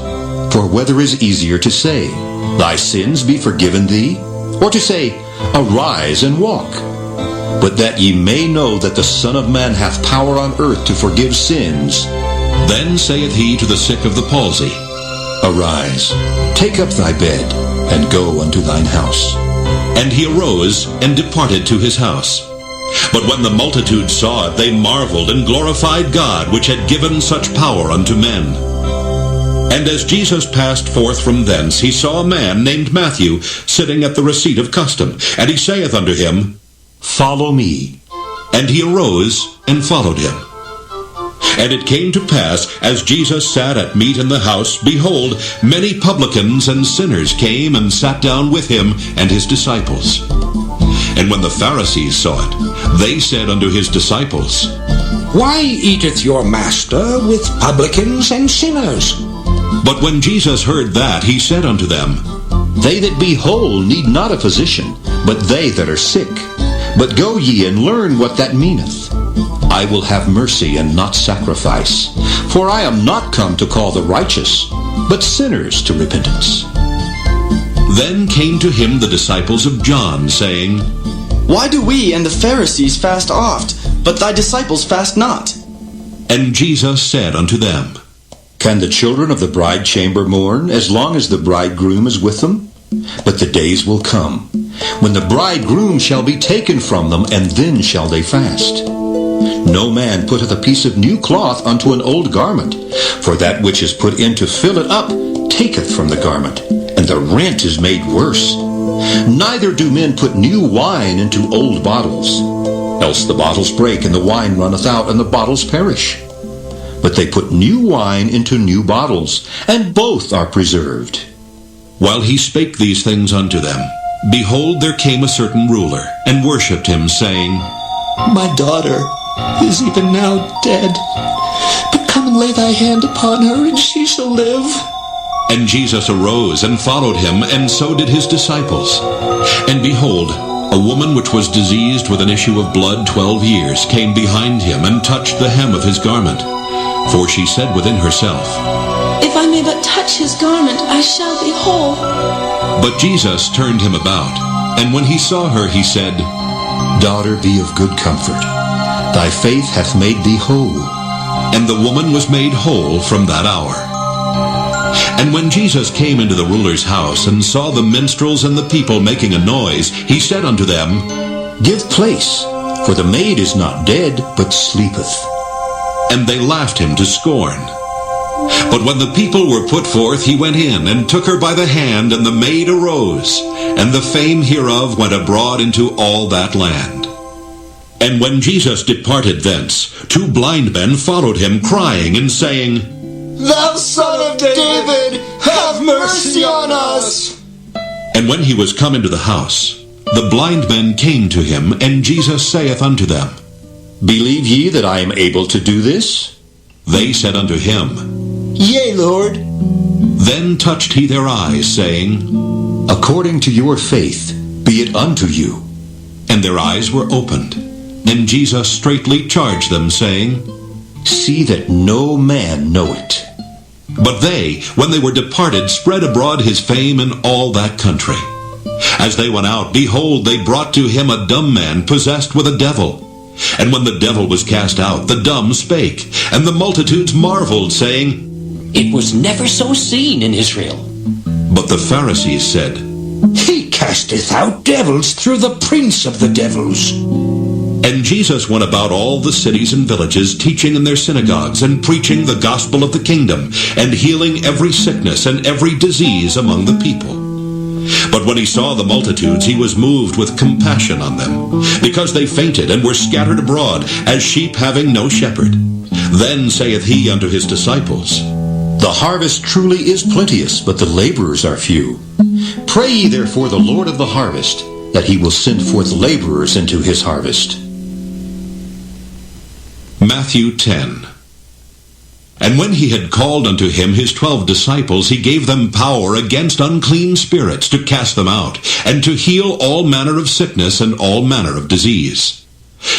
For whether is easier to say, Thy sins be forgiven thee, or to say, Arise and walk? But that ye may know that the Son of Man hath power on earth to forgive sins.
Then saith he to the sick of the palsy,
Arise, take up thy bed, and go unto thine house.
And he arose, and departed to his house. But when the multitude saw it, they marveled, and glorified God, which had given such power unto men. And as Jesus passed forth from thence, he saw a man named Matthew sitting at the receipt of custom. And he saith unto him,
Follow me.
And he arose and followed him. And it came to pass, as Jesus sat at meat in the house, behold, many publicans and sinners came and sat down with him and his disciples. And when the Pharisees saw it, they said unto his disciples,
Why eateth your master with publicans and sinners?
But when Jesus heard that, he said unto them,
They that be whole need not a physician, but they that are sick. But go ye and learn what that meaneth. I will have mercy and not sacrifice, for I am not come to call the righteous, but sinners to repentance.
Then came to him the disciples of John, saying,
Why do we and the Pharisees fast oft, but thy disciples fast not?
And Jesus said unto them,
Can the children of the bride chamber mourn as long as the bridegroom is with them? But the days will come, when the bridegroom shall be taken from them, and then shall they fast. No man putteth a piece of new cloth unto an old garment, for that which is put in to fill it up taketh from the garment, and the rent is made worse. Neither do men put new wine into old bottles, else the bottles break, and the wine runneth out, and the bottles perish. But they put new wine into new bottles, and both are preserved.
While he spake these things unto them, behold, there came a certain ruler, and worshipped him, saying,
My daughter is even now dead, but come and lay thy hand upon her, and she shall live.
And Jesus arose and followed him, and so did his disciples. And behold, a woman which was diseased with an issue of blood 12 years came behind him, and touched the hem of his garment. For she said within herself,
If I may but touch his garment, I shall be whole.
But Jesus turned him about, and when he saw her, he said,
Daughter, be of good comfort. Thy faith hath made thee whole.
And the woman was made whole from that hour. And when Jesus came into the ruler's house, and saw the minstrels and the people making a noise, he said unto them,
Give place, for the maid is not dead, but sleepeth.
And they laughed him to scorn. But when the people were put forth, he went in, and took her by the hand, and the maid arose, and the fame hereof went abroad into all that land. And when Jesus departed thence, 2 blind men followed him, crying and saying,
Thou son of David, have mercy on us.
And when he was come into the house, the blind men came to him, and Jesus saith unto them,
Believe ye that I am able to do this?
They said unto him,
Yea, Lord.
Then touched he their eyes, saying,
According to your faith, be it unto you.
And their eyes were opened. And Jesus straitly charged them, saying,
See that no man know it.
But they, when they were departed, spread abroad his fame in all that country. As they went out, behold, they brought to him a dumb man possessed with a devil. And when the devil was cast out, the dumb spake, and the multitudes marveled, saying,
It was never so seen in Israel.
But the Pharisees said,
He casteth out devils through the prince of the devils.
And Jesus went about all the cities and villages, teaching in their synagogues, and preaching the gospel of the kingdom, and healing every sickness and every disease among the people. But when he saw the multitudes, he was moved with compassion on them, because they fainted and were scattered abroad, as sheep having no shepherd. Then saith he unto his disciples,
The harvest truly is plenteous, but the laborers are few. Pray ye therefore the Lord of the harvest, that he will send forth laborers into his harvest.
Matthew 10. And when he had called unto him his 12 disciples, he gave them power against unclean spirits to cast them out, and to heal all manner of sickness and all manner of disease.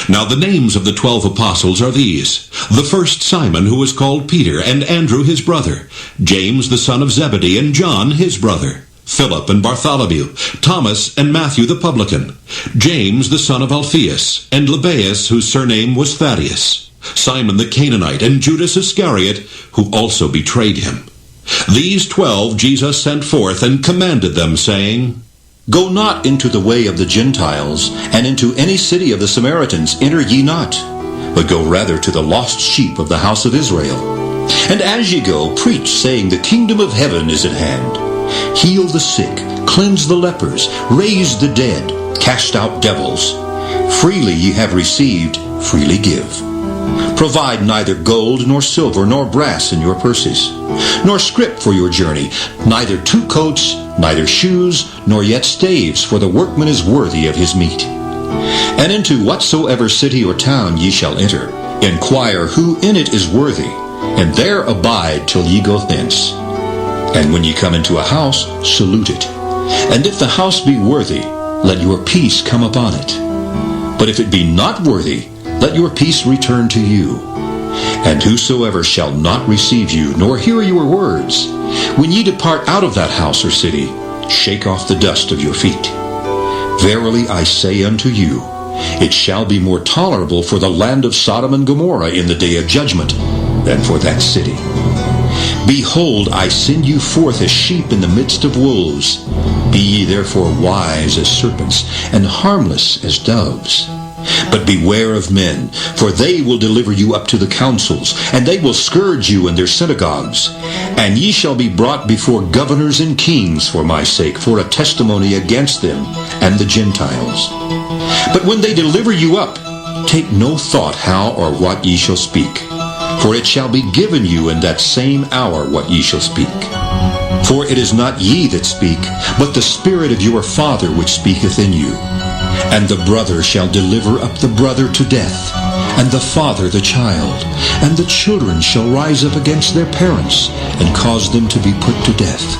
Now the names of the 12 apostles are these: the first Simon, who was called Peter, and Andrew his brother, James the son of Zebedee, and John his brother, Philip and Bartholomew, Thomas and Matthew the publican, James the son of Alphaeus, and Lebbaeus, whose surname was Thaddeus, Simon the Canaanite, and Judas Iscariot, who also betrayed him. These 12 Jesus sent forth, and commanded them, saying,
Go not into the way of the Gentiles, and into any city of the Samaritans enter ye not, but go rather to the lost sheep of the house of Israel. And as ye go, preach, saying, The kingdom of heaven is at hand. Heal the sick, cleanse the lepers, raise the dead, cast out devils. Freely ye have received, freely give. Provide neither gold, nor silver, nor brass in your purses, nor scrip for your journey, neither 2 coats, neither shoes, nor yet staves, for the workman is worthy of his meat. And into whatsoever city or town ye shall enter, inquire who in it is worthy, and there abide till ye go thence. And when ye come into a house, salute it. And if the house be worthy, let your peace come upon it. But if it be not worthy, let your peace return to you. And whosoever shall not receive you, nor hear your words, when ye depart out of that house or city, shake off the dust of your feet. Verily I say unto you, it shall be more tolerable for the land of Sodom and Gomorrah in the day of judgment than for that city. Behold, I send you forth as sheep in the midst of wolves. Be ye therefore wise as serpents, and harmless as doves. But beware of men, for they will deliver you up to the councils, and they will scourge you in their synagogues. And ye shall be brought before governors and kings for my sake, for a testimony against them and the Gentiles. But when they deliver you up, take no thought how or what ye shall speak. For it shall be given you in that same hour what ye shall speak. For it is not ye that speak, but the Spirit of your Father which speaketh in you. And the brother shall deliver up the brother to death, and the father the child, and the children shall rise up against their parents, and cause them to be put to death.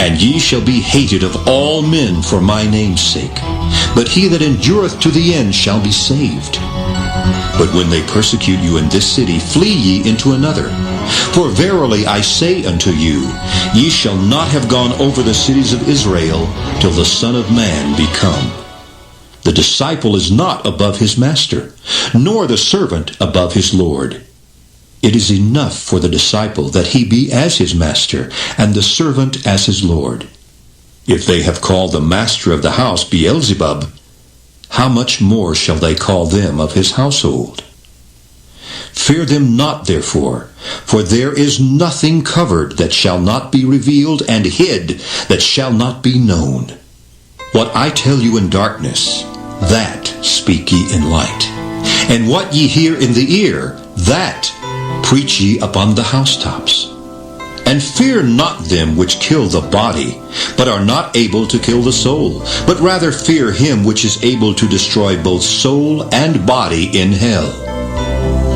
And ye shall be hated of all men for my name's sake, but he that endureth to the end shall be saved. But when they persecute you in this city, flee ye into another. For verily I say unto you, ye shall not have gone over the cities of Israel till the Son of Man be come. The disciple is not above his master, nor the servant above his Lord. It is enough for the disciple that he be as his master, and the servant as his Lord. If they have called the master of the house Beelzebub, how much more shall they call them of his household? Fear them not, therefore, for there is nothing covered that shall not be revealed, and hid that shall not be known. What I tell you in darkness, that speak ye in light. And what ye hear in the ear, that preach ye upon the housetops. And fear not them which kill the body, but are not able to kill the soul, but rather fear him which is able to destroy both soul and body in hell.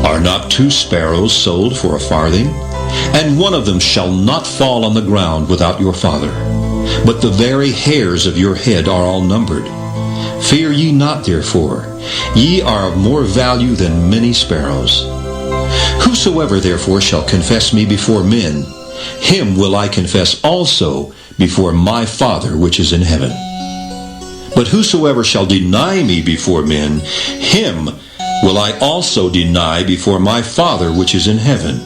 Are not 2 sparrows sold for a farthing? And one of them shall not fall on the ground without your Father. But the very hairs of your head are all numbered. Fear ye not, therefore. Ye are of more value than many sparrows. Whosoever therefore shall confess me before men, him will I confess also before my Father which is in heaven. But whosoever shall deny me before men, him will I also deny before my Father which is in heaven.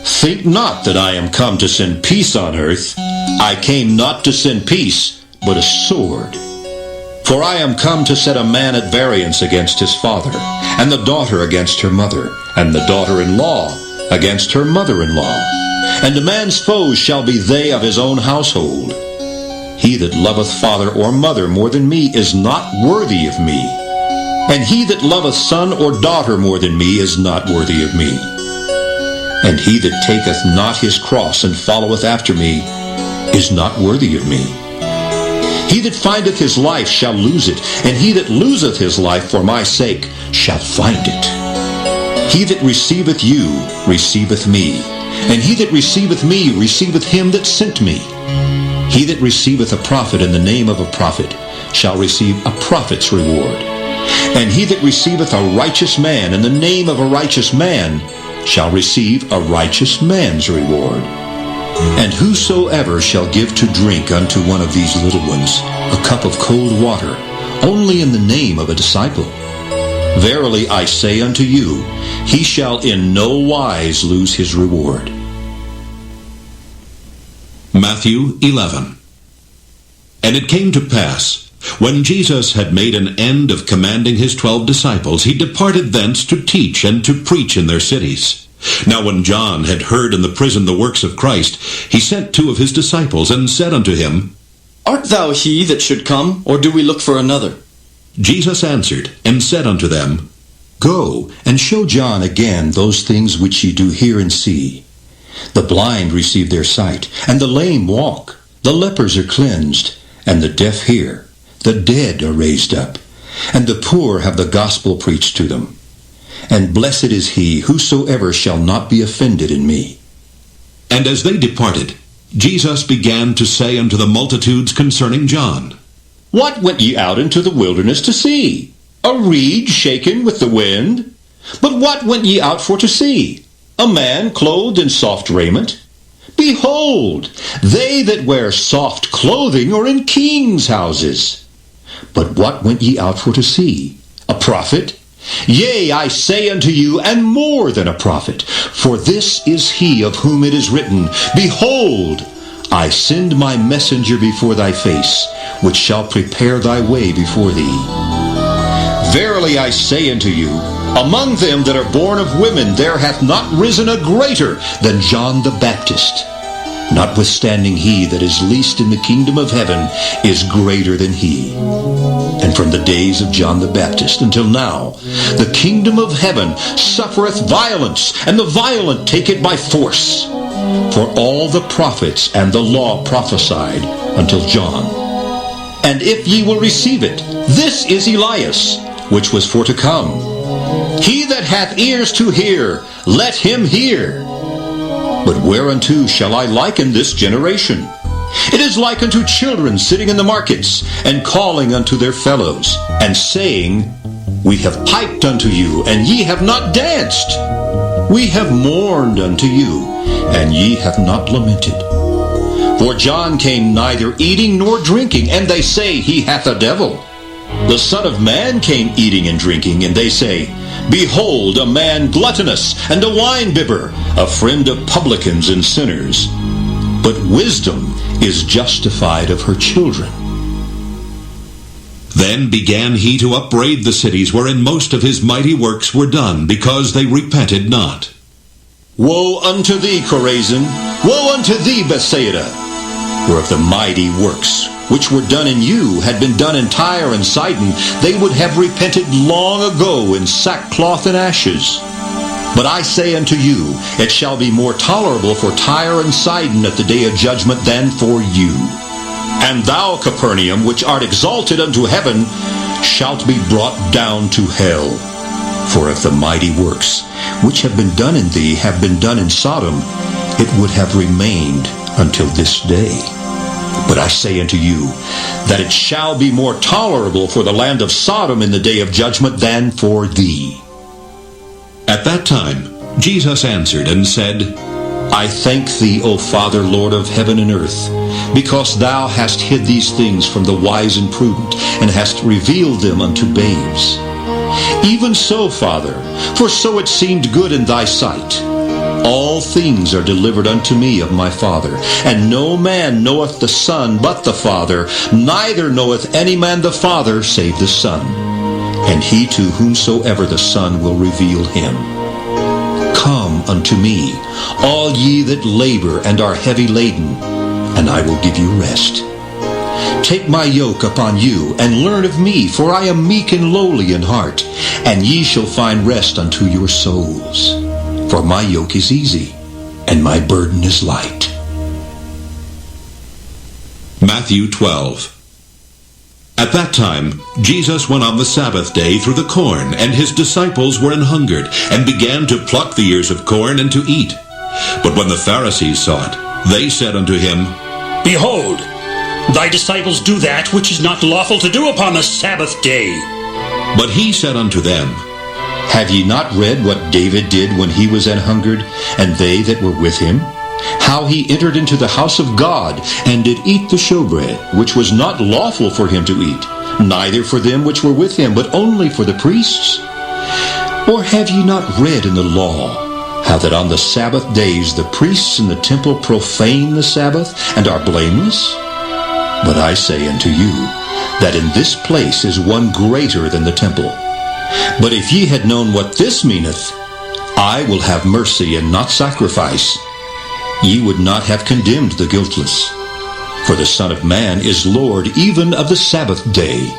Think not that I am come to send peace on earth. I came not to send peace, but a sword. For I am come to set a man at variance against his father, and the daughter against her mother, and the daughter-in-law against her mother-in-law. And a man's foes shall be they of his own household. He that loveth father or mother more than me is not worthy of me. And he that loveth son or daughter more than me is not worthy of me. And he that taketh not his cross and followeth after me is not worthy of me. He that findeth his life shall lose it, and he that loseth his life for my sake shall find it. He that receiveth you receiveth me, and he that receiveth me receiveth him that sent me. He that receiveth a prophet in the name of a prophet shall receive a prophet's reward. And he that receiveth a righteous man in the name of a righteous man shall receive a righteous man's reward. And whosoever shall give to drink unto one of these little ones a cup of cold water, only in the name of a disciple, verily I say unto you, he shall in no wise lose his reward.
Matthew 11. And it came to pass, when Jesus had made an end of commanding his 12 disciples, he departed thence to teach and to preach in their cities. Now when John had heard in the prison the works of Christ, he sent 2 of his disciples, and said unto him,
Art thou he that should come, or do we look for another?
Jesus answered, and said unto them,
Go, and show John again those things which ye do hear and see. The blind receive their sight, and the lame walk. The lepers are cleansed, and the deaf hear. The dead are raised up, and the poor have the gospel preached to them. And blessed is he whosoever shall not be offended in me.
And as they departed, Jesus began to say unto the multitudes concerning John,
What went ye out into the wilderness to see? A reed shaken with the wind? But what went ye out for to see? A man clothed in soft raiment? Behold, they that wear soft clothing are in kings' houses. But what went ye out for to see? A prophet? Yea, I say unto you, and more than a prophet. For this is he of whom it is written, Behold, I send my messenger before thy face, which shall prepare thy way before thee. Verily I say unto you, among them that are born of women there hath not risen a greater than John the Baptist. Notwithstanding he that is least in the kingdom of heaven is greater than he. And from the days of John the Baptist until now, the kingdom of heaven suffereth violence, and the violent take it by force. For all the prophets and the law prophesied until John. And if ye will receive it, this is Elias, which was for to come. He that hath ears to hear, let him hear. But whereunto shall I liken this generation? It is like unto children sitting in the markets, and calling unto their fellows, and saying, We have piped unto you, and ye have not danced. We have mourned unto you, and ye have not lamented. For John came neither eating nor drinking, and they say he hath a devil. The Son of Man came eating and drinking, and they say, Behold, a man gluttonous, and a winebibber, a friend of publicans and sinners. But wisdom is justified of her children.
Then began he to upbraid the cities wherein most of his mighty works were done, because they repented not.
Woe unto thee, Chorazin! Woe unto thee, Bethsaida! For if the mighty works which were done in you had been done in Tyre and Sidon, they would have repented long ago in sackcloth and ashes. But I say unto you, it shall be more tolerable for Tyre and Sidon at the day of judgment than for you. And thou, Capernaum, which art exalted unto heaven, shalt be brought down to hell. For if the mighty works which have been done in thee have been done in Sodom, it would have remained until this day. But I say unto you, that it shall be more tolerable for the land of Sodom in the day of judgment than for thee.
At that time Jesus answered and said,
I thank thee, O Father, Lord of heaven and earth, because thou hast hid these things from the wise and prudent, and hast revealed them unto babes. Even so, Father, for so it seemed good in thy sight. All things are delivered unto me of my Father, and no man knoweth the Son but the Father, neither knoweth any man the Father save the Son, and he to whomsoever the Son will reveal him. Come unto me, all ye that labor and are heavy laden, and I will give you rest. Take my yoke upon you, and learn of me, for I am meek and lowly in heart, and ye shall find rest unto your souls. For my yoke is easy, and my burden is light.
Matthew 12. At that time Jesus went on the Sabbath day through the corn, and his disciples were an hungered, and began to pluck the ears of corn and to eat. But when the Pharisees saw it, they said unto him,
Behold, thy disciples do that which is not lawful to do upon the Sabbath day.
But he said unto them,
Have ye not read what David did when he was an hungered, and they that were with him? How he entered into the house of God, and did eat the showbread, which was not lawful for him to eat, neither for them which were with him, but only for the priests? Or have ye not read in the law, how that on the Sabbath days the priests in the temple profane the Sabbath, and are blameless? But I say unto you, that in this place is one greater than the temple. But if ye had known what this meaneth, I will have mercy and not sacrifice, ye would not have condemned the guiltless. For the Son of Man is Lord even of the Sabbath day.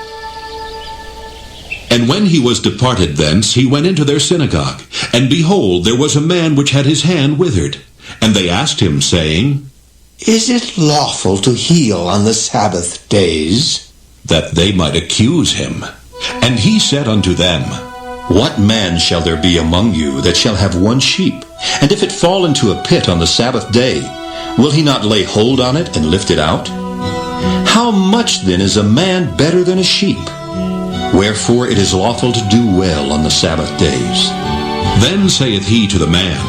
And when he was departed thence, he went into their synagogue. And behold, there was a man which had his hand withered. And they asked him, saying,
Is it lawful to heal on the Sabbath days?
That they might accuse him. And he said unto them,
What man shall there be among you that shall have one sheep, and if it fall into a pit on the Sabbath day, will he not lay hold on it and lift it out? How much then is a man better than a sheep? Wherefore it is lawful to do well on the Sabbath days.
Then saith he to the man,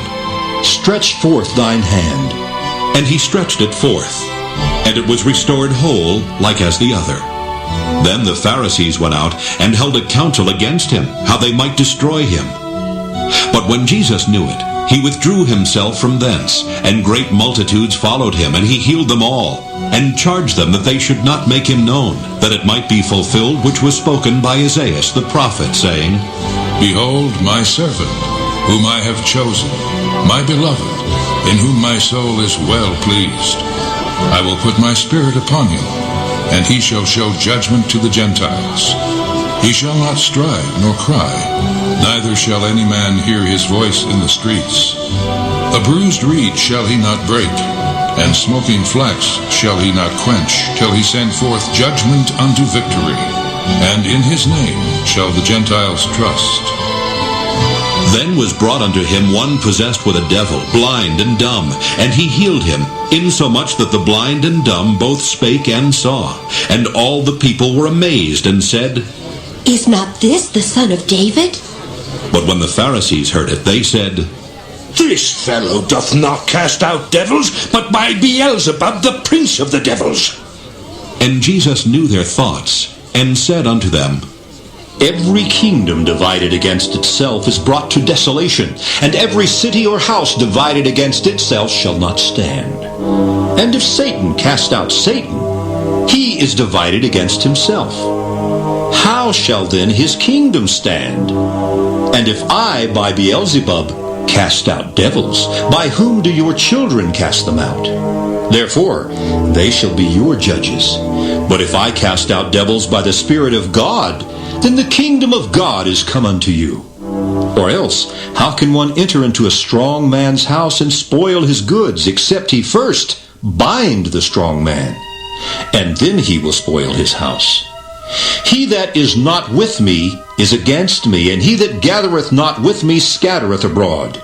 Stretch forth thine hand.
And he stretched it forth, and it was restored whole, like as the other. Then the Pharisees went out, and held a council against him, how they might destroy him. But when Jesus knew it, he withdrew himself from thence, and great multitudes followed him, and he healed them all, and charged them that they should not make him known, that it might be fulfilled which was spoken by Isaiah the prophet, saying,
Behold my servant, whom I have chosen, my beloved, in whom my soul is well pleased. I will put my spirit upon him, and he shall show judgment to the Gentiles. He shall not strive nor cry, neither shall any man hear his voice in the streets. A bruised reed shall he not break, and smoking flax shall he not quench, till he send forth judgment unto victory. And in his name shall the Gentiles trust.
Then was brought unto him one possessed with a devil, blind and dumb, and he healed him, insomuch that the blind and dumb both spake and saw. And all the people were amazed, and said,
Is not this the son of David?
But when the Pharisees heard it, they said,
This fellow doth not cast out devils, but by Beelzebub, the prince of the devils.
And Jesus knew their thoughts, and said unto them,
Every kingdom divided against itself is brought to desolation, and every city or house divided against itself shall not stand. And if Satan cast out Satan, he is divided against himself. How shall then his kingdom stand? And if I, by Beelzebub, cast out devils, by whom do your children cast them out? Therefore, they shall be your judges. But if I cast out devils by the Spirit of God, then the kingdom of God is come unto you. Or else, how can one enter into a strong man's house and spoil his goods, except he first bind the strong man? And then he will spoil his house. He that is not with me is against me, and he that gathereth not with me scattereth abroad.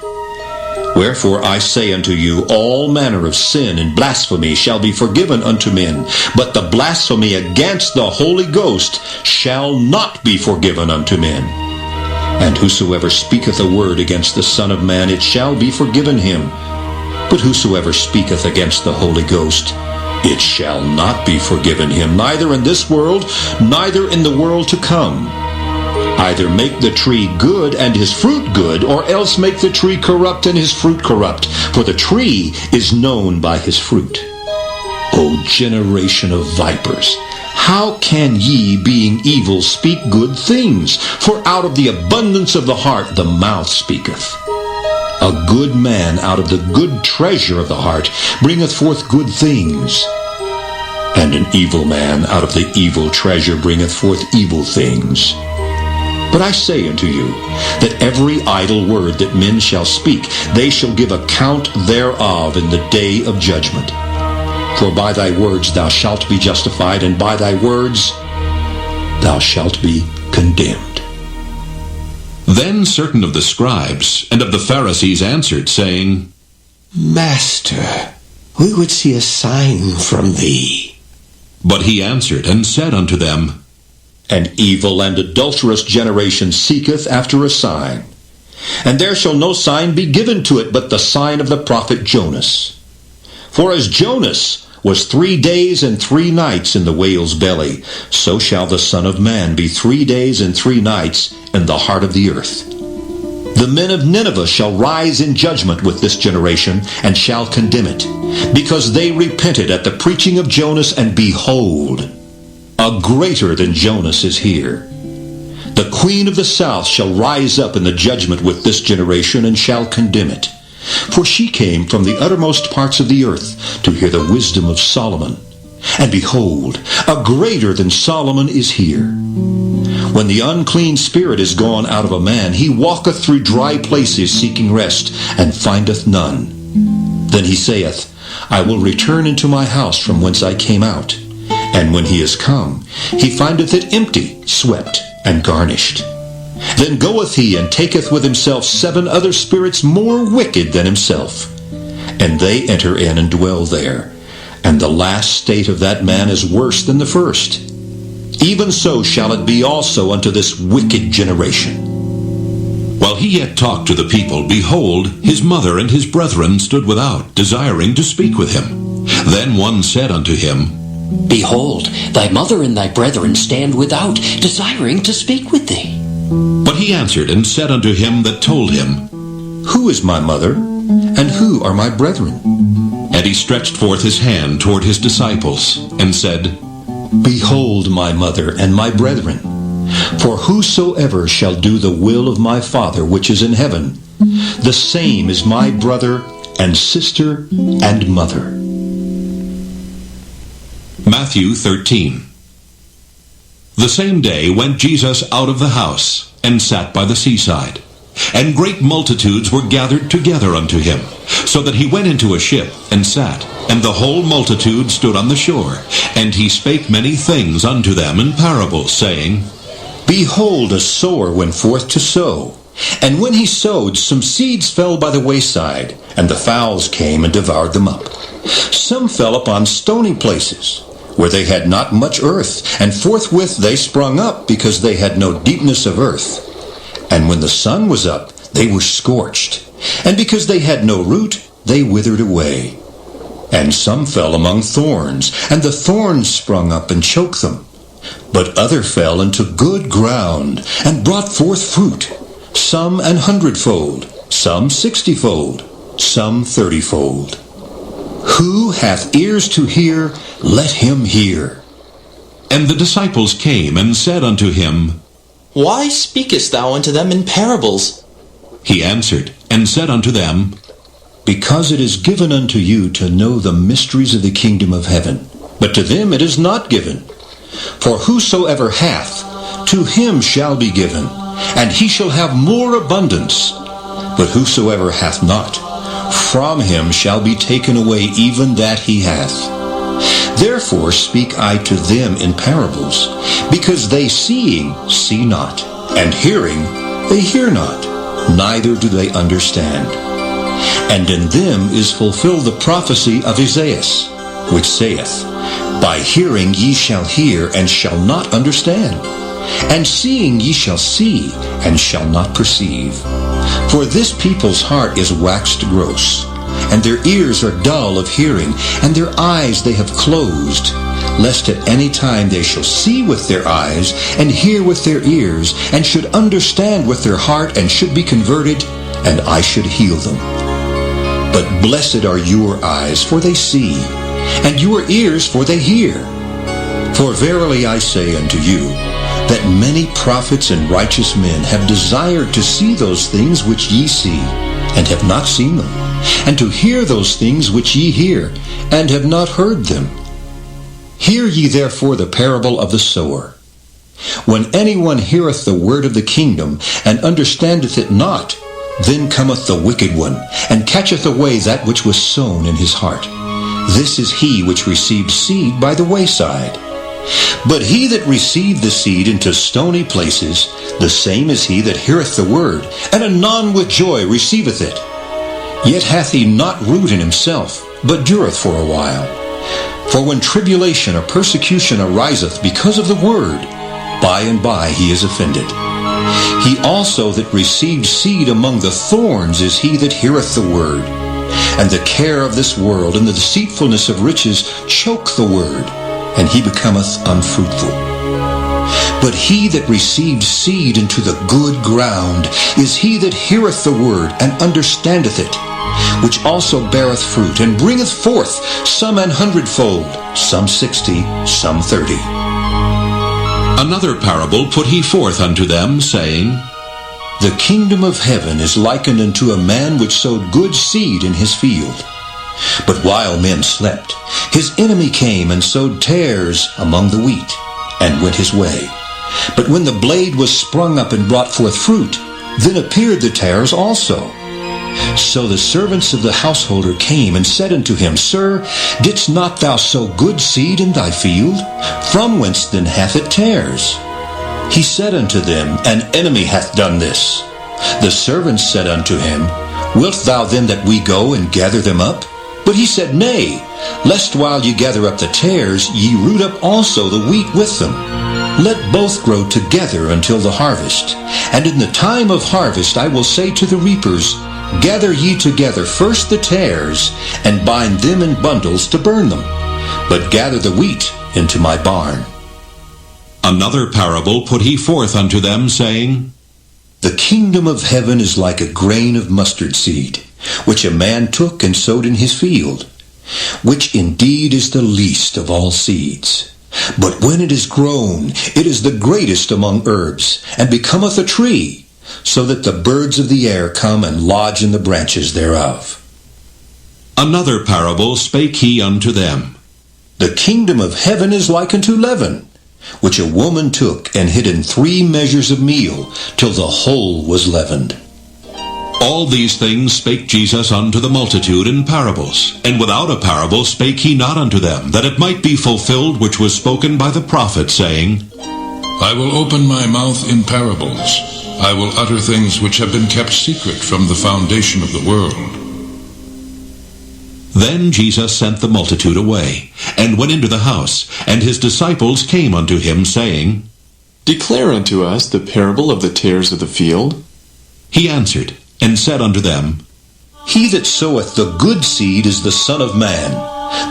Wherefore I say unto you, all manner of sin and blasphemy shall be forgiven unto men, but the blasphemy against the Holy Ghost shall not be forgiven unto men. And whosoever speaketh a word against the Son of Man, it shall be forgiven him. But whosoever speaketh against the Holy Ghost, it shall not be forgiven him, neither in this world, neither in the world to come. Either make the tree good and his fruit good, or else make the tree corrupt and his fruit corrupt. For the tree is known by his fruit. O generation of vipers, how can ye, being evil, speak good things? For out of the abundance of the heart the mouth speaketh. A good man out of the good treasure of the heart bringeth forth good things. And an evil man out of the evil treasure bringeth forth evil things. But I say unto you, that every idle word that men shall speak, they shall give account thereof in the day of judgment. For by thy words thou shalt be justified, and by thy words thou shalt be condemned.
Then certain of the scribes and of the Pharisees answered, saying,
Master, we would see a sign from thee.
But he answered and said unto them,
An evil and adulterous generation seeketh after a sign, and there shall no sign be given to it but the sign of the prophet Jonas. For as Jonas was 3 days and 3 nights in the whale's belly, so shall the Son of Man be 3 days and 3 nights in the heart of the earth. The men of Nineveh shall rise in judgment with this generation, and shall condemn it, because they repented at the preaching of Jonas, and behold, a greater than Jonas is here. The queen of the south shall rise up in the judgment with this generation, and shall condemn it. For she came from the uttermost parts of the earth to hear the wisdom of Solomon. And behold, a greater than Solomon is here. When the unclean spirit is gone out of a man, he walketh through dry places seeking rest, and findeth none. Then he saith, I will return into my house from whence I came out. And when he is come, he findeth it empty, swept, and garnished. Then goeth he and taketh with himself 7 other spirits more wicked than himself. And they enter in and dwell there. And the last state of that man is worse than the first. even so shall it be also unto this wicked generation.
While he yet talked to the people, behold, his mother and his brethren stood without, desiring to speak with him. Then one said unto him,
Behold, thy mother and thy brethren stand without, desiring to speak with thee.
But he answered and said unto him that told him,
Who is my mother, and who are my brethren?
And he stretched forth his hand toward his disciples, and said,
Behold my mother and my brethren. For whosoever shall do the will of my Father which is in heaven, the same is my brother and sister and mother.
Matthew 13. The same day went Jesus out of the house, and sat by the seaside. And great multitudes were gathered together unto him, so that he went into a ship, and sat, and the whole multitude stood on the shore. And he spake many things unto them in parables, saying,
Behold, a sower went forth to sow. And when he sowed, some seeds fell by the wayside, and the fowls came and devoured them up. Some fell upon stony places, where they had not much earth, and forthwith they sprung up, because they had no deepness of earth. And when the sun was up, they were scorched, and because they had no root, they withered away. And some fell among thorns, and the thorns sprung up and choked them. But other fell into good ground, and brought forth fruit, some 100-fold, some 60-fold, some 30-fold. Who hath ears to hear, let him hear.
And the disciples came and said unto him,
Why speakest thou unto them in parables?
He answered and said unto them,
Because it is given unto you to know the mysteries of the kingdom of heaven, but to them it is not given. For whosoever hath, to him shall be given, and he shall have more abundance. But whosoever hath not, from him shall be taken away even that he hath. Therefore speak I to them in parables, because they seeing see not, and hearing they hear not, neither do they understand. And in them is fulfilled the prophecy of Isaiah, which saith, By hearing ye shall hear, and shall not understand, and seeing ye shall see, and shall not perceive. For this people's heart is waxed gross, and their ears are dull of hearing, and their eyes they have closed, lest at any time they shall see with their eyes, and hear with their ears, and should understand with their heart, and should be converted, and I should heal them. But blessed are your eyes, for they see, and your ears, for they hear. For verily I say unto you, that many prophets and righteous men have desired to see those things which ye see, and have not seen them, and to hear those things which ye hear, and have not heard them. Hear ye therefore the parable of the sower. When anyone heareth the word of the kingdom, and understandeth it not, then cometh the wicked one, and catcheth away that which was sown in his heart. This is he which received seed by the wayside. But he that received the seed into stony places, the same is he that heareth the word, and anon with joy receiveth it. Yet hath he not root in himself, but dureth for a while. For when tribulation or persecution ariseth because of the word, by and by he is offended. He also that received seed among the thorns is he that heareth the word, and the care of this world and the deceitfulness of riches choke the word, and he becometh unfruitful. But he that received seed into the good ground is he that heareth the word, and understandeth it, which also beareth fruit, and bringeth forth some 100-fold, some 60, some 30.
Another parable put he forth unto them, saying,
The kingdom of heaven is likened unto a man which sowed good seed in his field. But while men slept, his enemy came and sowed tares among the wheat, and went his way. But when the blade was sprung up and brought forth fruit, then appeared the tares also. So the servants of the householder came and said unto him, Sir, didst not thou sow good seed in thy field? From whence then hath it tares? He said unto them, An enemy hath done this. The servants said unto him, Wilt thou then that we go and gather them up? But he said, Nay, lest while ye gather up the tares, ye root up also the wheat with them. Let both grow together until the harvest. And in the time of harvest I will say to the reapers, Gather ye together first the tares, and bind them in bundles to burn them, but gather the wheat into my barn.
Another parable put he forth unto them, saying,
The kingdom of heaven is like a grain of mustard seed, which a man took and sowed in his field, which indeed is the least of all seeds. But when it is grown, it is the greatest among herbs, and becometh a tree, so that the birds of the air come and lodge in the branches thereof.
Another parable spake he unto them.
The kingdom of heaven is like unto leaven, which a woman took and hid in 3 measures of meal, till the whole was leavened.
All these things spake Jesus unto the multitude in parables, and without a parable spake he not unto them, that it might be fulfilled which was spoken by the prophet, saying,
I will open my mouth in parables. I will utter things which have been kept secret from the foundation of the world.
Then Jesus sent the multitude away, and went into the house, and his disciples came unto him, saying,
Declare unto us the parable of the tares of the field.
He answered, and said unto them,
He that soweth the good seed is the Son of Man.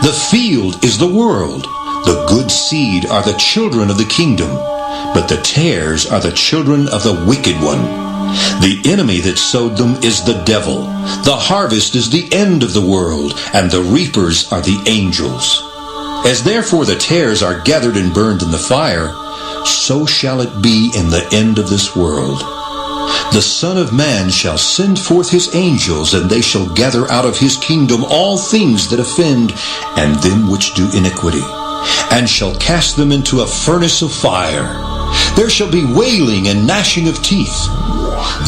The field is the world. The good seed are the children of the kingdom, but the tares are the children of the wicked one. The enemy that sowed them is the devil. The harvest is the end of the world, and the reapers are the angels. As therefore the tares are gathered and burned in the fire, so shall it be in the end of this world. The Son of Man shall send forth his angels, and they shall gather out of his kingdom all things that offend, and them which do iniquity, and shall cast them into a furnace of fire. There shall be wailing and gnashing of teeth.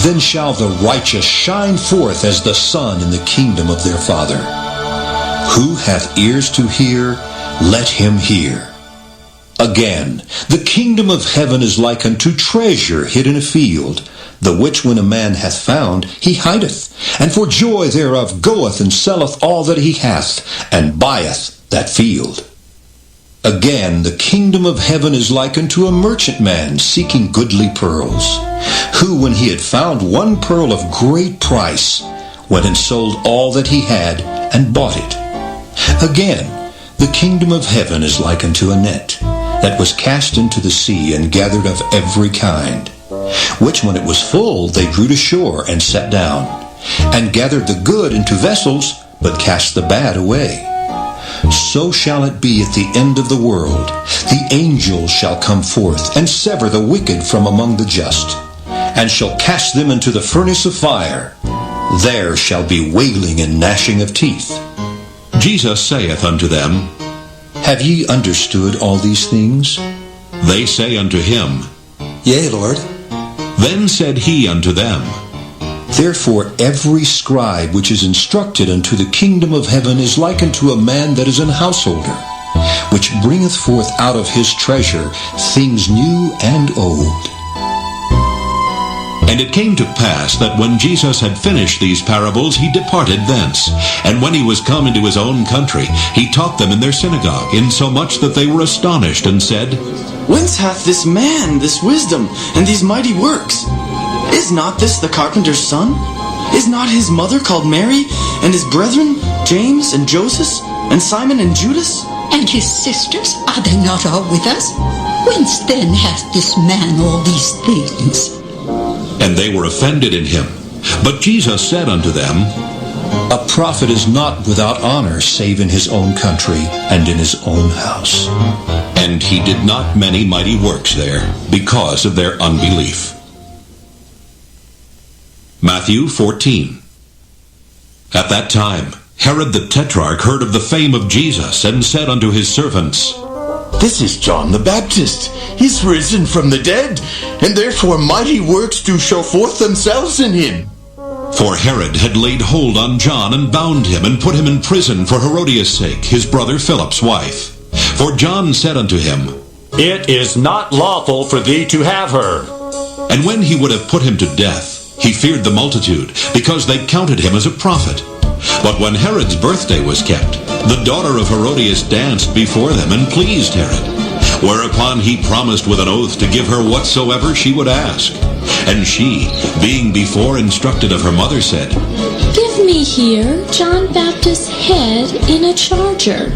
Then shall the righteous shine forth as the sun in the kingdom of their Father. Who hath ears to hear, let him hear. Again, the kingdom of heaven is like unto treasure hid in a field, the which when a man hath found, he hideth, and for joy thereof goeth and selleth all that he hath, and buyeth that field. Again, the kingdom of heaven is like unto a merchantman seeking goodly pearls, who, when he had found one pearl of great price, went and sold all that he had, and bought it. Again, the kingdom of heaven is like unto a net, that was cast into the sea, and gathered of every kind, which when it was full, they drew to shore, and sat down, and gathered the good into vessels, but cast the bad away. So shall it be at the end of the world. The angels shall come forth, and sever the wicked from among the just, and shall cast them into the furnace of fire. There shall be wailing and gnashing of teeth.
Jesus saith unto them,
Have ye understood all these things?
They say unto him,
Yea, Lord.
Then said he unto them,
Therefore every scribe which is instructed unto the kingdom of heaven is like unto a man that is an householder, which bringeth forth out of his treasure things new and old.
And it came to pass that when Jesus had finished these parables, he departed thence. And when he was come into his own country, he taught them in their synagogue, insomuch that they were astonished, and said,
Whence hath this man this wisdom, and these mighty works? Is not this the carpenter's son? Is not his mother called Mary, and his brethren, James and Joseph, and Simon and Judas?
And his sisters, are they not all with us? Whence then hath this man all these things?
And they were offended in him. But Jesus said unto them,
A prophet is not without honor, save in his own country and in his own house.
And he did not many mighty works there, because of their unbelief. Matthew 14. At that time, Herod the Tetrarch heard of the fame of Jesus, and said unto his servants,
This is John the Baptist. He's risen from the dead, and therefore mighty works do show forth themselves in him.
For Herod had laid hold on John, and bound him, and put him in prison for Herodias' sake, his brother Philip's wife. For John said unto him,
It is not lawful for thee to have her.
And when he would have put him to death, he feared the multitude, because they counted him as a prophet. But when Herod's birthday was kept, the daughter of Herodias danced before them, and pleased Herod. Whereupon he promised with an oath to give her whatsoever she would ask. And she, being before instructed of her mother, said,
Give me here John Baptist's head in a charger.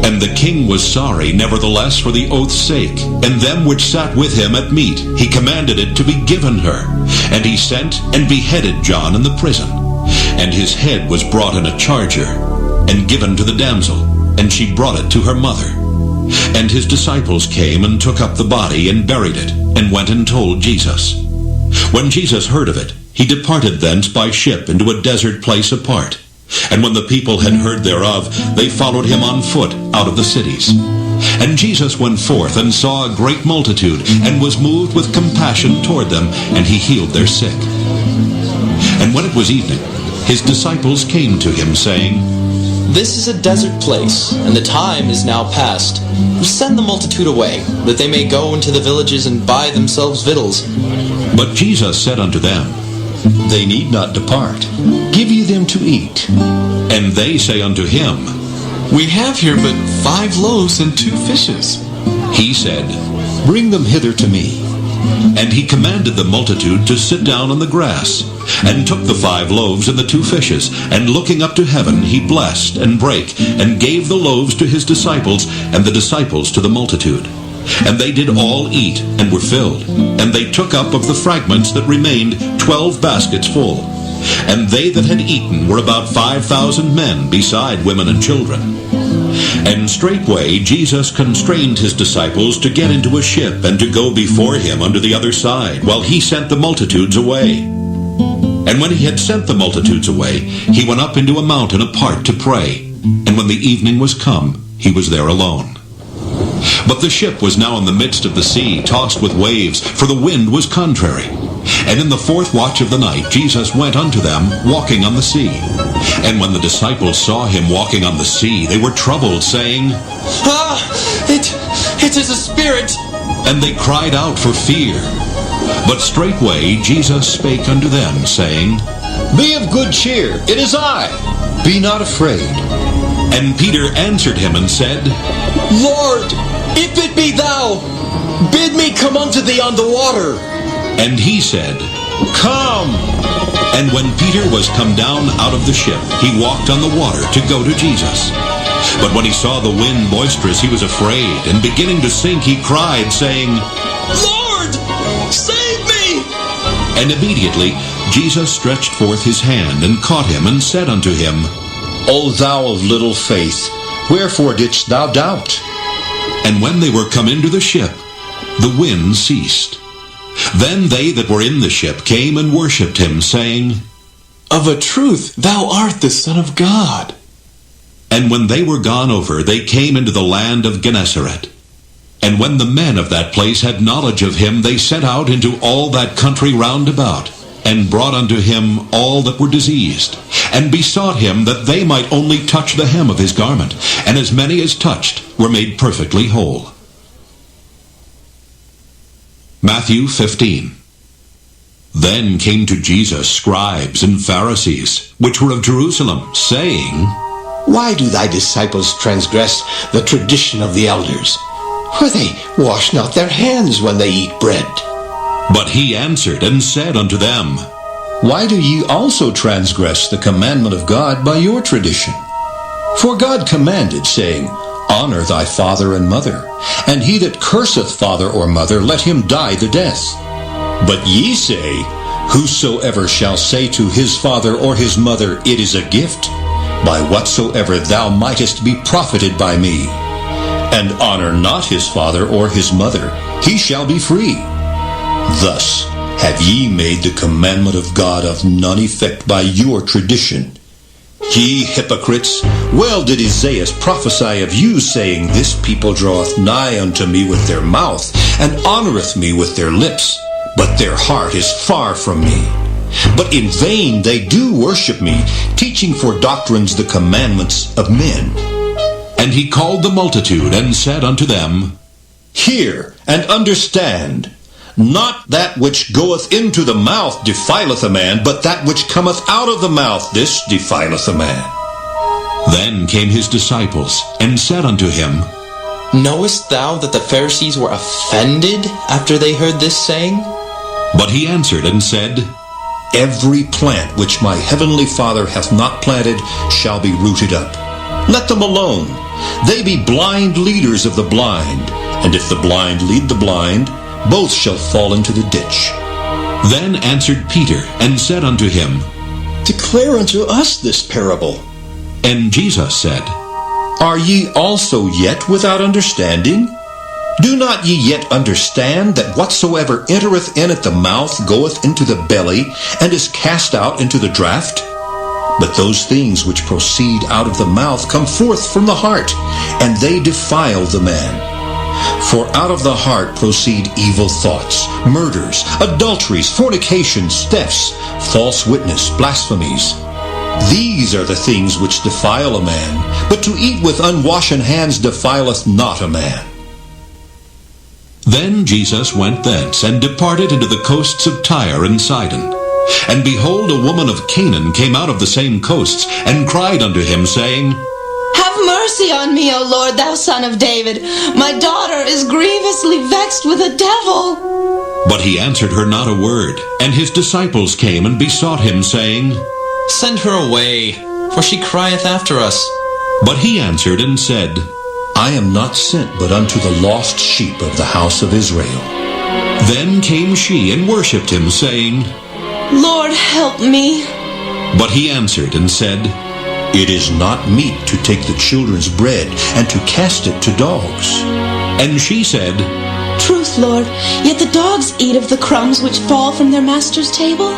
And the king was sorry, nevertheless, for the oath's sake. And them which sat with him at meat, he commanded it to be given her. And he sent and beheaded John in the prison. And his head was brought in a charger, and given to the damsel, and she brought it to her mother. And his disciples came and took up the body and buried it, and went and told Jesus. When Jesus heard of it, he departed thence by ship into a desert place apart. And when the people had heard thereof, they followed him on foot out of the cities. And Jesus went forth and saw a great multitude, and was moved with compassion toward them, and he healed their sick. And when it was evening, his disciples came to him, saying,
This is a desert place, and the time is now past. Send the multitude away, that they may go into the villages and buy themselves victuals.
But Jesus said unto them,
They need not depart. Give ye them to eat.
And they say unto him,
We have here but 5 loaves and 2 fishes.
He said,
Bring them hither to me.
And he commanded the multitude to sit down on the grass, and took the 5 loaves and the 2 fishes, and looking up to heaven, he blessed, and brake, and gave the loaves to his disciples, and the disciples to the multitude. And they did all eat, and were filled. And they took up of the fragments that remained 12 baskets full. And they that had eaten were about 5,000 men, beside women and children. And straightway Jesus constrained his disciples to get into a ship, and to go before him unto the other side, while he sent the multitudes away. And when he had sent the multitudes away, he went up into a mountain apart to pray. And when the evening was come, he was there alone. But the ship was now in the midst of the sea, tossed with waves, for the wind was contrary. And in the 4th watch of the night Jesus went unto them, walking on the sea. And when the disciples saw him walking on the sea, they were troubled, saying,
It is a spirit!
And they cried out for fear. But straightway Jesus spake unto them, saying,
Be of good cheer, it is I. Be not afraid.
And Peter answered him and said,
Lord, if it be thou, bid me come unto thee on the water.
And he said, Come. And when Peter was come down out of the ship, he walked on the water to go to Jesus. But when he saw the wind boisterous, he was afraid, and beginning to sink, he cried, saying,
Lord, save me!
And immediately Jesus stretched forth his hand, and caught him, and said unto him,
O thou of little faith, wherefore didst thou doubt?
And when they were come into the ship, the wind ceased. Then they that were in the ship came and worshipped him, saying,
Of a truth, thou art the Son of God.
And when they were gone over, they came into the land of Gennesaret. And when the men of that place had knowledge of him, they set out into all that country round about, and brought unto him all that were diseased, and besought him that they might only touch the hem of his garment. And as many as touched were made perfectly whole. Matthew 15. Then came to Jesus scribes and Pharisees, which were of Jerusalem, saying,
Why do thy disciples transgress the tradition of the elders? For they wash not their hands when they eat bread.
But he answered and said unto them,
Why do ye also transgress the commandment of God by your tradition? For God commanded, saying, Honor thy father and mother, and he that curseth father or mother, let him die the death. But ye say, Whosoever shall say to his father or his mother, It is a gift, by whatsoever thou mightest be profited by me, and honor not his father or his mother, he shall be free. Thus have ye made the commandment of God of none effect by your tradition. Ye hypocrites, well did Isaiah prophesy of you, saying, This people draweth nigh unto me with their mouth, and honoreth me with their lips, but their heart is far from me. But in vain they do worship me, teaching for doctrines the commandments of men.
And he called the multitude, and said unto them,
Hear and understand. Not that which goeth into the mouth defileth a man, but that which cometh out of the mouth, this defileth a man.
Then came his disciples, and said unto him,
knowest thou that the Pharisees were offended after they heard this saying?
But he answered and said,
Every plant which my heavenly Father hath not planted shall be rooted up. Let them alone. They be blind leaders of the blind. And if the blind lead the blind, both shall fall into the ditch.
Then answered Peter and said unto him,
Declare unto us this parable.
And Jesus said,
Are ye also yet without understanding? Do not ye yet understand that whatsoever entereth in at the mouth goeth into the belly, and is cast out into the draught? But those things which proceed out of the mouth come forth from the heart, and they defile the man. For out of the heart proceed evil thoughts, murders, adulteries, fornications, thefts, false witness, blasphemies. These are the things which defile a man, but to eat with unwashen hands defileth not a man.
Then Jesus went thence, and departed into the coasts of Tyre and Sidon. And behold, a woman of Canaan came out of the same coasts, and cried unto him, saying,
Have mercy on me, O Lord, thou Son of David. My daughter is grievously vexed with a devil.
But he answered her not a word. And his disciples came and besought him, saying,
Send her away, for she crieth after us.
But he answered and said,
I am not sent but unto the lost sheep of the house of Israel.
Then came she and worshipped him, saying,
Lord, help me.
But he answered and said,
It is not meet to take the children's bread and to cast it to dogs.
And she said,
Truth, Lord, yet the dogs eat of the crumbs which fall from their master's table.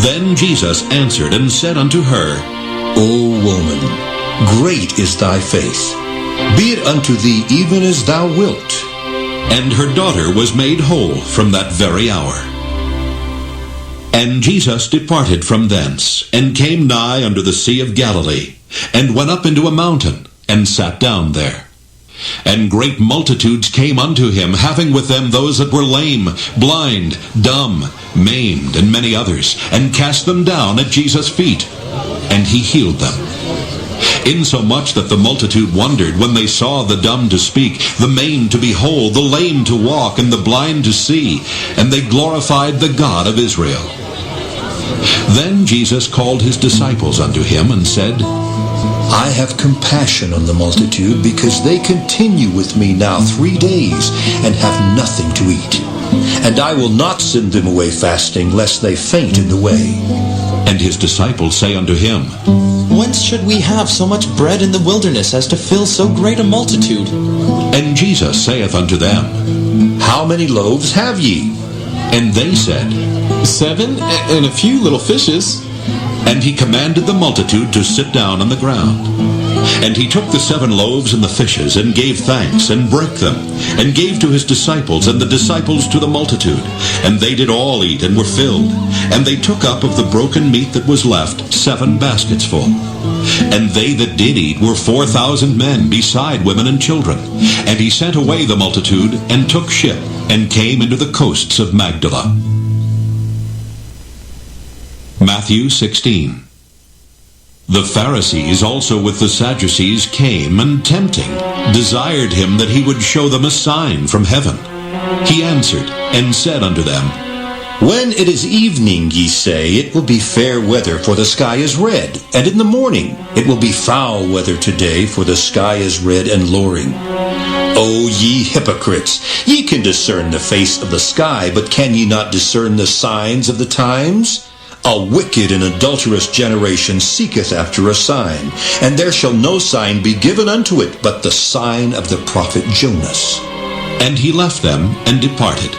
Then Jesus answered and said unto her,
O woman, great is thy faith. Be it unto thee even as thou wilt.
And her daughter was made whole from that very hour. And Jesus departed from thence, and came nigh unto the Sea of Galilee, and went up into a mountain, and sat down there. And great multitudes came unto him, having with them those that were lame, blind, dumb, maimed, and many others, and cast them down at Jesus' feet. And he healed them. Insomuch that the multitude wondered when they saw the dumb to speak, the maimed to be whole, the lame to walk, and the blind to see, and they glorified the God of Israel. Then Jesus called his disciples unto him, and said,
I have compassion on the multitude, because they continue with me now 3 days, and have nothing to eat. And I will not send them away fasting, lest they faint in the way.
And his disciples say unto him,
Whence should we have so much bread in the wilderness as to fill so great a multitude?
And Jesus saith unto them,
How many loaves have ye?
And they said,
7, and a few little fishes.
And he commanded the multitude to sit down on the ground. And he took the 7 loaves and the fishes, and gave thanks, and brake them, and gave to his disciples, and the disciples to the multitude. And they did all eat, and were filled. And they took up of the broken meat that was left 7 baskets full. And they that did eat were 4,000 men, beside women and children. And he sent away the multitude, and took ship, and came into the coasts of Magdala. Matthew 16. The Pharisees also with the Sadducees came, and tempting, desired him that he would show them a sign from heaven. He answered, and said unto them,
When it is evening, ye say, it will be fair weather, for the sky is red. And in the morning, it will be foul weather today, for the sky is red and lowering. O ye hypocrites, ye can discern the face of the sky, but can ye not discern the signs of the times? A wicked and adulterous generation seeketh after a sign, and there shall no sign be given unto it, but the sign of the prophet Jonas.
And he left them, and departed.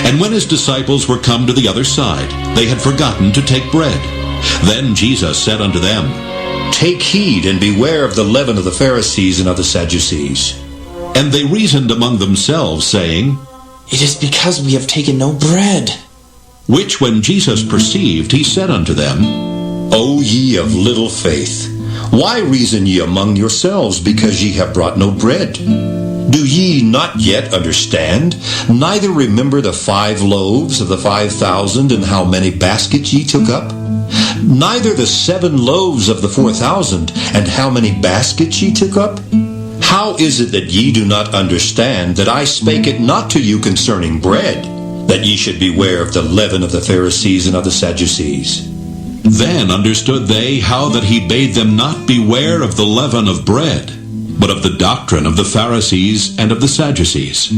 And when his disciples were come to the other side, they had forgotten to take bread. Then Jesus said unto them,
Take heed, and beware of the leaven of the Pharisees and of the Sadducees.
And they reasoned among themselves, saying,
It is because we have taken no bread.
Which when Jesus perceived, he said unto them,
O ye of little faith, why reason ye among yourselves, because ye have brought no bread? Do ye not yet understand, neither remember the 5 loaves of the 5,000, and how many baskets ye took up? Neither the 7 loaves of the 4,000, and how many baskets ye took up? How is it that ye do not understand that I spake it not to you concerning bread, that ye should beware of the leaven of the Pharisees and of the Sadducees?
Then understood they how that he bade them not beware of the leaven of bread, but of the doctrine of the Pharisees and of the Sadducees.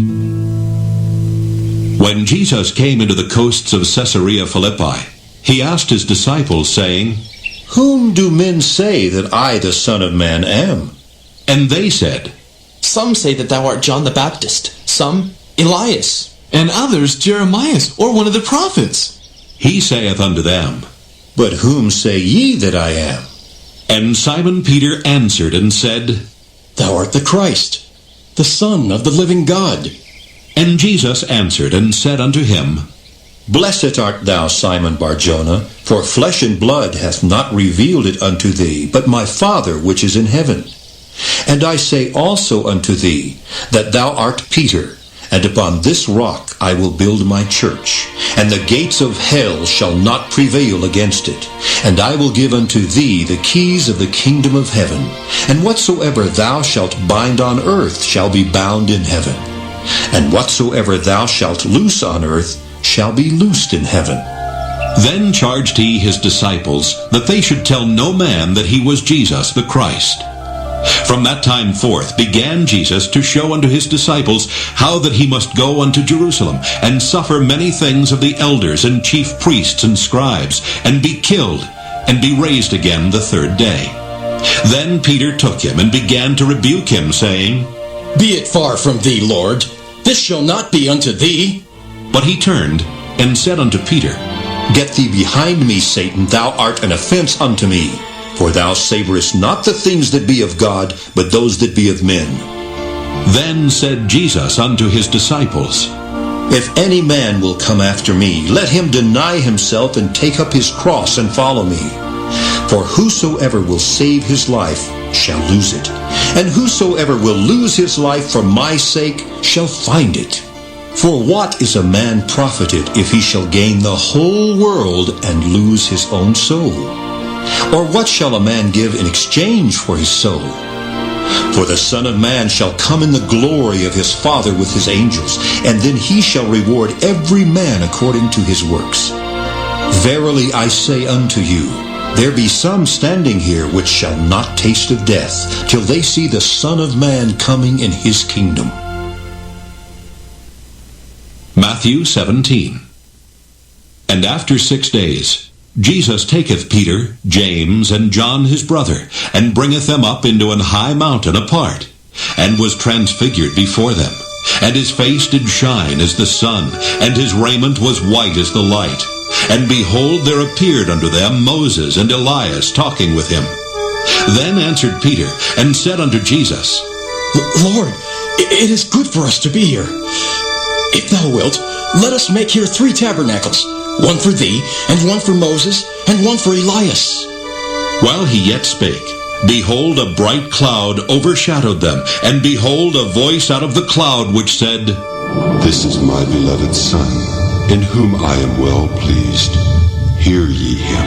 When Jesus came into the coasts of Caesarea Philippi, he asked his disciples, saying,
Whom do men say that I, the Son of Man, am?
And they said,
Some say that thou art John the Baptist, some Elias,
and others Jeremias, or one of the prophets.
He saith unto them,
But whom say ye that I am?
And Simon Peter answered and said,
Thou art the Christ, the Son of the living God.
And Jesus answered and said unto him,
Blessed art thou, Simon Bar-Jonah, for flesh and blood hath not revealed it unto thee, but my Father which is in heaven. And I say also unto thee, that thou art Peter, and upon this rock I will build my church, and the gates of hell shall not prevail against it. And I will give unto thee the keys of the kingdom of heaven. And whatsoever thou shalt bind on earth shall be bound in heaven. And whatsoever thou shalt loose on earth shall be loosed in heaven.
Then charged he his disciples that they should tell no man that he was Jesus the Christ. From that time forth began Jesus to show unto his disciples how that he must go unto Jerusalem, and suffer many things of the elders and chief priests and scribes, and be killed, and be raised again the third day. Then Peter took him, and began to rebuke him, saying,
Be it far from thee, Lord. This shall not be unto thee.
But he turned, and said unto Peter,
Get thee behind me, Satan, thou art an offense unto me. For thou savorest not the things that be of God, but those that be of men.
Then said Jesus unto his disciples,
If any man will come after me, let him deny himself and take up his cross and follow me. For whosoever will save his life shall lose it, and whosoever will lose his life for my sake shall find it. For what is a man profited if he shall gain the whole world and lose his own soul? Or what shall a man give in exchange for his soul? For the Son of Man shall come in the glory of his Father with his angels, and then he shall reward every man according to his works. Verily I say unto you, there be some standing here which shall not taste of death, till they see the Son of Man coming in his kingdom.
Matthew 17. And after 6 days, Jesus taketh Peter, James, and John his brother, and bringeth them up into an high mountain apart, and was transfigured before them. And his face did shine as the sun, and his raiment was white as the light. And behold, there appeared unto them Moses and Elias talking with him. Then answered Peter, and said unto Jesus,
Lord, it is good for us to be here. If thou wilt, let us make here 3 tabernacles, one for thee, and one for Moses, and one for Elias.
While he yet spake, behold, a bright cloud overshadowed them, and behold, a voice out of the cloud which said,
This is my beloved Son, in whom I am well pleased. Hear ye him.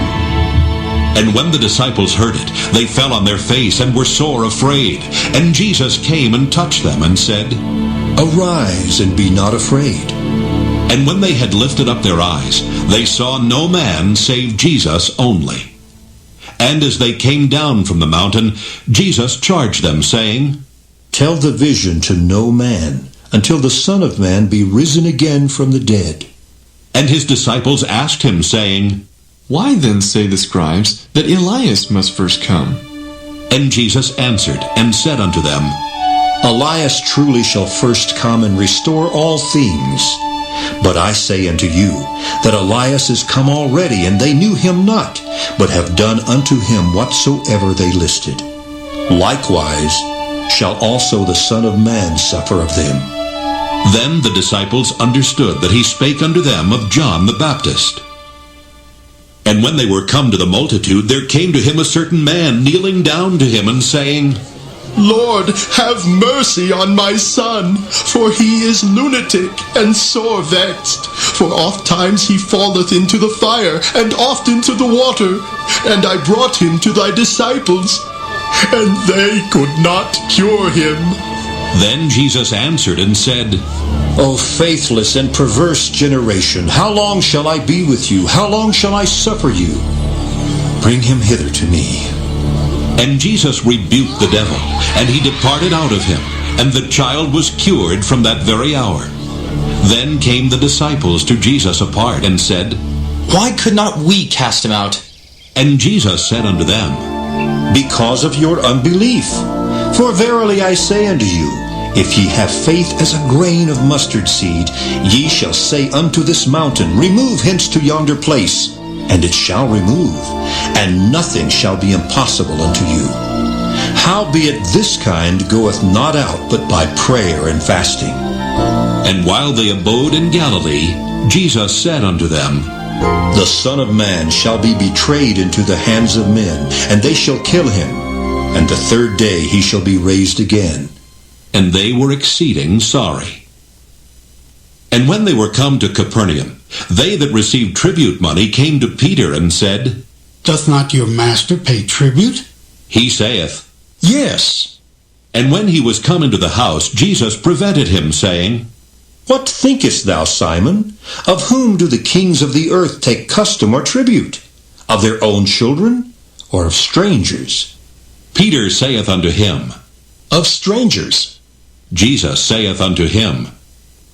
And when the disciples heard it, they fell on their face, and were sore afraid. And Jesus came and touched them, and said,
Arise, and be not afraid.
And when they had lifted up their eyes, they saw no man save Jesus only. And as they came down from the mountain, Jesus charged them, saying,
Tell the vision to no man, until the Son of Man be risen again from the dead.
And his disciples asked him, saying,
Why then say the scribes that Elias must first come?
And Jesus answered and said unto them,
Elias truly shall first come and restore all things. But I say unto you, that Elias is come already, and they knew him not, but have done unto him whatsoever they listed. Likewise shall also the Son of Man suffer of them.
Then the disciples understood that he spake unto them of John the Baptist. And when they were come to the multitude, there came to him a certain man, kneeling down to him, and saying,
Lord, have mercy on my son, for he is lunatic and sore vexed. For oft times he falleth into the fire, and oft into the water. And I brought him to thy disciples, and they could not cure him.
Then Jesus answered and said,
O faithless and perverse generation, how long shall I be with you? How long shall I suffer you? Bring him hither to me.
And Jesus rebuked the devil, and he departed out of him, and the child was cured from that very hour. Then came the disciples to Jesus apart, and said,
Why could not we cast him out?
And Jesus said unto them,
Because of your unbelief. For verily I say unto you, if ye have faith as a grain of mustard seed, ye shall say unto this mountain, Remove hence to yonder place, and it shall remove, and nothing shall be impossible unto you. Howbeit this kind goeth not out but by prayer and fasting.
And while they abode in Galilee, Jesus said unto them,
The Son of Man shall be betrayed into the hands of men, and they shall kill him, and the third day he shall be raised again.
And they were exceeding sorry. And when they were come to Capernaum, they that received tribute money came to Peter and said,
Doth not your master pay tribute?
He saith,
Yes.
And when he was come into the house, Jesus prevented him, saying,
What thinkest thou, Simon? Of whom do the kings of the earth take custom or tribute? Of their own children, or of strangers?
Peter saith unto him,
Of strangers.
Jesus saith unto him,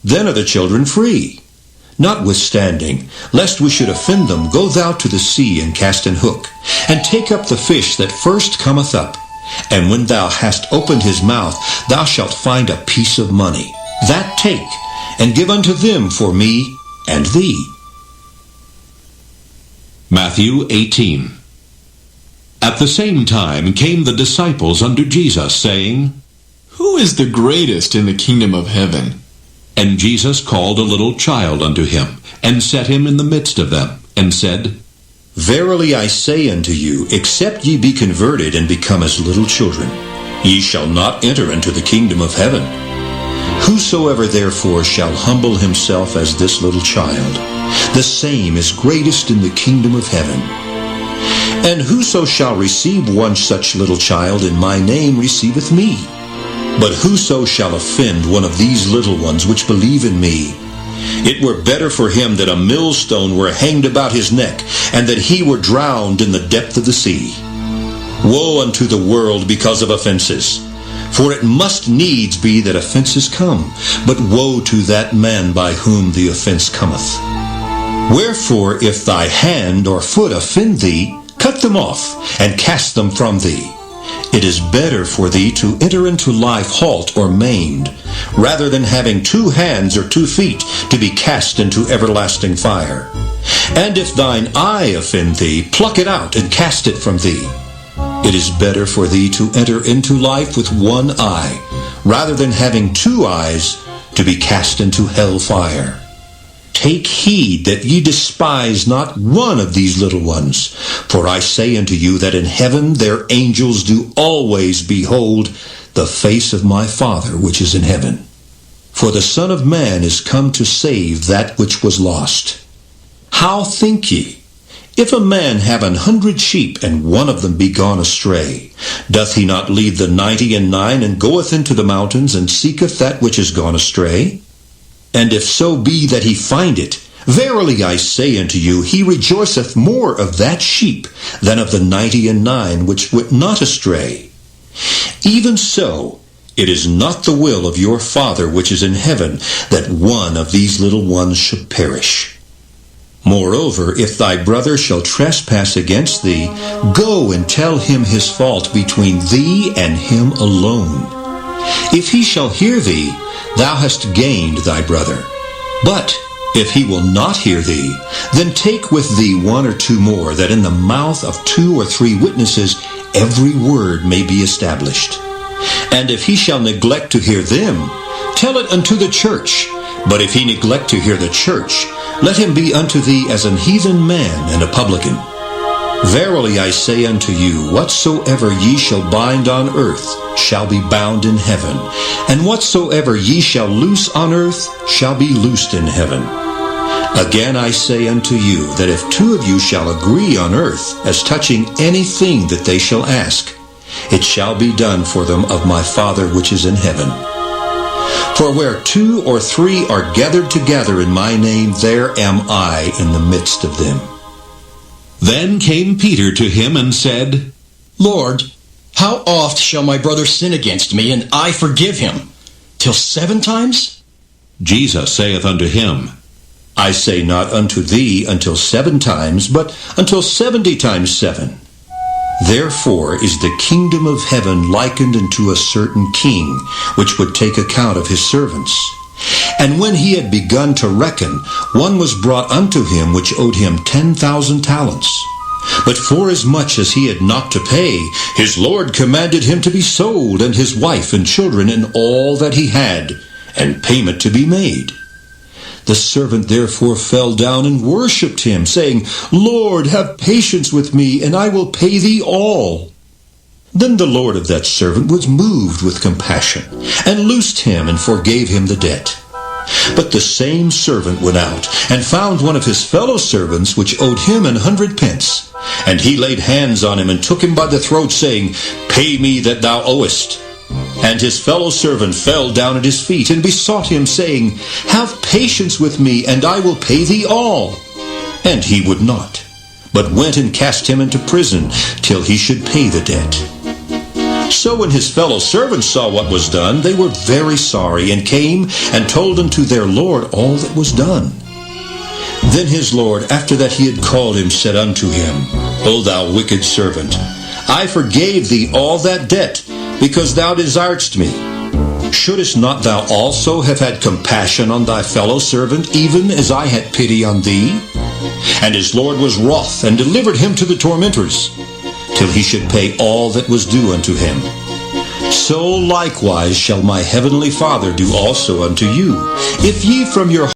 Then are the children free. Notwithstanding, lest we should offend them, go thou to the sea and cast an hook, and take up the fish that first cometh up. And when thou hast opened his mouth, thou shalt find a piece of money. That take, and give unto them for me and thee.
Matthew 18. At the same time came the disciples unto Jesus, saying,
Who is the greatest in the kingdom of heaven?
And Jesus called a little child unto him, and set him in the midst of them, and said,
Verily I say unto you, except ye be converted and become as little children, ye shall not enter into the kingdom of heaven. Whosoever therefore shall humble himself as this little child, the same is greatest in the kingdom of heaven. And whoso shall receive one such little child in my name receiveth me. But whoso shall offend one of these little ones which believe in me, it were better for him that a millstone were hanged about his neck, and that he were drowned in the depth of the sea. Woe unto the world because of offenses! For it must needs be that offenses come, but woe to that man by whom the offense cometh. Wherefore, if thy hand or foot offend thee, cut them off, and cast them from thee. It is better for thee to enter into life halt or maimed, rather than having 2 hands or 2 feet to be cast into everlasting fire. And if thine eye offend thee, pluck it out and cast it from thee. It is better for thee to enter into life with 1 eye, rather than having 2 eyes to be cast into hell fire. Take heed that ye despise not one of these little ones. For I say unto you that in heaven their angels do always behold the face of my Father which is in heaven. For the Son of Man is come to save that which was lost. How think ye? If a man have 100 sheep, and one of them be gone astray, doth he not leave the 99 and goeth into the mountains, and seeketh that which is gone astray? And if so be that he find it, verily I say unto you, he rejoiceth more of that sheep than of the 99 which went not astray. Even so, it is not the will of your Father which is in heaven that one of these little ones should perish. Moreover, if thy brother shall trespass against thee, go and tell him his fault between thee and him alone. If he shall hear thee, thou hast gained thy brother. But if he will not hear thee, then take with thee 1 or 2 more, that in the mouth of 2 or 3 witnesses every word may be established. And if he shall neglect to hear them, tell it unto the church. But if he neglect to hear the church, let him be unto thee as an heathen man and a publican. Verily I say unto you, whatsoever ye shall bind on earth shall be bound in heaven, and whatsoever ye shall loose on earth shall be loosed in heaven. Again I say unto you, that if 2 of you shall agree on earth as touching anything that they shall ask, it shall be done for them of my Father which is in heaven. For where 2 or 3 are gathered together in my name, there am I in the midst of them.
Then came Peter to him and said,
Lord, how oft shall my brother sin against me, and I forgive him? Till 7 times?
Jesus saith unto him,
I say not unto thee until 7 times, but until 70 times 7. Therefore is the kingdom of heaven likened unto a certain king, which would take account of his servants. And when he had begun to reckon, one was brought unto him which owed him 10,000 talents. But forasmuch as he had not to pay, his Lord commanded him to be sold, and his wife and children, and all that he had, and payment to be made. The servant therefore fell down and worshipped him, saying, Lord, have patience with me, and I will pay thee all. Then the Lord of that servant was moved with compassion, and loosed him, and forgave him the debt. But the same servant went out, and found one of his fellow servants, which owed him 100 pence. And he laid hands on him, and took him by the throat, saying, Pay me that thou owest. And his fellow servant fell down at his feet, and besought him, saying, Have patience with me, and I will pay thee all. And he would not, but went and cast him into prison, till he should pay the debt. So when his fellow servants saw what was done, they were very sorry, and came and told unto their Lord all that was done. Then his Lord, after that he had called him, said unto him, O thou wicked servant, I forgave thee all that debt, because thou desiredst me. Shouldest not thou also have had compassion on thy fellow servant, even as I had pity on thee? And his Lord was wroth, and delivered him to the tormentors, till he should pay all that was due unto him. So likewise shall my heavenly Father do also unto you, if ye from your